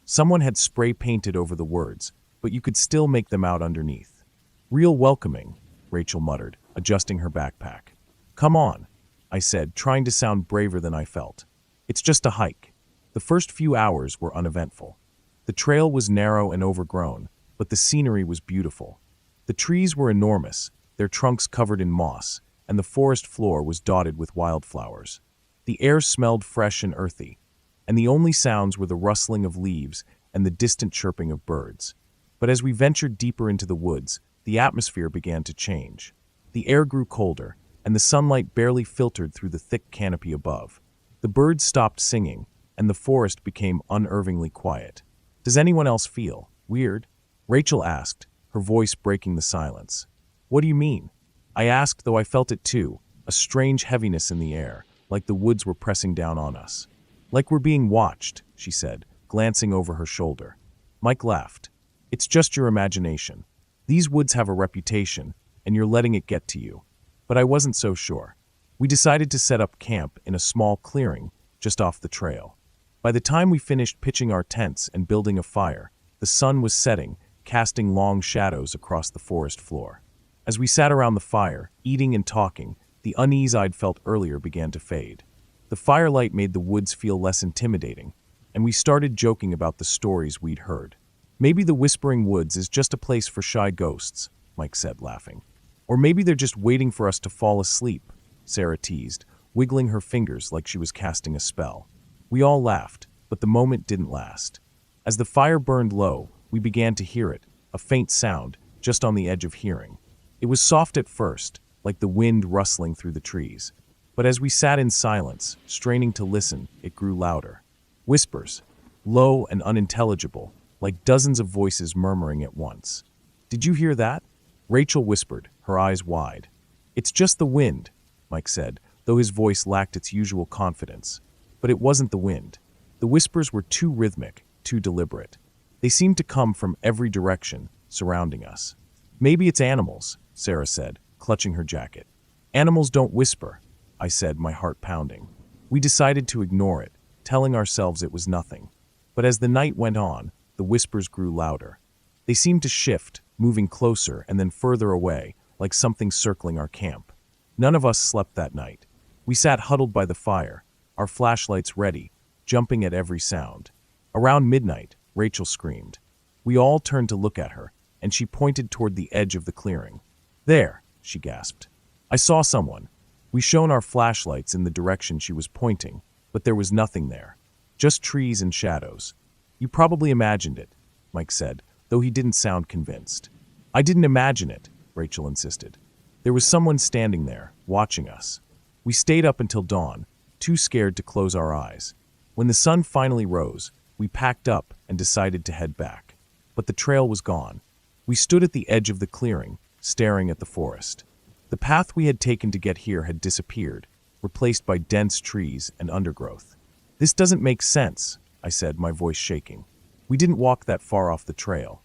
[SPEAKER 1] Someone had spray painted over the words, but you could still make them out underneath. "Real welcoming," Rachel muttered, adjusting her backpack. "Come on," I said, trying to sound braver than I felt. "It's just a hike." The first few hours were uneventful. The trail was narrow and overgrown, but the scenery was beautiful. The trees were enormous, their trunks covered in moss, and the forest floor was dotted with wildflowers. The air smelled fresh and earthy, and the only sounds were the rustling of leaves and the distant chirping of birds. But as we ventured deeper into the woods, the atmosphere began to change. The air grew colder, and the sunlight barely filtered through the thick canopy above. The birds stopped singing, and the forest became unnervingly quiet. "Does anyone else feel weird?" Rachel asked, her voice breaking the silence. "What do you mean?" I asked, though I felt it too, a strange heaviness in the air, like the woods were pressing down on us. "Like we're being watched," she said, glancing over her shoulder. Mike laughed. "It's just your imagination. These woods have a reputation, and you're letting it get to you." But I wasn't so sure. We decided to set up camp in a small clearing just off the trail. By the time we finished pitching our tents and building a fire, the sun was setting, casting long shadows across the forest floor. As we sat around the fire, eating and talking, the unease I'd felt earlier began to fade. The firelight made the woods feel less intimidating, and we started joking about the stories we'd heard. "Maybe the Whispering Woods is just a place for shy ghosts," Mike said, laughing. "Or maybe they're just waiting for us to fall asleep," Sarah teased, wiggling her fingers like she was casting a spell. We all laughed, but the moment didn't last. As the fire burned low, we began to hear it, a faint sound, just on the edge of hearing. It was soft at first, like the wind rustling through the trees. But as we sat in silence, straining to listen, it grew louder. Whispers, low and unintelligible, like dozens of voices murmuring at once. "Did you hear that?" Rachel whispered, her eyes wide. "It's just the wind," Mike said, though his voice lacked its usual confidence. But it wasn't the wind. The whispers were too rhythmic, too deliberate. They seemed to come from every direction, surrounding us. "Maybe it's animals," Sarah said, clutching her jacket. "Animals don't whisper," I said, my heart pounding. We decided to ignore it, telling ourselves it was nothing. But as the night went on, the whispers grew louder. They seemed to shift, moving closer and then further away, like something circling our camp. None of us slept that night. We sat huddled by the fire, our flashlights ready, jumping at every sound. Around midnight, Rachel screamed. We all turned to look at her, and she pointed toward the edge of the clearing. "There," she gasped. "I saw someone." We shone our flashlights in the direction she was pointing, but there was nothing there. Just trees and shadows. "You probably imagined it," Mike said, though he didn't sound convinced. "I didn't imagine it," Rachel insisted. "There was someone standing there, watching us." We stayed up until dawn, too scared to close our eyes. When the sun finally rose, we packed up and decided to head back. But the trail was gone. We stood at the edge of the clearing, staring at the forest. The path we had taken to get here had disappeared, replaced by dense trees and undergrowth. "This doesn't make sense," I said, my voice shaking. "We didn't walk that far off the trail."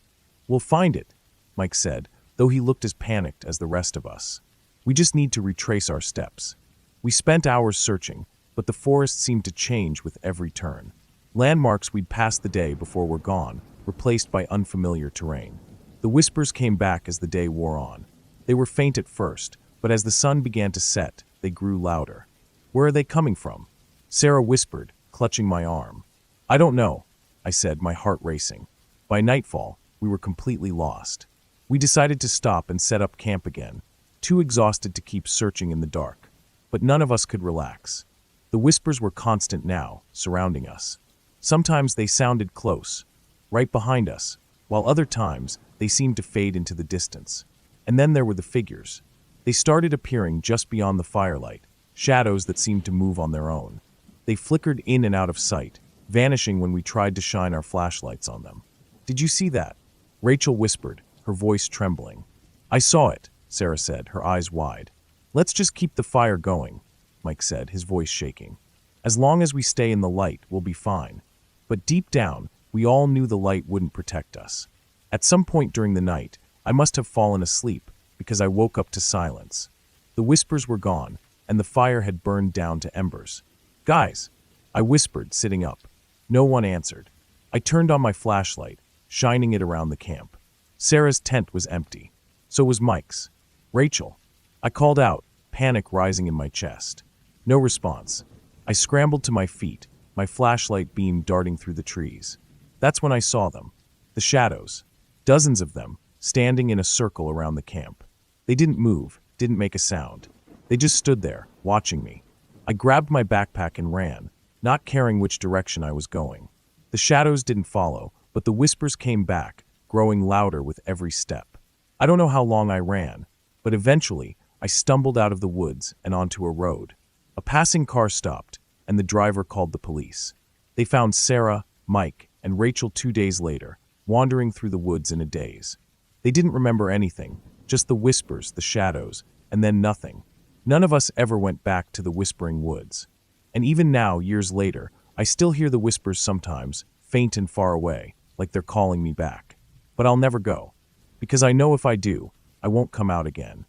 [SPEAKER 1] "We'll find it," Mike said, though he looked as panicked as the rest of us. "We just need to retrace our steps." We spent hours searching, but the forest seemed to change with every turn. Landmarks we'd passed the day before were gone, replaced by unfamiliar terrain. The whispers came back as the day wore on. They were faint at first, but as the sun began to set, they grew louder. "Where are they coming from?" Sarah whispered, clutching my arm. "I don't know," I said, my heart racing. By nightfall, we were completely lost. We decided to stop and set up camp again, too exhausted to keep searching in the dark. But none of us could relax. The whispers were constant now, surrounding us. Sometimes they sounded close, right behind us, while other times They seemed to fade into the distance. And then there were the figures. They started appearing just beyond the firelight, shadows that seemed to move on their own. They flickered in and out of sight, vanishing when we tried to shine our flashlights on them. "Did you see that?" Rachel whispered, her voice trembling. "I saw it," Sarah said, her eyes wide. "Let's just keep the fire going," Mike said, his voice shaking. "As long as we stay in the light, we'll be fine." But deep down, we all knew the light wouldn't protect us. At some point during the night, I must have fallen asleep because I woke up to silence. The whispers were gone, and the fire had burned down to embers. "Guys," I whispered, sitting up. No one answered. I turned on my flashlight, shining it around the camp. Sarah's tent was empty. So was Mike's. "Rachel," I called out, panic rising in my chest. No response. I scrambled to my feet, my flashlight beam darting through the trees. That's when I saw them. The shadows. Dozens of them, standing in a circle around the camp. They didn't move, didn't make a sound. They just stood there, watching me. I grabbed my backpack and ran, not caring which direction I was going. The shadows didn't follow, but the whispers came back, growing louder with every step. I don't know how long I ran, but eventually I stumbled out of the woods and onto a road. A passing car stopped, and the driver called the police. They found Sarah, Mike, and Rachel 2 days later, wandering through the woods in a daze. They didn't remember anything, just the whispers, the shadows, and then nothing. None of us ever went back to the whispering woods. And even now, years later, I still hear the whispers sometimes, faint and far away, like they're calling me back. But I'll never go, because I know if I do, I won't come out again.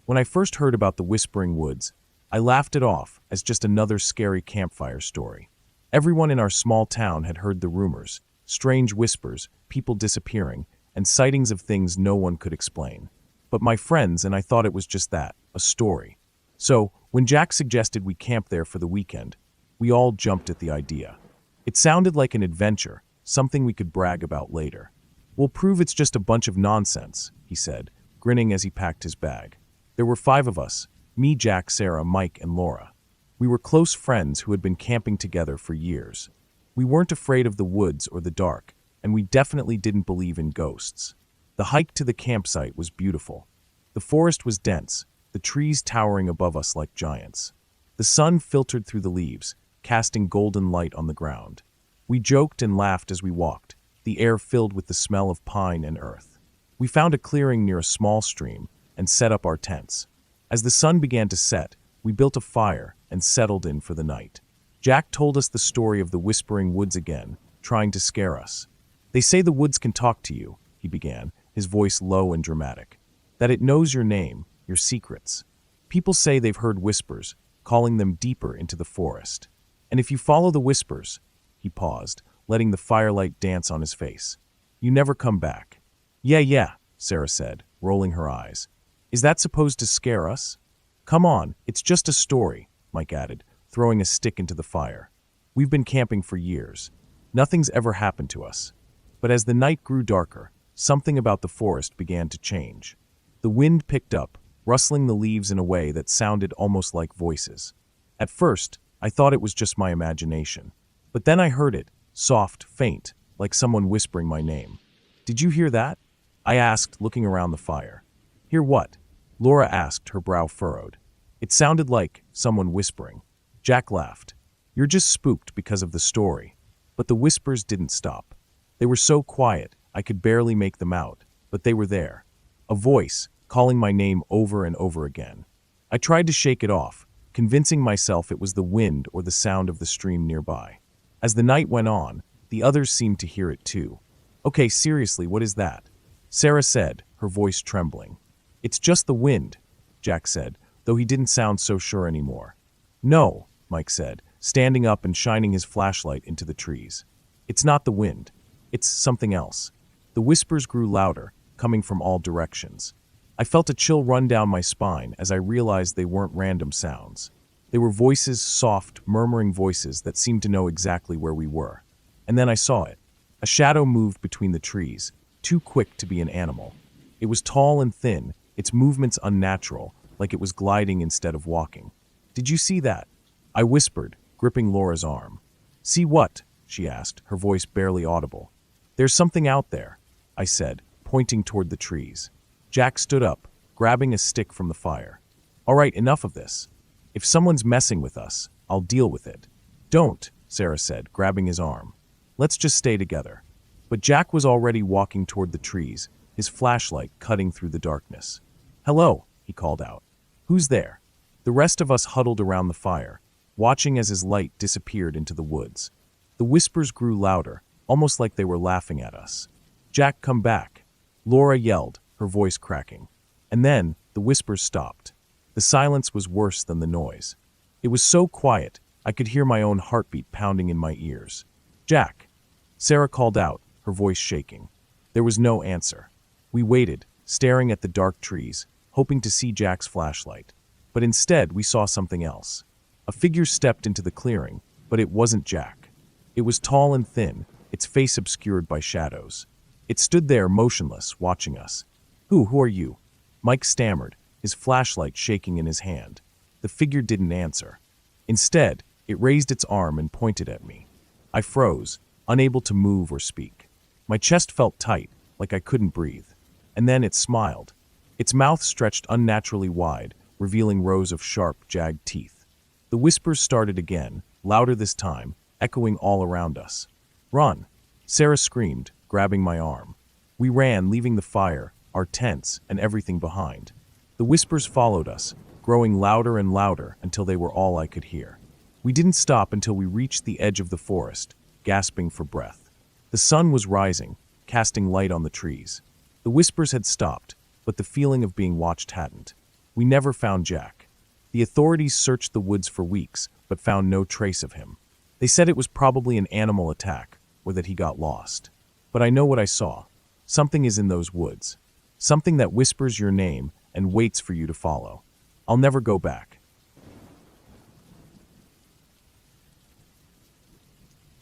[SPEAKER 1] When I first heard about the Whispering Woods, I laughed it off as just another scary campfire story. Everyone in our small town had heard the rumors, strange whispers, people disappearing, and sightings of things no one could explain. But my friends and I thought it was just that, a story. So, when Jack suggested we camp there for the weekend, we all jumped at the idea. It sounded like an adventure, something we could brag about later. "We'll prove it's just a bunch of nonsense," he said, grinning as he packed his bag. There were 5 of us, me, Jack, Sarah, Mike, and Laura. We were close friends who had been camping together for years. We weren't afraid of the woods or the dark, and we definitely didn't believe in ghosts. The hike to the campsite was beautiful. The forest was dense, the trees towering above us like giants. The sun filtered through the leaves, casting golden light on the ground. We joked and laughed as we walked, the air filled with the smell of pine and earth. We found a clearing near a small stream and set up our tents. As the sun began to set, we built a fire and settled in for the night. Jack told us the story of the Whispering Woods again, trying to scare us. "They say the woods can talk to you," he began, his voice low and dramatic. "That it knows your name, your secrets. People say they've heard whispers, calling them deeper into the forest. And if you follow the whispers," he paused, letting the firelight dance on his face, "you never come back." Yeah, Sarah said, rolling her eyes. "Is that supposed to scare us?" "Come on, it's just a story," Mike added, throwing a stick into the fire. "We've been camping for years. Nothing's ever happened to us." But as the night grew darker, something about the forest began to change. The wind picked up, rustling the leaves in a way that sounded almost like voices. At first, I thought it was just my imagination. But then I heard it, soft, faint, like someone whispering my name. "Did you hear that?" I asked, looking around the fire. "Hear what?" Laura asked, her brow furrowed. "It sounded like someone whispering." Jack laughed. "You're just spooked because of the story." But the whispers didn't stop. They were so quiet, I could barely make them out, but they were there. A voice, calling my name over and over again. I tried to shake it off, convincing myself it was the wind or the sound of the stream nearby. As the night went on, the others seemed to hear it too. "Okay, seriously, what is that?" Sarah said, her voice trembling. "It's just the wind," Jack said, though he didn't sound so sure anymore. "No," Mike said, standing up and shining his flashlight into the trees. "It's not the wind. It's something else." The whispers grew louder, coming from all directions. I felt a chill run down my spine as I realized they weren't random sounds. They were voices, soft, murmuring voices that seemed to know exactly where we were. And then I saw it. A shadow moved between the trees, too quick to be an animal. It was tall and thin, its movements unnatural, like it was gliding instead of walking. "Did you see that?" I whispered, gripping Laura's arm. "See what?" she asked, her voice barely audible. There's something out there, I said, pointing toward the trees. Jack stood up, grabbing a stick from the fire. All right, enough of this. If someone's messing with us, I'll deal with it. Don't, Sarah said, grabbing his arm. Let's just stay together. But Jack was already walking toward the trees, his flashlight cutting through the darkness. Hello, he called out. Who's there? The rest of us huddled around the fire, watching as his light disappeared into the woods. The whispers grew louder, almost like they were laughing at us. Jack, come back, Laura yelled, her voice cracking. And then, the whispers stopped. The silence was worse than the noise. It was so quiet, I could hear my own heartbeat pounding in my ears. Jack! Sarah called out, her voice shaking. There was no answer. We waited, staring at the dark trees, hoping to see Jack's flashlight. But instead, we saw something else. A figure stepped into the clearing, but it wasn't Jack. It was tall and thin, its face obscured by shadows. It stood there motionless, watching us. Who are you? Mike stammered, his flashlight shaking in his hand. The figure didn't answer. Instead, it raised its arm and pointed at me. I froze, unable to move or speak. My chest felt tight, like I couldn't breathe. And then it smiled. Its mouth stretched unnaturally wide, revealing rows of sharp, jagged teeth. The whispers started again, louder this time, echoing all around us. Run! Sarah screamed, grabbing my arm. We ran, leaving the fire, our tents, and everything behind. The whispers followed us, growing louder and louder until they were all I could hear. We didn't stop until we reached the edge of the forest, gasping for breath. The sun was rising, casting light on the trees. The whispers had stopped, but the feeling of being watched hadn't. We never found Jack. The authorities searched the woods for weeks, but found no trace of him. They said it was probably an animal attack, or that he got lost. But I know what I saw. Something is in those woods. Something that whispers your name and waits for you to follow. I'll never go back.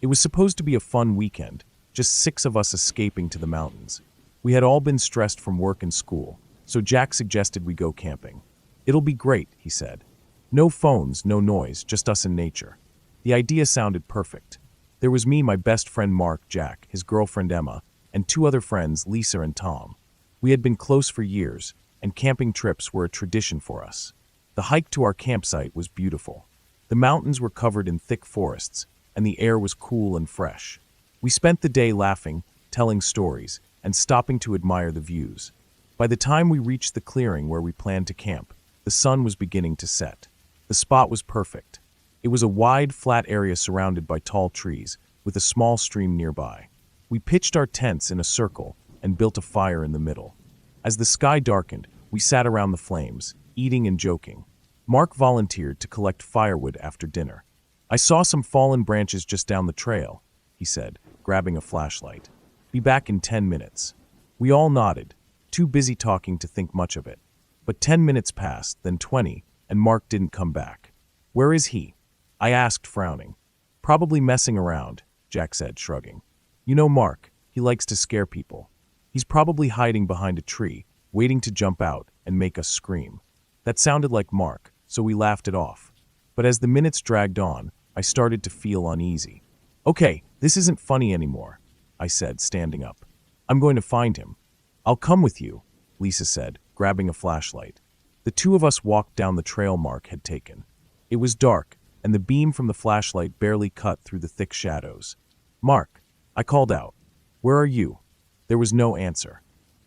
[SPEAKER 1] It was supposed to be a fun weekend, just 6 of us escaping to the mountains. We had all been stressed from work and school, so Jack suggested we go camping. It'll be great, he said. No phones, no noise, just us in nature. The idea sounded perfect. There was me, my best friend Mark, Jack, his girlfriend Emma, and 2 other friends, Lisa and Tom. We had been close for years, and camping trips were a tradition for us. The hike to our campsite was beautiful. The mountains were covered in thick forests, and the air was cool and fresh. We spent the day laughing, telling stories, and stopping to admire the views. By the time we reached the clearing where we planned to camp, the sun was beginning to set. The spot was perfect. It was a wide, flat area surrounded by tall trees, with a small stream nearby. We pitched our tents in a circle and built a fire in the middle. As the sky darkened, we sat around the flames, eating and joking. Mark volunteered to collect firewood after dinner. I saw some fallen branches just down the trail, he said, grabbing a flashlight. Be back in 10 minutes. We all nodded, too busy talking to think much of it. But 10 minutes passed, then 20, and Mark didn't come back. Where is he? I asked, frowning. Probably messing around, Jack said, shrugging. You know Mark, he likes to scare people. He's probably hiding behind a tree, waiting to jump out and make us scream. That sounded like Mark, so we laughed it off. But as the minutes dragged on, I started to feel uneasy. Okay, this isn't funny anymore, I said, standing up. I'm going to find him. I'll come with you, Lisa said, grabbing a flashlight. The 2 of us walked down the trail Mark had taken. It was dark, and the beam from the flashlight barely cut through the thick shadows. Mark, I called out. Where are you? There was no answer.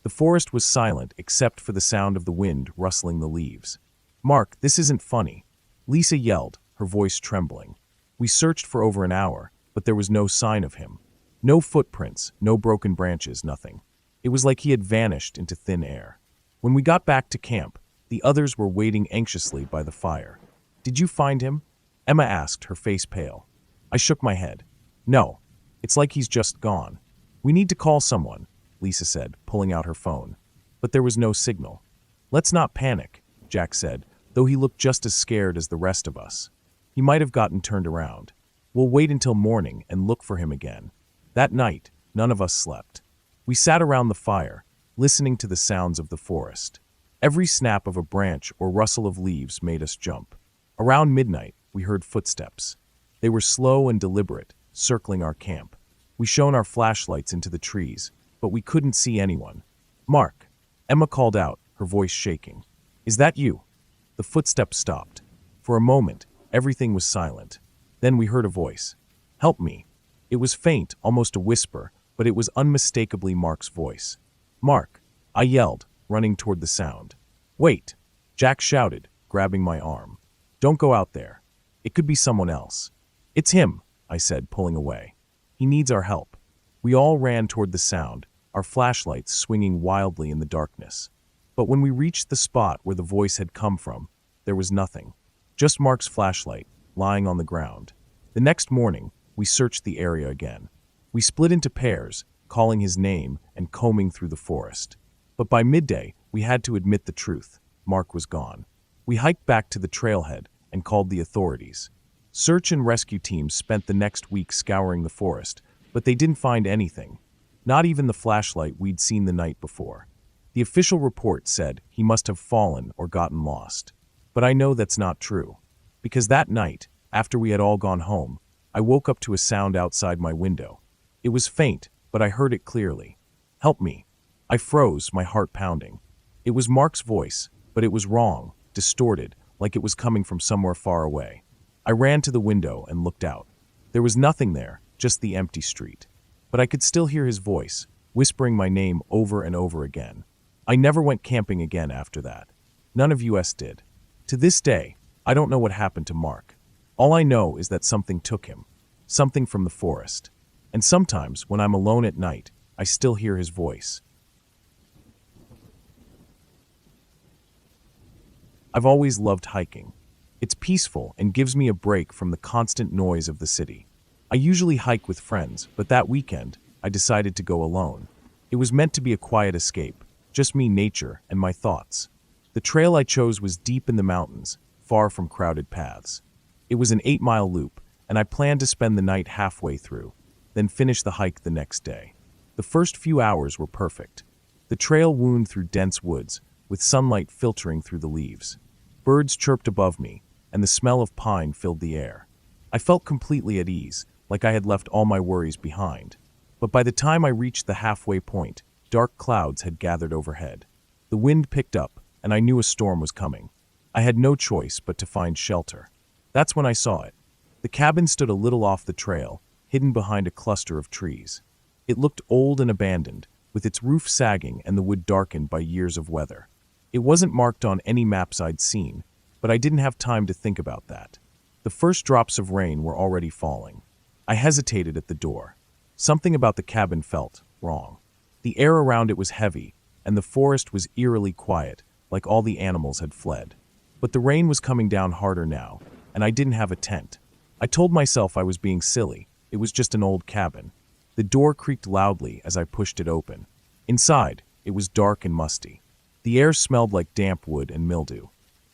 [SPEAKER 1] The forest was silent except for the sound of the wind rustling the leaves. Mark, this isn't funny, Lisa yelled, her voice trembling. We searched for over an hour, but there was no sign of him. No footprints, no broken branches, nothing. It was like he had vanished into thin air. When we got back to camp, the others were waiting anxiously by the fire. Did you find him? Emma asked, her face pale. I shook my head. No, it's like he's just gone. We need to call someone, Lisa said, pulling out her phone. But there was no signal. Let's not panic, Jack said, though he looked just as scared as the rest of us. He might have gotten turned around. We'll wait until morning and look for him again. That night, none of us slept. We sat around the fire, listening to the sounds of the forest. Every snap of a branch or rustle of leaves made us jump. Around midnight, we heard footsteps. They were slow and deliberate, circling our camp. We shone our flashlights into the trees, but we couldn't see anyone. "Mark," Emma called out, her voice shaking. "Is that you?" The footsteps stopped. For a moment, everything was silent. Then we heard a voice. "Help me." It was faint, almost a whisper, but it was unmistakably Mark's voice. "Mark," I yelled, running toward the sound. "Wait," Jack shouted, grabbing my arm. "Don't go out there. It could be someone else." "It's him," I said, pulling away. "He needs our help." We all ran toward the sound, our flashlights swinging wildly in the darkness. But when we reached the spot where the voice had come from, there was nothing. Just Mark's flashlight, lying on the ground. The next morning, we searched the area again. We split into pairs, calling his name and combing through the forest. But by midday, we had to admit the truth. Mark was gone. We hiked back to the trailhead and called the authorities. Search and rescue teams spent the next week scouring the forest, but they didn't find anything. Not even the flashlight we'd seen the night before. The official report said he must have fallen or gotten lost. But I know that's not true. Because that night, after we had all gone home, I woke up to a sound outside my window. It was faint, but I heard it clearly. "Help me." I froze, my heart pounding. It was Mark's voice, but it was wrong, distorted, like it was coming from somewhere far away. I ran to the window and looked out. There was nothing there, just the empty street. But I could still hear his voice, whispering my name over and over again. I never went camping again after that. None of us did. To this day, I don't know what happened to Mark. All I know is that something took him. Something from the forest. And sometimes, when I'm alone at night, I still hear his voice. I've always loved hiking. It's peaceful and gives me a break from the constant noise of the city. I usually hike with friends, but that weekend, I decided to go alone. It was meant to be a quiet escape, just me, nature, and my thoughts. The trail I chose was deep in the mountains, far from crowded paths. It was an 8-mile loop, and I planned to spend the night halfway through, then finish the hike the next day. The first few hours were perfect. The trail wound through dense woods, with sunlight filtering through the leaves. Birds chirped above me, and the smell of pine filled the air. I felt completely at ease, like I had left all my worries behind. But by the time I reached the halfway point, dark clouds had gathered overhead. The wind picked up, and I knew a storm was coming. I had no choice but to find shelter. That's when I saw it. The cabin stood a little off the trail, hidden behind a cluster of trees. It looked old and abandoned, with its roof sagging and the wood darkened by years of weather. It wasn't marked on any maps I'd seen, but I didn't have time to think about that. The first drops of rain were already falling. I hesitated at the door. Something about the cabin felt wrong. The air around it was heavy, and the forest was eerily quiet, like all the animals had fled. But the rain was coming down harder now, and I didn't have a tent. I told myself I was being silly. It was just an old cabin. The door creaked loudly as I pushed it open. Inside, it was dark and musty. The air smelled like damp wood and mildew.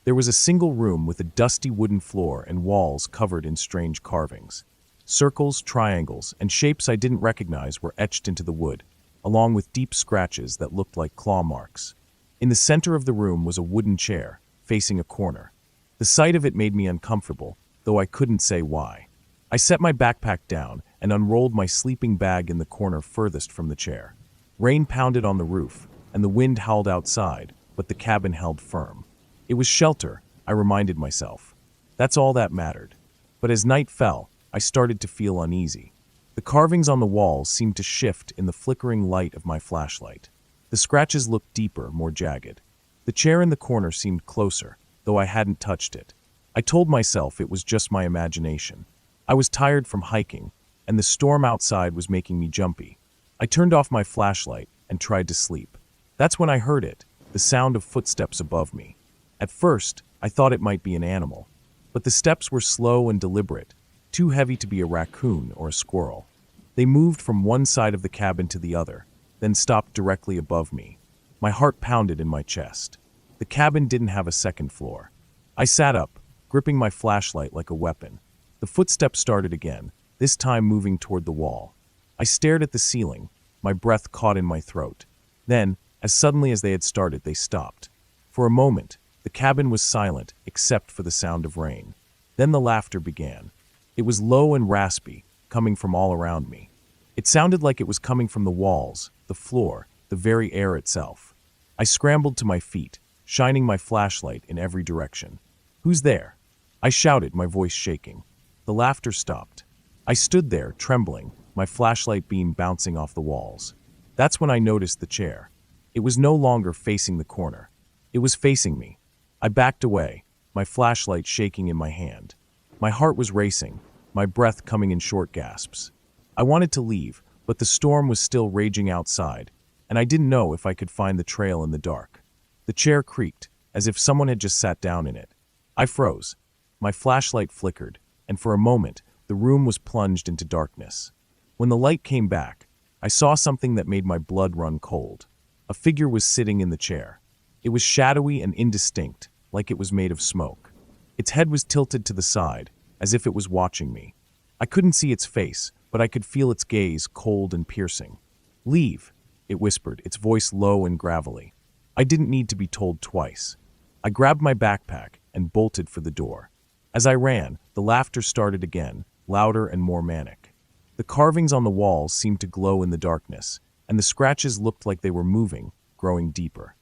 [SPEAKER 1] There was a single room with a dusty wooden floor and walls covered in strange carvings. Circles, triangles, and shapes I didn't recognize were etched into the wood, along with deep scratches that looked like claw marks. In the center of the room was a wooden chair, facing a corner. The sight of it made me uncomfortable, though I couldn't say why. I set my backpack down and unrolled my sleeping bag in the corner furthest from the chair. Rain pounded on the roof, and the wind howled outside, but the cabin held firm. It was shelter, I reminded myself. That's all that mattered. But as night fell, I started to feel uneasy. The carvings on the walls seemed to shift in the flickering light of my flashlight. The scratches looked deeper, more jagged. The chair in the corner seemed closer, though I hadn't touched it. I told myself it was just my imagination. I was tired from hiking, and the storm outside was making me jumpy. I turned off my flashlight and tried to sleep. That's when I heard it, the sound of footsteps above me. At first, I thought it might be an animal. But the steps were slow and deliberate, too heavy to be a raccoon or a squirrel. They moved from one side of the cabin to the other, then stopped directly above me. My heart pounded in my chest. The cabin didn't have a second floor. I sat up, gripping my flashlight like a weapon. The footsteps started again, this time moving toward the wall. I stared at the ceiling, my breath caught in my throat. Then, as suddenly as they had started, they stopped. For a moment, the cabin was silent except for the sound of rain. Then the laughter began. It was low and raspy, coming from all around me. It sounded like it was coming from the walls, the floor, the very air itself. I scrambled to my feet, shining my flashlight in every direction. "Who's there?" I shouted, my voice shaking. The laughter stopped. I stood there, trembling, my flashlight beam bouncing off the walls. That's when I noticed the chair. It was no longer facing the corner. It was facing me. I backed away, my flashlight shaking in my hand. My heart was racing, my breath coming in short gasps. I wanted to leave, but the storm was still raging outside, and I didn't know if I could find the trail in the dark. The chair creaked, as if someone had just sat down in it. I froze. My flashlight flickered, and for a moment, the room was plunged into darkness. When the light came back, I saw something that made my blood run cold. A figure was sitting in the chair. It was shadowy and indistinct, like it was made of smoke. Its head was tilted to the side, as if it was watching me. I couldn't see its face, but I could feel its gaze, cold and piercing. "Leave," it whispered, its voice low and gravelly. I didn't need to be told twice. I grabbed my backpack and bolted for the door. As I ran, the laughter started again, louder and more manic. The carvings on the walls seemed to glow in the darkness, and the scratches looked like they were moving, growing deeper.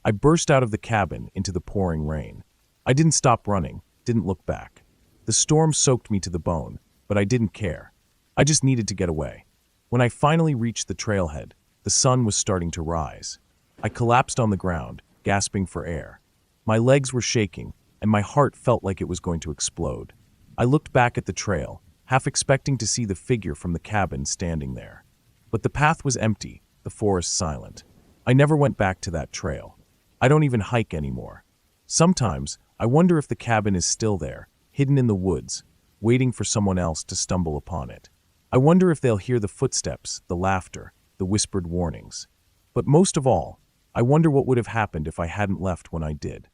[SPEAKER 1] I burst out of the cabin into the pouring rain. I didn't stop running, didn't look back. The storm soaked me to the bone, but I didn't care. I just needed to get away. When I finally reached the trailhead, the sun was starting to rise. I collapsed on the ground, gasping for air. My legs were shaking, and my heart felt like it was going to explode. I looked back at the trail, half expecting to see the figure from the cabin standing there. But the path was empty, the forest silent. I never went back to that trail. I don't even hike anymore. Sometimes, I wonder if the cabin is still there, hidden in the woods, waiting for someone else to stumble upon it. I wonder if they'll hear the footsteps, the laughter, the whispered warnings. But most of all, I wonder what would have happened if I hadn't left when I did.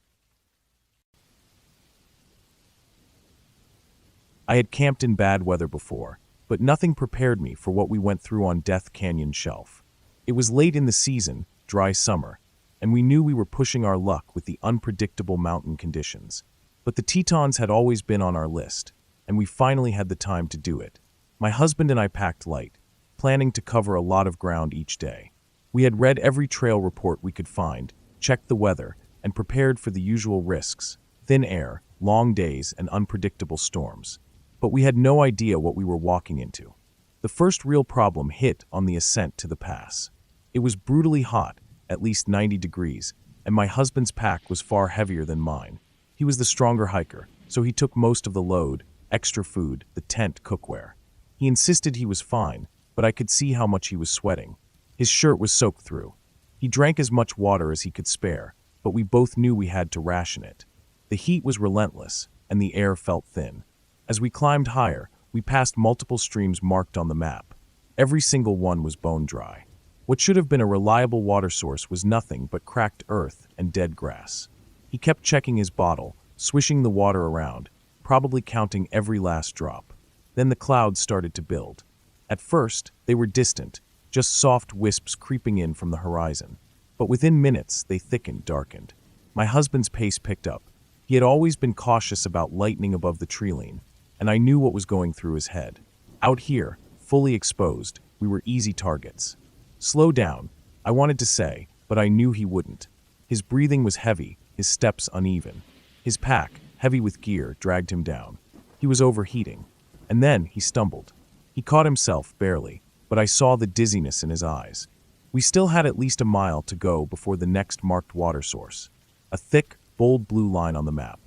[SPEAKER 1] I had camped in bad weather before, but nothing prepared me for what we went through on Death Canyon Shelf. It was late in the season, dry summer, and we knew we were pushing our luck with the unpredictable mountain conditions. But the Tetons had always been on our list, and we finally had the time to do it. My husband and I packed light, planning to cover a lot of ground each day. We had read every trail report we could find, checked the weather, and prepared for the usual risks: thin air, long days, and unpredictable storms. But we had no idea what we were walking into. The first real problem hit on the ascent to the pass. It was brutally hot, at least 90 degrees, and my husband's pack was far heavier than mine. He was the stronger hiker, so he took most of the load, extra food, the tent, cookware. He insisted he was fine, but I could see how much he was sweating. His shirt was soaked through. He drank as much water as he could spare, but we both knew we had to ration it. The heat was relentless, and the air felt thin. As we climbed higher, we passed multiple streams marked on the map. Every single one was bone dry. What should have been a reliable water source was nothing but cracked earth and dead grass. He kept checking his bottle, swishing the water around, probably counting every last drop. Then the clouds started to build. At first, they were distant, just soft wisps creeping in from the horizon. But within minutes, they thickened, darkened. My husband's pace picked up. He had always been cautious about lightning above the treeline, and I knew what was going through his head. Out here, fully exposed, we were easy targets. "Slow down," I wanted to say, but I knew he wouldn't. His breathing was heavy, his steps uneven. His pack, heavy with gear, dragged him down. He was overheating. And then he stumbled. He caught himself, barely, but I saw the dizziness in his eyes. We still had at least a mile to go before the next marked water source. A thick, bold blue line on the map.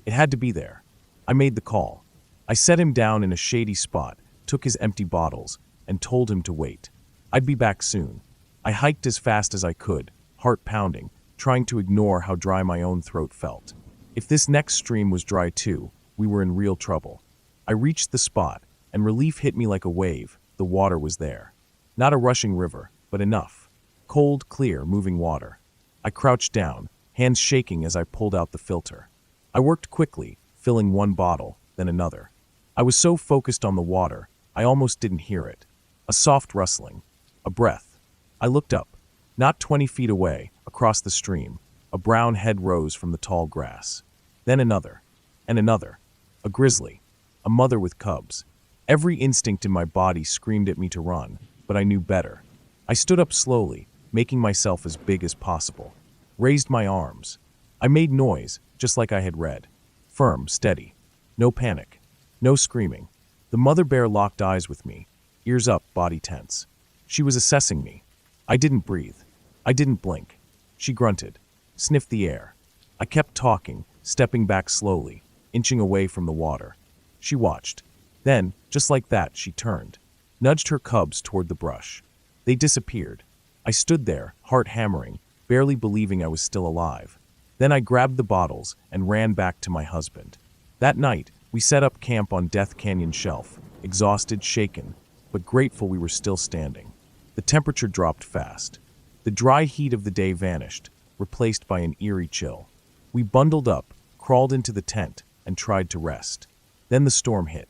[SPEAKER 1] It had to be there. I made the call. I set him down in a shady spot, took his empty bottles, and told him to wait. I'd be back soon. I hiked as fast as I could, heart pounding, trying to ignore how dry my own throat felt. If this next stream was dry too, we were in real trouble. I reached the spot, and relief hit me like a wave. The water was there. Not a rushing river, but enough. Cold, clear, moving water. I crouched down, hands shaking as I pulled out the filter. I worked quickly, filling one bottle, then another. I was so focused on the water, I almost didn't hear it. A soft rustling. A breath. I looked up. Not 20 feet away, across the stream, a brown head rose from the tall grass. Then another. And another. A grizzly. A mother with cubs. Every instinct in my body screamed at me to run, but I knew better. I stood up slowly, making myself as big as possible. Raised my arms. I made noise, just like I had read. Firm, steady. No panic. No screaming. The mother bear locked eyes with me, ears up, body tense. She was assessing me. I didn't breathe. I didn't blink. She grunted, sniffed the air. I kept talking, stepping back slowly, inching away from the water. She watched. Then, just like that, she turned, nudged her cubs toward the brush. They disappeared. I stood there, heart hammering, barely believing I was still alive. Then I grabbed the bottles and ran back to my husband. That night, we set up camp on Death Canyon Shelf, exhausted, shaken, but grateful we were still standing. The temperature dropped fast. The dry heat of the day vanished, replaced by an eerie chill. We bundled up, crawled into the tent, and tried to rest. Then the storm hit.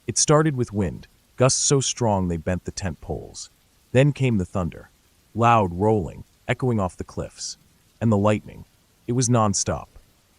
[SPEAKER 1] It started with wind, gusts so strong they bent the tent poles. Then came the thunder, loud, rolling, echoing off the cliffs. And the lightning. It was nonstop.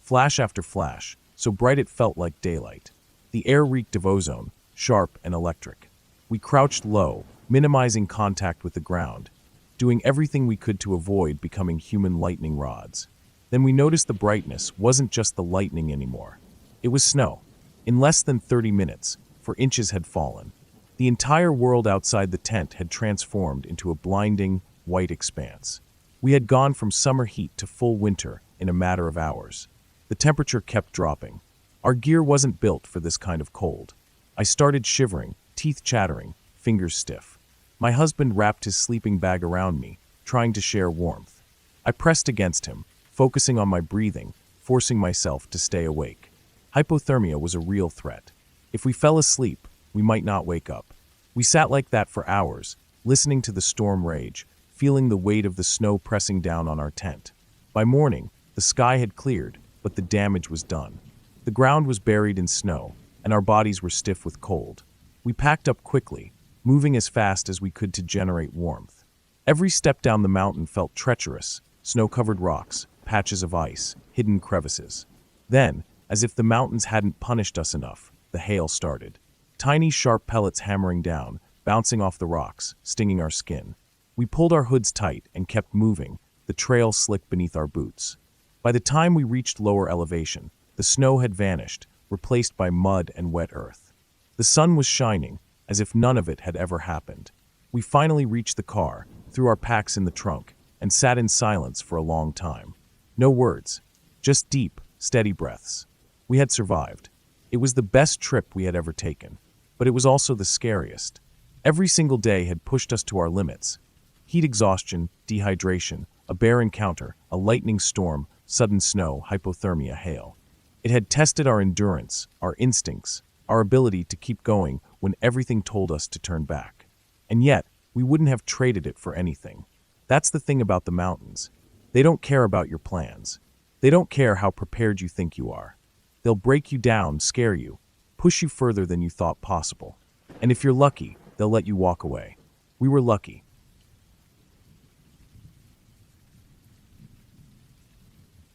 [SPEAKER 1] Flash after flash, so bright it felt like daylight. The air reeked of ozone, sharp and electric. We crouched low, minimizing contact with the ground, doing everything we could to avoid becoming human lightning rods. Then we noticed the brightness wasn't just the lightning anymore. It was snow. In less than 30 minutes, for inches had fallen. The entire world outside the tent had transformed into a blinding, white expanse. We had gone from summer heat to full winter in a matter of hours. The temperature kept dropping. Our gear wasn't built for this kind of cold. I started shivering, teeth chattering, fingers stiff. My husband wrapped his sleeping bag around me, trying to share warmth. I pressed against him, focusing on my breathing, forcing myself to stay awake. Hypothermia was a real threat. If we fell asleep, we might not wake up. We sat like that for hours, listening to the storm rage, feeling the weight of the snow pressing down on our tent. By morning, the sky had cleared, but the damage was done. The ground was buried in snow, and our bodies were stiff with cold. We packed up quickly, moving as fast as we could to generate warmth. Every step down the mountain felt treacherous, snow-covered rocks, patches of ice, hidden crevices. Then, as if the mountains hadn't punished us enough, the hail started. Tiny, sharp pellets hammering down, bouncing off the rocks, stinging our skin. We pulled our hoods tight and kept moving, the trail slick beneath our boots. By the time we reached lower elevation, the snow had vanished, replaced by mud and wet earth. The sun was shining, as if none of it had ever happened. We finally reached the car, threw our packs in the trunk, and sat in silence for a long time. No words, just deep, steady breaths. We had survived. It was the best trip we had ever taken, but it was also the scariest. Every single day had pushed us to our limits. Heat exhaustion, dehydration, a bear encounter, a lightning storm, sudden snow, hypothermia, hail. It had tested our endurance, our instincts, our ability to keep going when everything told us to turn back. And yet, we wouldn't have traded it for anything. That's the thing about the mountains. They don't care about your plans. They don't care how prepared you think you are. They'll break you down, scare you, push you further than you thought possible. And if you're lucky, they'll let you walk away. We were lucky.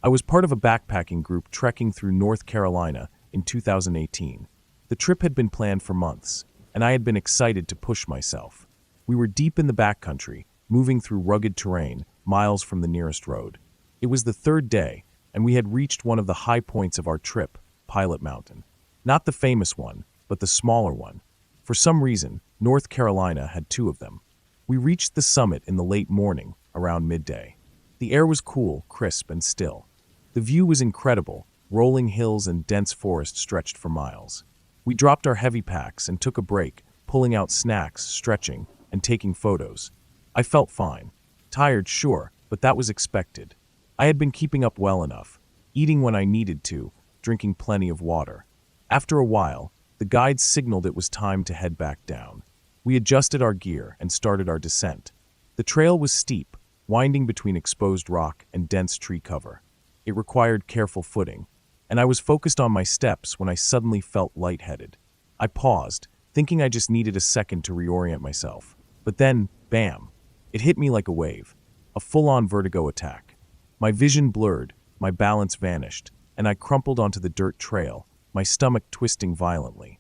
[SPEAKER 1] I was part of a backpacking group trekking through North Carolina in 2018. The trip had been planned for months, and I had been excited to push myself. We were deep in the backcountry, moving through rugged terrain, miles from the nearest road. It was the third day, and we had reached one of the high points of our trip, Pilot Mountain. Not the famous one, but the smaller one. For some reason, North Carolina had two of them. We reached the summit in the late morning, around midday. The air was cool, crisp, and still. The view was incredible, rolling hills and dense forest stretched for miles. We dropped our heavy packs and took a break, pulling out snacks, stretching, and taking photos. I felt fine. Tired, sure, but that was expected. I had been keeping up well enough, eating when I needed to, drinking plenty of water. After a while, the guides signaled it was time to head back down. We adjusted our gear and started our descent. The trail was steep, winding between exposed rock and dense tree cover. It required careful footing, and I was focused on my steps when I suddenly felt lightheaded. I paused, thinking I just needed a second to reorient myself. But then, bam! It hit me like a wave. A full-on vertigo attack. My vision blurred, my balance vanished, and I crumpled onto the dirt trail, my stomach twisting violently.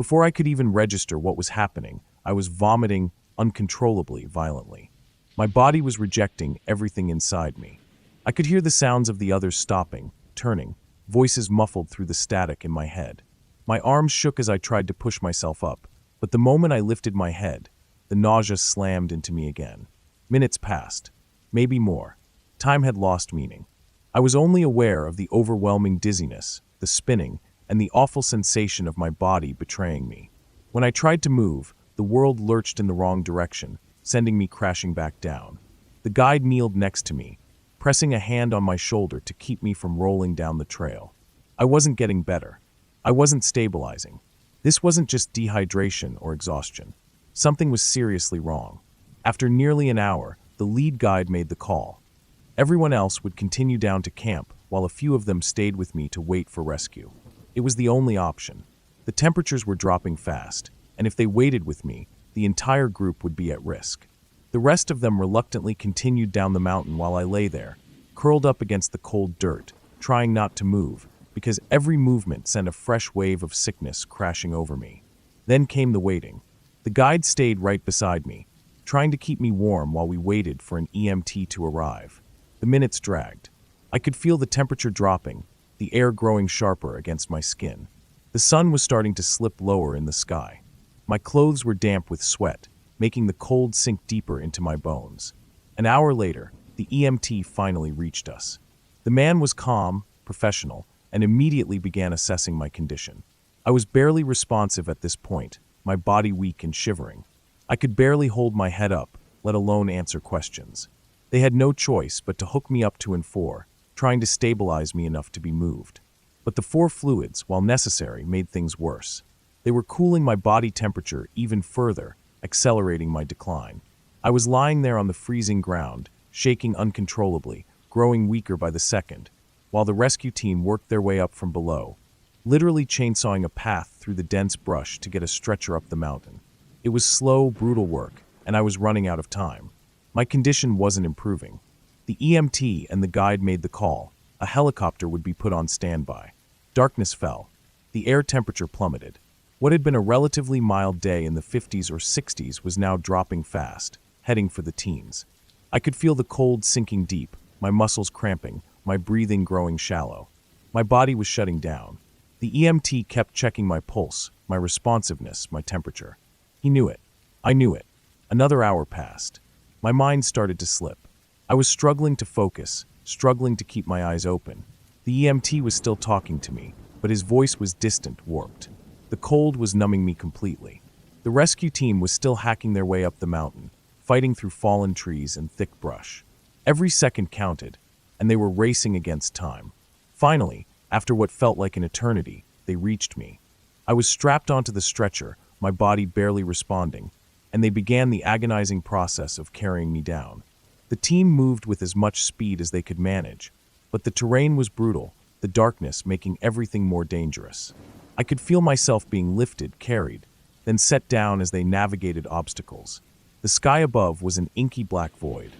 [SPEAKER 1] Before I could even register what was happening, I was vomiting uncontrollably, violently. My body was rejecting everything inside me. I could hear the sounds of the others stopping, turning, voices muffled through the static in my head. My arms shook as I tried to push myself up, but the moment I lifted my head, the nausea slammed into me again. Minutes passed, maybe more. Time had lost meaning. I was only aware of the overwhelming dizziness, the spinning, and the awful sensation of my body betraying me. When I tried to move, the world lurched in the wrong direction, sending me crashing back down. The guide kneeled next to me, pressing a hand on my shoulder to keep me from rolling down the trail. I wasn't getting better. I wasn't stabilizing. This wasn't just dehydration or exhaustion. Something was seriously wrong. After nearly an hour, the lead guide made the call. Everyone else would continue down to camp, while a few of them stayed with me to wait for rescue. It was the only option. The temperatures were dropping fast, and if they waited with me, the entire group would be at risk. The rest of them reluctantly continued down the mountain while I lay there, curled up against the cold dirt, trying not to move, because every movement sent a fresh wave of sickness crashing over me. Then came the waiting. The guide stayed right beside me, trying to keep me warm while we waited for an EMT to arrive. The minutes dragged. I could feel the temperature dropping, the air growing sharper against my skin. The sun was starting to slip lower in the sky. My clothes were damp with sweat, making the cold sink deeper into my bones. An hour later, the EMT finally reached us. The man was calm, professional, and immediately began assessing my condition. I was barely responsive at this point, my body weak and shivering. I could barely hold my head up, let alone answer questions. They had no choice but to hook me up to N4, trying to stabilize me enough to be moved. But the 4 fluids, while necessary, made things worse. They were cooling my body temperature even further, accelerating my decline. I was lying there on the freezing ground, shaking uncontrollably, growing weaker by the second, while the rescue team worked their way up from below, literally chainsawing a path through the dense brush to get a stretcher up the mountain. It was slow, brutal work, and I was running out of time. My condition wasn't improving. The EMT and the guide made the call. A helicopter would be put on standby. Darkness fell. The air temperature plummeted. What had been a relatively mild day in the 50s or 60s was now dropping fast, heading for the teens. I could feel the cold sinking deep, my muscles cramping, my breathing growing shallow. My body was shutting down. The EMT kept checking my pulse, my responsiveness, my temperature. He knew it. I knew it. Another hour passed. My mind started to slip. I was struggling to focus, struggling to keep my eyes open. The EMT was still talking to me, but his voice was distant, warped. The cold was numbing me completely. The rescue team was still hacking their way up the mountain, fighting through fallen trees and thick brush. Every second counted, and they were racing against time. Finally, after what felt like an eternity, they reached me. I was strapped onto the stretcher, my body barely responding, and they began the agonizing process of carrying me down. The team moved with as much speed as they could manage, but the terrain was brutal, the darkness making everything more dangerous. I could feel myself being lifted, carried, then set down as they navigated obstacles. The sky above was an inky black void.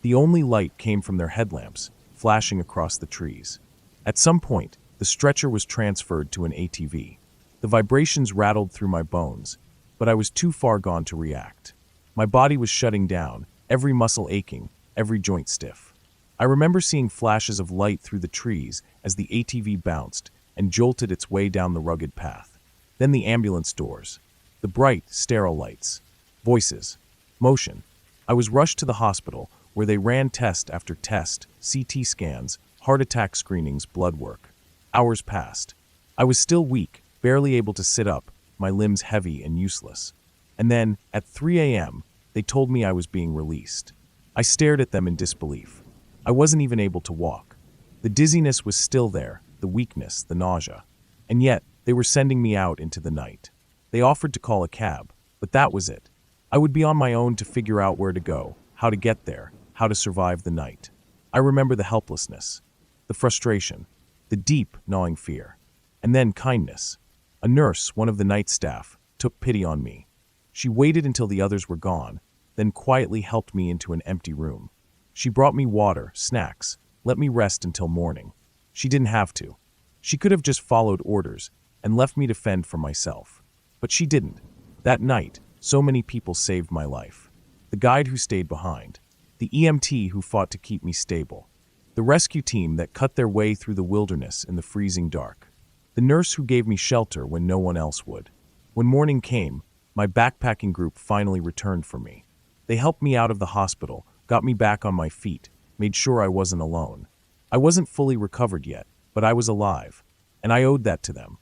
[SPEAKER 1] The only light came from their headlamps, flashing across the trees. At some point, the stretcher was transferred to an ATV. The vibrations rattled through my bones, but I was too far gone to react. My body was shutting down, every muscle aching, every joint stiff. I remember seeing flashes of light through the trees as the ATV bounced and jolted its way down the rugged path. Then the ambulance doors, the bright, sterile lights, voices, motion. I was rushed to the hospital, where they ran test after test, CT scans, heart attack screenings, blood work. Hours passed. I was still weak, barely able to sit up, my limbs heavy and useless. And then, at 3 a.m., they told me I was being released. I stared at them in disbelief. I wasn't even able to walk. The dizziness was still there, the weakness, the nausea. And yet, they were sending me out into the night. They offered to call a cab, but that was it. I would be on my own to figure out where to go, how to get there, how to survive the night. I remember the helplessness, the frustration, the deep, gnawing fear. And then kindness. A nurse, one of the night staff, took pity on me. She waited until the others were gone, then quietly helped me into an empty room. She brought me water, snacks, let me rest until morning. She didn't have to. She could have just followed orders and left me to fend for myself. But she didn't. That night, so many people saved my life. The guide who stayed behind, the EMT who fought to keep me stable, the rescue team that cut their way through the wilderness in the freezing dark, the nurse who gave me shelter when no one else would. When morning came, my backpacking group finally returned for me. They helped me out of the hospital, got me back on my feet, made sure I wasn't alone. I wasn't fully recovered yet, but I was alive, and I owed that to them.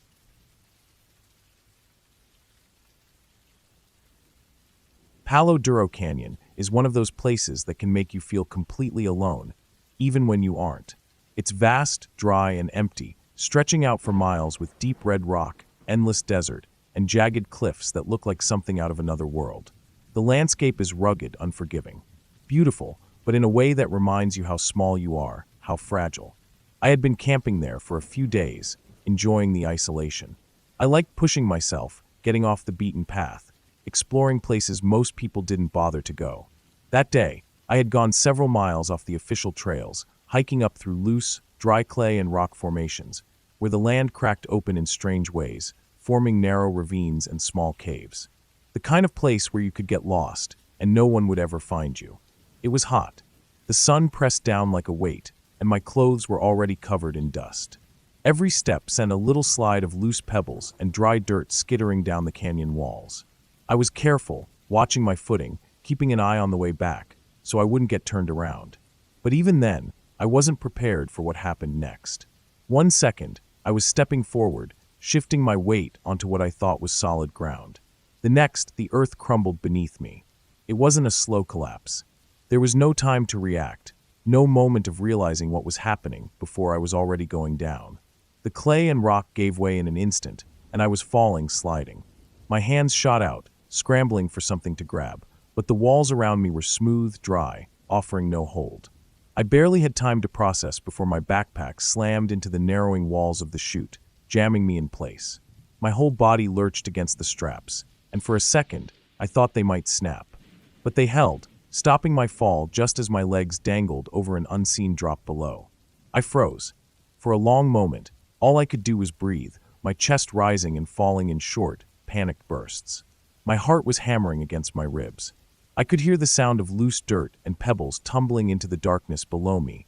[SPEAKER 1] Palo Duro Canyon is one of those places that can make you feel completely alone, even when you aren't. It's vast, dry, and empty, stretching out for miles with deep red rock, endless desert, and jagged cliffs that look like something out of another world. The landscape is rugged, unforgiving. Beautiful, but in a way that reminds you how small you are, how fragile. I had been camping there for a few days, enjoying the isolation. I liked pushing myself, getting off the beaten path, exploring places most people didn't bother to go. That day, I had gone several miles off the official trails, hiking up through loose, dry clay and rock formations, where the land cracked open in strange ways, forming narrow ravines and small caves. The kind of place where you could get lost, and no one would ever find you. It was hot. The sun pressed down like a weight, and my clothes were already covered in dust. Every step sent a little slide of loose pebbles and dry dirt skittering down the canyon walls. I was careful, watching my footing, keeping an eye on the way back, so I wouldn't get turned around. But even then, I wasn't prepared for what happened next. 1 second, I was stepping forward, shifting my weight onto what I thought was solid ground. The next, the earth crumbled beneath me. It wasn't a slow collapse. There was no time to react, no moment of realizing what was happening before I was already going down. The clay and rock gave way in an instant, and I was falling, sliding. My hands shot out, scrambling for something to grab, but the walls around me were smooth, dry, offering no hold. I barely had time to process before my backpack slammed into the narrowing walls of the chute, jamming me in place. My whole body lurched against the straps, and for a second, I thought they might snap. But they held, stopping my fall just as my legs dangled over an unseen drop below. I froze. For a long moment, all I could do was breathe, my chest rising and falling in short, panicked bursts. My heart was hammering against my ribs. I could hear the sound of loose dirt and pebbles tumbling into the darkness below me,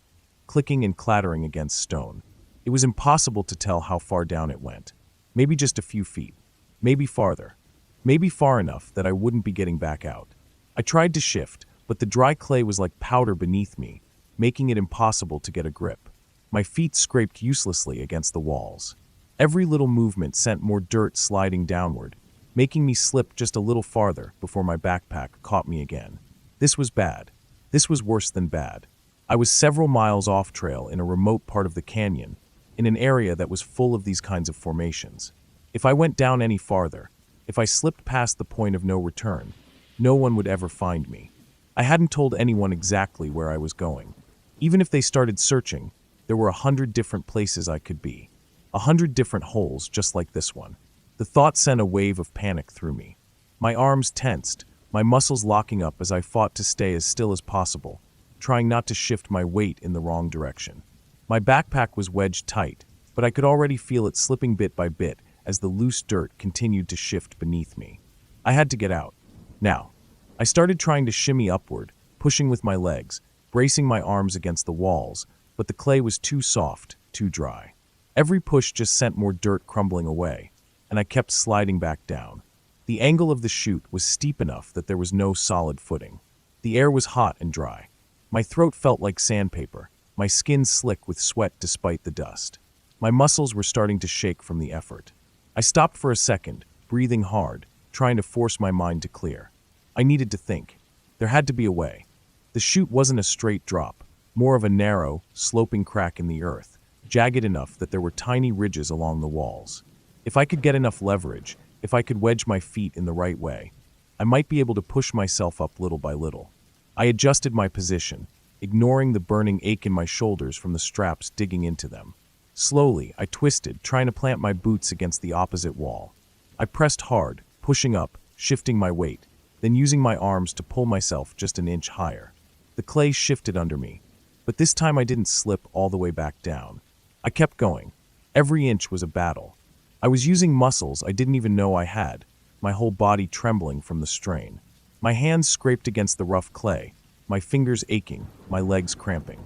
[SPEAKER 1] clicking and clattering against stone. It was impossible to tell how far down it went. Maybe just a few feet. Maybe farther. Maybe far enough that I wouldn't be getting back out. I tried to shift, but the dry clay was like powder beneath me, making it impossible to get a grip. My feet scraped uselessly against the walls. Every little movement sent more dirt sliding downward, making me slip just a little farther before my backpack caught me again. This was bad. This was worse than bad. I was several miles off trail in a remote part of the canyon, in an area that was full of these kinds of formations. If I went down any farther, if I slipped past the point of no return, no one would ever find me. I hadn't told anyone exactly where I was going. Even if they started searching, there were 100 different places I could be. 100 different holes just like this one. The thought sent a wave of panic through me. My arms tensed, my muscles locking up as I fought to stay as still as possible, trying not to shift my weight in the wrong direction. My backpack was wedged tight, but I could already feel it slipping bit by bit as the loose dirt continued to shift beneath me. I had to get out. Now, I started trying to shimmy upward, pushing with my legs, bracing my arms against the walls, but the clay was too soft, too dry. Every push just sent more dirt crumbling away, and I kept sliding back down. The angle of the chute was steep enough that there was no solid footing. The air was hot and dry. My throat felt like sandpaper, my skin slick with sweat despite the dust. My muscles were starting to shake from the effort. I stopped for a second, breathing hard, trying to force my mind to clear. I needed to think. There had to be a way. The chute wasn't a straight drop, more of a narrow, sloping crack in the earth, jagged enough that there were tiny ridges along the walls. If I could get enough leverage, if I could wedge my feet in the right way, I might be able to push myself up little by little. I adjusted my position, ignoring the burning ache in my shoulders from the straps digging into them. Slowly, I twisted, trying to plant my boots against the opposite wall. I pressed hard, pushing up, shifting my weight, then using my arms to pull myself just an inch higher. The clay shifted under me, but this time I didn't slip all the way back down. I kept going. Every inch was a battle. I was using muscles I didn't even know I had, my whole body trembling from the strain. My hands scraped against the rough clay, my fingers aching, my legs cramping.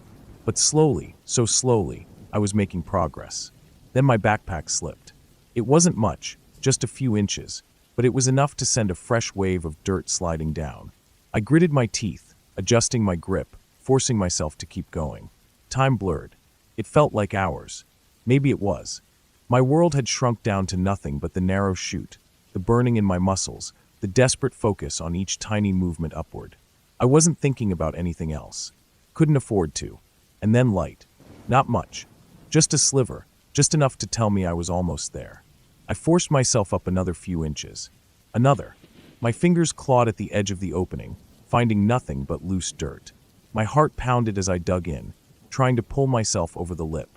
[SPEAKER 1] But slowly, so slowly, I was making progress. Then my backpack slipped. It wasn't much, just a few inches, but it was enough to send a fresh wave of dirt sliding down. I gritted my teeth, adjusting my grip, forcing myself to keep going. Time blurred. It felt like hours. Maybe it was. My world had shrunk down to nothing but the narrow chute, the burning in my muscles, the desperate focus on each tiny movement upward. I wasn't thinking about anything else. Couldn't afford to. And then light. Not much. Just a sliver, just enough to tell me I was almost there. I forced myself up another few inches. Another. My fingers clawed at the edge of the opening, finding nothing but loose dirt. My heart pounded as I dug in, trying to pull myself over the lip.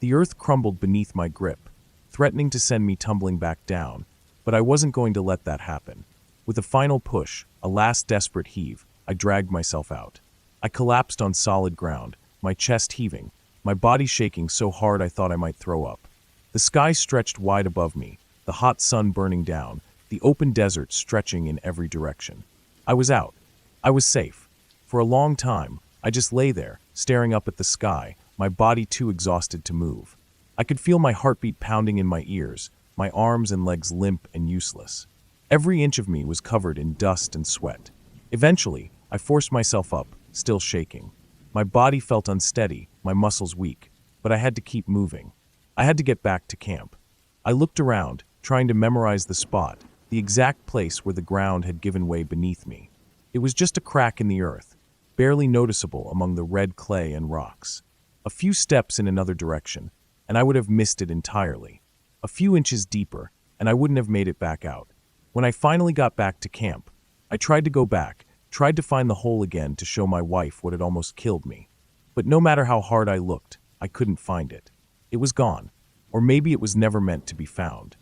[SPEAKER 1] The earth crumbled beneath my grip, threatening to send me tumbling back down, but I wasn't going to let that happen. With a final push, a last desperate heave, I dragged myself out. I collapsed on solid ground, my chest heaving, my body shaking so hard I thought I might throw up. The sky stretched wide above me, the hot sun burning down, the open desert stretching in every direction. I was out. I was safe. For a long time, I just lay there, staring up at the sky, my body too exhausted to move. I could feel my heartbeat pounding in my ears, my arms and legs limp and useless. Every inch of me was covered in dust and sweat. Eventually, I forced myself up, still shaking. My body felt unsteady, my muscles weak, but I had to keep moving. I had to get back to camp. I looked around, trying to memorize the spot, the exact place where the ground had given way beneath me. It was just a crack in the earth, barely noticeable among the red clay and rocks. A few steps in another direction, and I would have missed it entirely. A few inches deeper, and I wouldn't have made it back out. When I finally got back to camp, I tried to go back, tried to find the hole again to show my wife what had almost killed me. But no matter how hard I looked, I couldn't find it. It was gone, or maybe it was never meant to be found.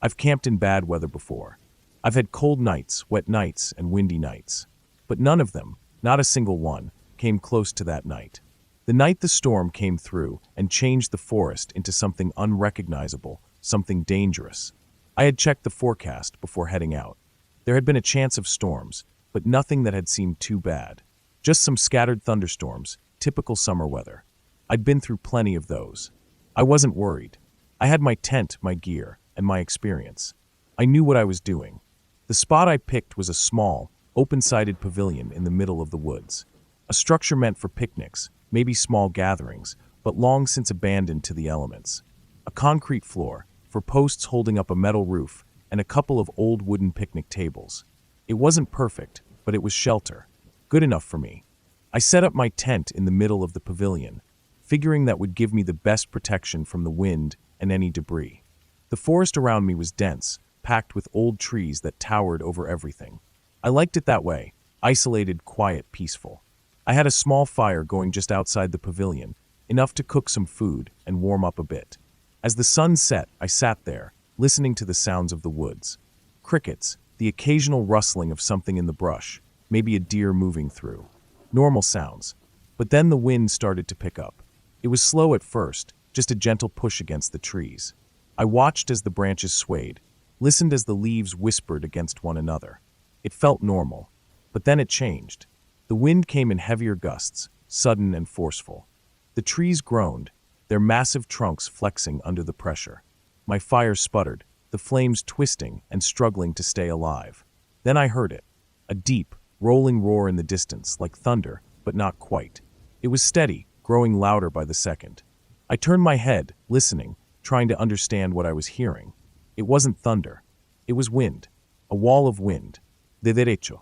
[SPEAKER 1] I've camped in bad weather before. I've had cold nights, wet nights, and windy nights. But none of them, not a single one, came close to that night. The night the storm came through and changed the forest into something unrecognizable, something dangerous. I had checked the forecast before heading out. There had been a chance of storms, but nothing that had seemed too bad. Just some scattered thunderstorms, typical summer weather. I'd been through plenty of those. I wasn't worried. I had my tent, my gear, and my experience. I knew what I was doing. The spot I picked was a small, open-sided pavilion in the middle of the woods. A structure meant for picnics, maybe small gatherings, but long since abandoned to the elements. A concrete floor, for posts holding up a metal roof, and a couple of old wooden picnic tables. It wasn't perfect, but it was shelter. Good enough for me. I set up my tent in the middle of the pavilion, figuring that would give me the best protection from the wind and any debris. The forest around me was dense, packed with old trees that towered over everything. I liked it that way, isolated, quiet, peaceful. I had a small fire going just outside the pavilion, enough to cook some food and warm up a bit. As the sun set, I sat there, listening to the sounds of the woods. Crickets, the occasional rustling of something in the brush, maybe a deer moving through. Normal sounds. But then the wind started to pick up. It was slow at first, just a gentle push against the trees. I watched as the branches swayed, listened as the leaves whispered against one another. It felt normal. But then it changed. The wind came in heavier gusts, sudden and forceful. The trees groaned, their massive trunks flexing under the pressure. My fire sputtered, the flames twisting and struggling to stay alive. Then I heard it. A deep, rolling roar in the distance, like thunder, but not quite. It was steady, growing louder by the second. I turned my head, listening, trying to understand what I was hearing. It wasn't thunder. It was wind. A wall of wind. De derecho.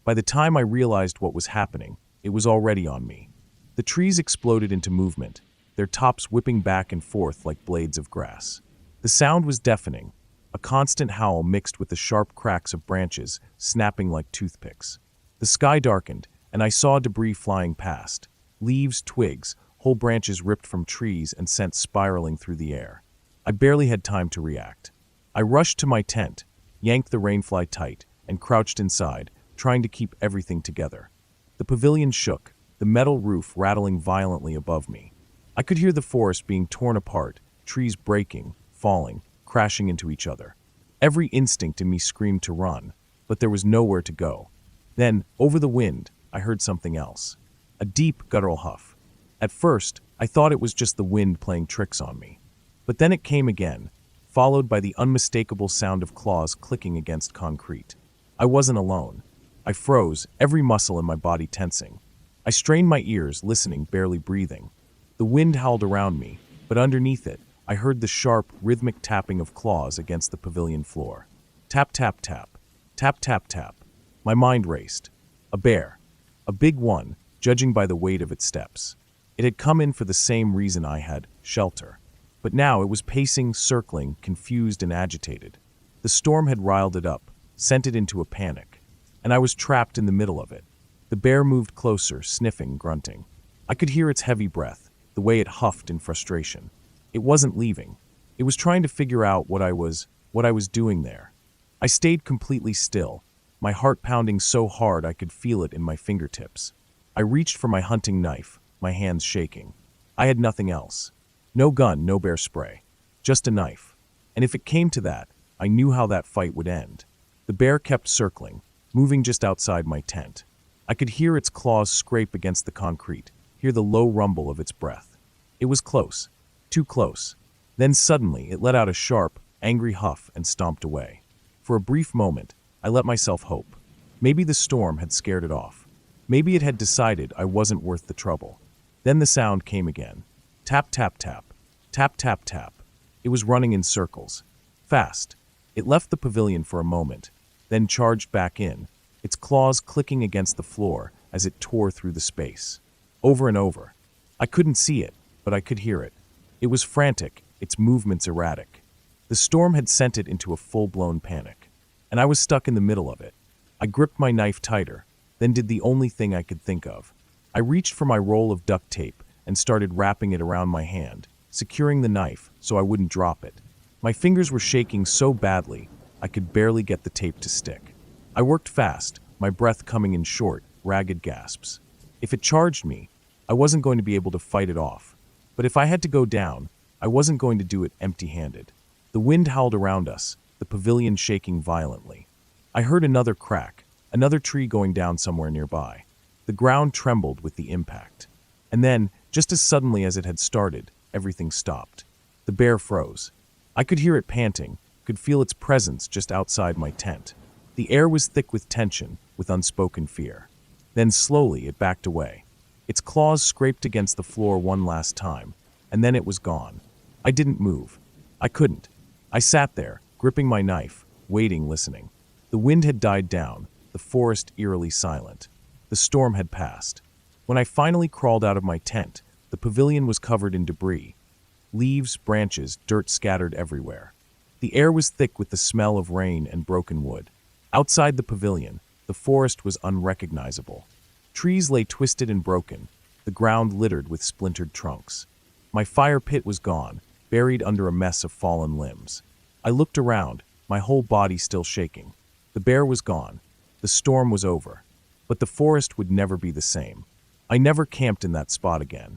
[SPEAKER 1] By the time I realized what was happening, it was already on me. The trees exploded into movement, their tops whipping back and forth like blades of grass. The sound was deafening, a constant howl mixed with the sharp cracks of branches snapping like toothpicks. The sky darkened, and I saw debris flying past. Leaves, twigs, whole branches ripped from trees and sent spiraling through the air. I barely had time to react. I rushed to my tent, yanked the rainfly tight, and crouched inside, trying to keep everything together. The pavilion shook, the metal roof rattling violently above me. I could hear the forest being torn apart, trees breaking, falling, crashing into each other. Every instinct in me screamed to run, but there was nowhere to go. Then, over the wind, I heard something else. A deep, guttural huff. At first, I thought it was just the wind playing tricks on me. But then it came again, followed by the unmistakable sound of claws clicking against concrete. I wasn't alone. I froze, every muscle in my body tensing. I strained my ears, listening, barely breathing. The wind howled around me, but underneath it, I heard the sharp, rhythmic tapping of claws against the pavilion floor. Tap, tap, tap. Tap, tap, tap. My mind raced. A bear. A big one, judging by the weight of its steps. It had come in for the same reason I had, shelter. But now it was pacing, circling, confused and agitated. The storm had riled it up, sent it into a panic. And I was trapped in the middle of it. The bear moved closer, sniffing, grunting. I could hear its heavy breath, the way it huffed in frustration. It wasn't leaving. It was trying to figure out what I was doing there. I stayed completely still, my heart pounding so hard I could feel it in my fingertips. I reached for my hunting knife, my hands shaking. I had nothing else. No gun, no bear spray. Just a knife. And if it came to that, I knew how that fight would end. The bear kept circling, moving just outside my tent. I could hear its claws scrape against the concrete, hear the low rumble of its breath. It was close. Too close. Then suddenly it let out a sharp, angry huff and stomped away. For a brief moment, I let myself hope. Maybe the storm had scared it off. Maybe it had decided I wasn't worth the trouble. Then the sound came again. Tap, tap, tap. Tap, tap, tap. It was running in circles. Fast. It left the pavilion for a moment, then charged back in, its claws clicking against the floor as it tore through the space. Over and over. I couldn't see it, but I could hear it. It was frantic, its movements erratic. The storm had sent it into a full-blown panic, and I was stuck in the middle of it. I gripped my knife tighter, then did the only thing I could think of. I reached for my roll of duct tape and started wrapping it around my hand, securing the knife so I wouldn't drop it. My fingers were shaking so badly, I could barely get the tape to stick. I worked fast, my breath coming in short, ragged gasps. If it charged me, I wasn't going to be able to fight it off. But if I had to go down, I wasn't going to do it empty-handed. The wind howled around us, the pavilion shaking violently. I heard another crack, another tree going down somewhere nearby. The ground trembled with the impact. And then, just as suddenly as it had started, everything stopped. The bear froze. I could hear it panting, could feel its presence just outside my tent. The air was thick with tension, with unspoken fear. Then slowly it backed away. Its claws scraped against the floor one last time, and then it was gone. I didn't move. I couldn't. I sat there, gripping my knife, waiting, listening. The wind had died down, the forest eerily silent. The storm had passed. When I finally crawled out of my tent, the pavilion was covered in debris. Leaves, branches, dirt scattered everywhere. The air was thick with the smell of rain and broken wood. Outside the pavilion, the forest was unrecognizable. Trees lay twisted and broken, the ground littered with splintered trunks. My fire pit was gone, buried under a mess of fallen limbs. I looked around, my whole body still shaking. The bear was gone. The storm was over. But the forest would never be the same. I never camped in that spot again.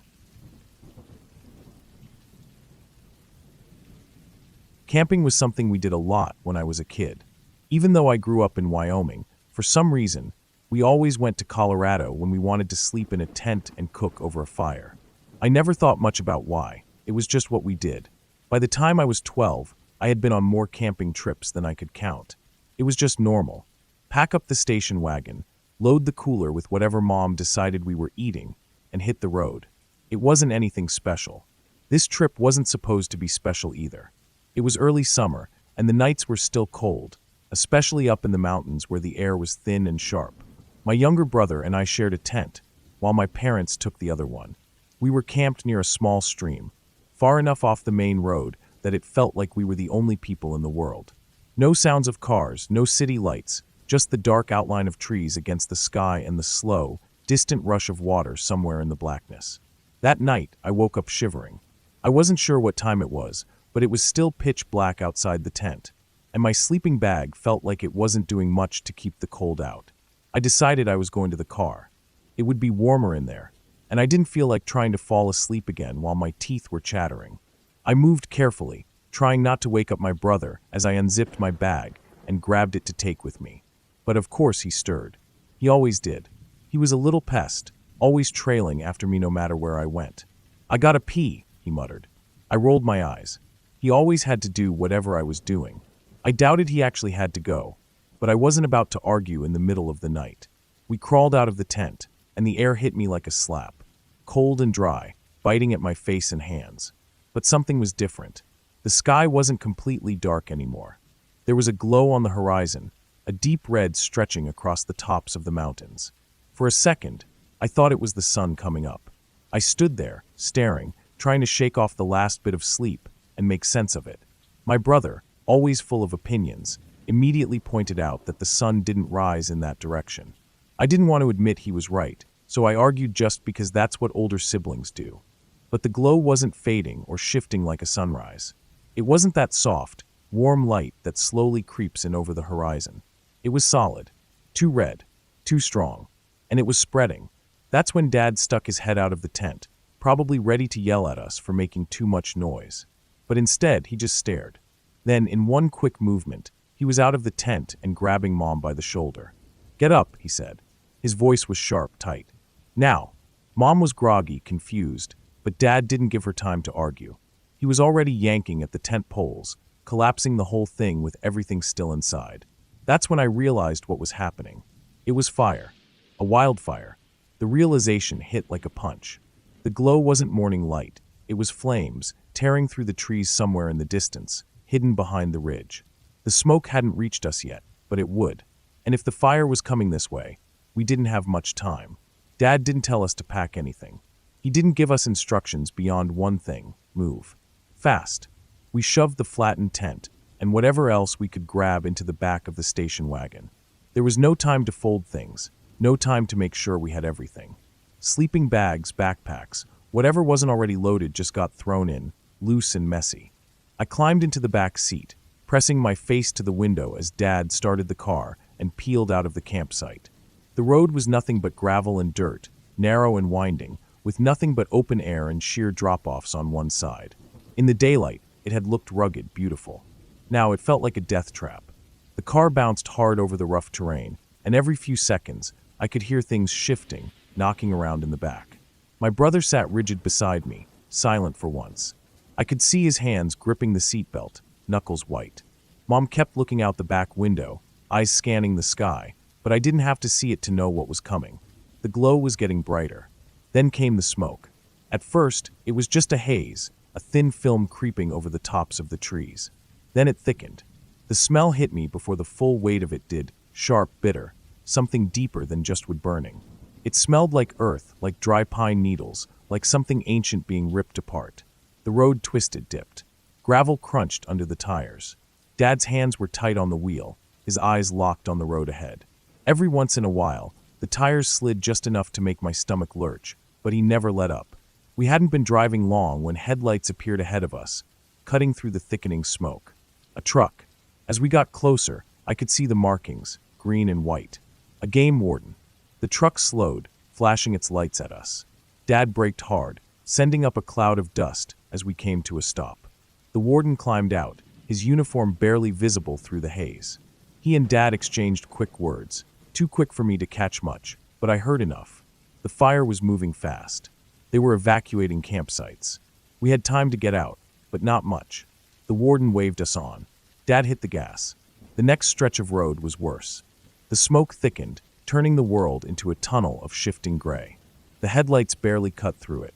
[SPEAKER 1] Camping was something we did a lot when I was a kid. Even though I grew up in Wyoming, for some reason, we always went to Colorado when we wanted to sleep in a tent and cook over a fire. I never thought much about why. It was just what we did. By the time I was 12, I had been on more camping trips than I could count. It was just normal. Pack up the station wagon, load the cooler with whatever mom decided we were eating, and hit the road. It wasn't anything special. This trip wasn't supposed to be special either. It was early summer, and the nights were still cold, especially up in the mountains where the air was thin and sharp. My younger brother and I shared a tent, while my parents took the other one. We were camped near a small stream, far enough off the main road that it felt like we were the only people in the world. No sounds of cars, no city lights, just the dark outline of trees against the sky and the slow, distant rush of water somewhere in the blackness. That night, I woke up shivering. I wasn't sure what time it was, but it was still pitch black outside the tent, and my sleeping bag felt like it wasn't doing much to keep the cold out. I decided I was going to the car. It would be warmer in there, and I didn't feel like trying to fall asleep again while my teeth were chattering. I moved carefully, trying not to wake up my brother as I unzipped my bag and grabbed it to take with me. But of course he stirred. He always did. He was a little pest, always trailing after me no matter where I went. "I gotta pee," he muttered. I rolled my eyes. He always had to do whatever I was doing. I doubted he actually had to go, but I wasn't about to argue in the middle of the night. We crawled out of the tent, and the air hit me like a slap, cold and dry, biting at my face and hands. But something was different. The sky wasn't completely dark anymore. There was a glow on the horizon, a deep red stretching across the tops of the mountains. For a second, I thought it was the sun coming up. I stood there, staring, trying to shake off the last bit of sleep and make sense of it. My brother, always full of opinions, immediately pointed out that the sun didn't rise in that direction. I didn't want to admit he was right, so I argued just because that's what older siblings do. But the glow wasn't fading or shifting like a sunrise. It wasn't that soft, warm light that slowly creeps in over the horizon. It was solid, too red, too strong, and it was spreading. That's when Dad stuck his head out of the tent, probably ready to yell at us for making too much noise. But instead, he just stared. Then, in one quick movement, he was out of the tent and grabbing Mom by the shoulder. "Get up," he said. His voice was sharp, tight. "Now." Mom was groggy, confused, but Dad didn't give her time to argue. He was already yanking at the tent poles, collapsing the whole thing with everything still inside. That's when I realized what was happening. It was fire. A wildfire. The realization hit like a punch. The glow wasn't morning light. It was flames, tearing through the trees somewhere in the distance, hidden behind the ridge. The smoke hadn't reached us yet, but it would. And if the fire was coming this way, we didn't have much time. Dad didn't tell us to pack anything. He didn't give us instructions beyond one thing: move. Fast. We shoved the flattened tent and whatever else we could grab into the back of the station wagon. There was no time to fold things, no time to make sure we had everything. Sleeping bags, backpacks, whatever wasn't already loaded just got thrown in, loose and messy. I climbed into the back seat, pressing my face to the window as Dad started the car and peeled out of the campsite. The road was nothing but gravel and dirt, narrow and winding, with nothing but open air and sheer drop-offs on one side. In the daylight, it had looked rugged, beautiful. Now it felt like a death trap. The car bounced hard over the rough terrain, and every few seconds, I could hear things shifting, knocking around in the back. My brother sat rigid beside me, silent for once. I could see his hands gripping the seatbelt, knuckles white. Mom kept looking out the back window, eyes scanning the sky, but I didn't have to see it to know what was coming. The glow was getting brighter. Then came the smoke. At first, it was just a haze, a thin film creeping over the tops of the trees. Then it thickened. The smell hit me before the full weight of it did, sharp, bitter, something deeper than just wood burning. It smelled like earth, like dry pine needles, like something ancient being ripped apart. The road twisted, dipped. Gravel crunched under the tires. Dad's hands were tight on the wheel, his eyes locked on the road ahead. Every once in a while, the tires slid just enough to make my stomach lurch, but he never let up. We hadn't been driving long when headlights appeared ahead of us, cutting through the thickening smoke. A truck. As we got closer, I could see the markings, green and white. A game warden. The truck slowed, flashing its lights at us. Dad braked hard, sending up a cloud of dust as we came to a stop. The warden climbed out, his uniform barely visible through the haze. He and Dad exchanged quick words, too quick for me to catch much, but I heard enough. The fire was moving fast. They were evacuating campsites. We had time to get out, but not much. The warden waved us on. Dad hit the gas. The next stretch of road was worse. The smoke thickened, turning the world into a tunnel of shifting gray. The headlights barely cut through it.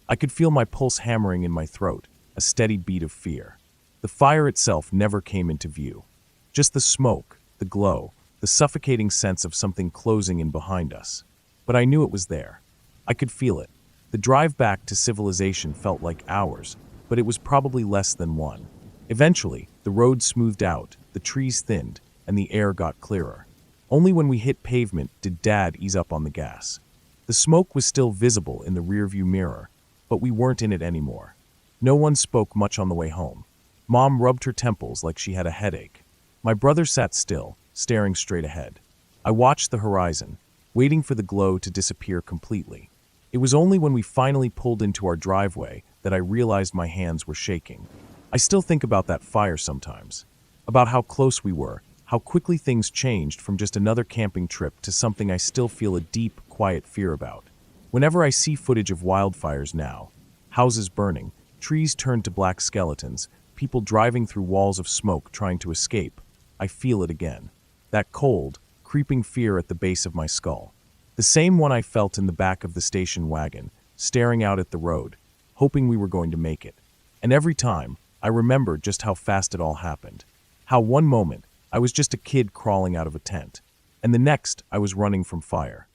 [SPEAKER 1] I could feel my pulse hammering in my throat, a steady beat of fear. The fire itself never came into view. Just the smoke, the glow, the suffocating sense of something closing in behind us. But I knew it was there. I could feel it. The drive back to civilization felt like hours, but it was probably less than one. Eventually, the road smoothed out, the trees thinned, and the air got clearer. Only when we hit pavement did Dad ease up on the gas. The smoke was still visible in the rearview mirror, but we weren't in it anymore. No one spoke much on the way home. Mom rubbed her temples like she had a headache. My brother sat still, staring straight ahead. I watched the horizon, waiting for the glow to disappear completely. It was only when we finally pulled into our driveway that I realized my hands were shaking. I still think about that fire sometimes, about how close we were, how quickly things changed from just another camping trip to something I still feel a deep, quiet fear about. Whenever I see footage of wildfires now, houses burning, trees turned to black skeletons, people driving through walls of smoke trying to escape, I feel it again. That cold, creeping fear at the base of my skull. The same one I felt in the back of the station wagon, staring out at the road, hoping we were going to make it. And every time, I remember just how fast it all happened. How one moment, I was just a kid crawling out of a tent, and the next, I was running from fire.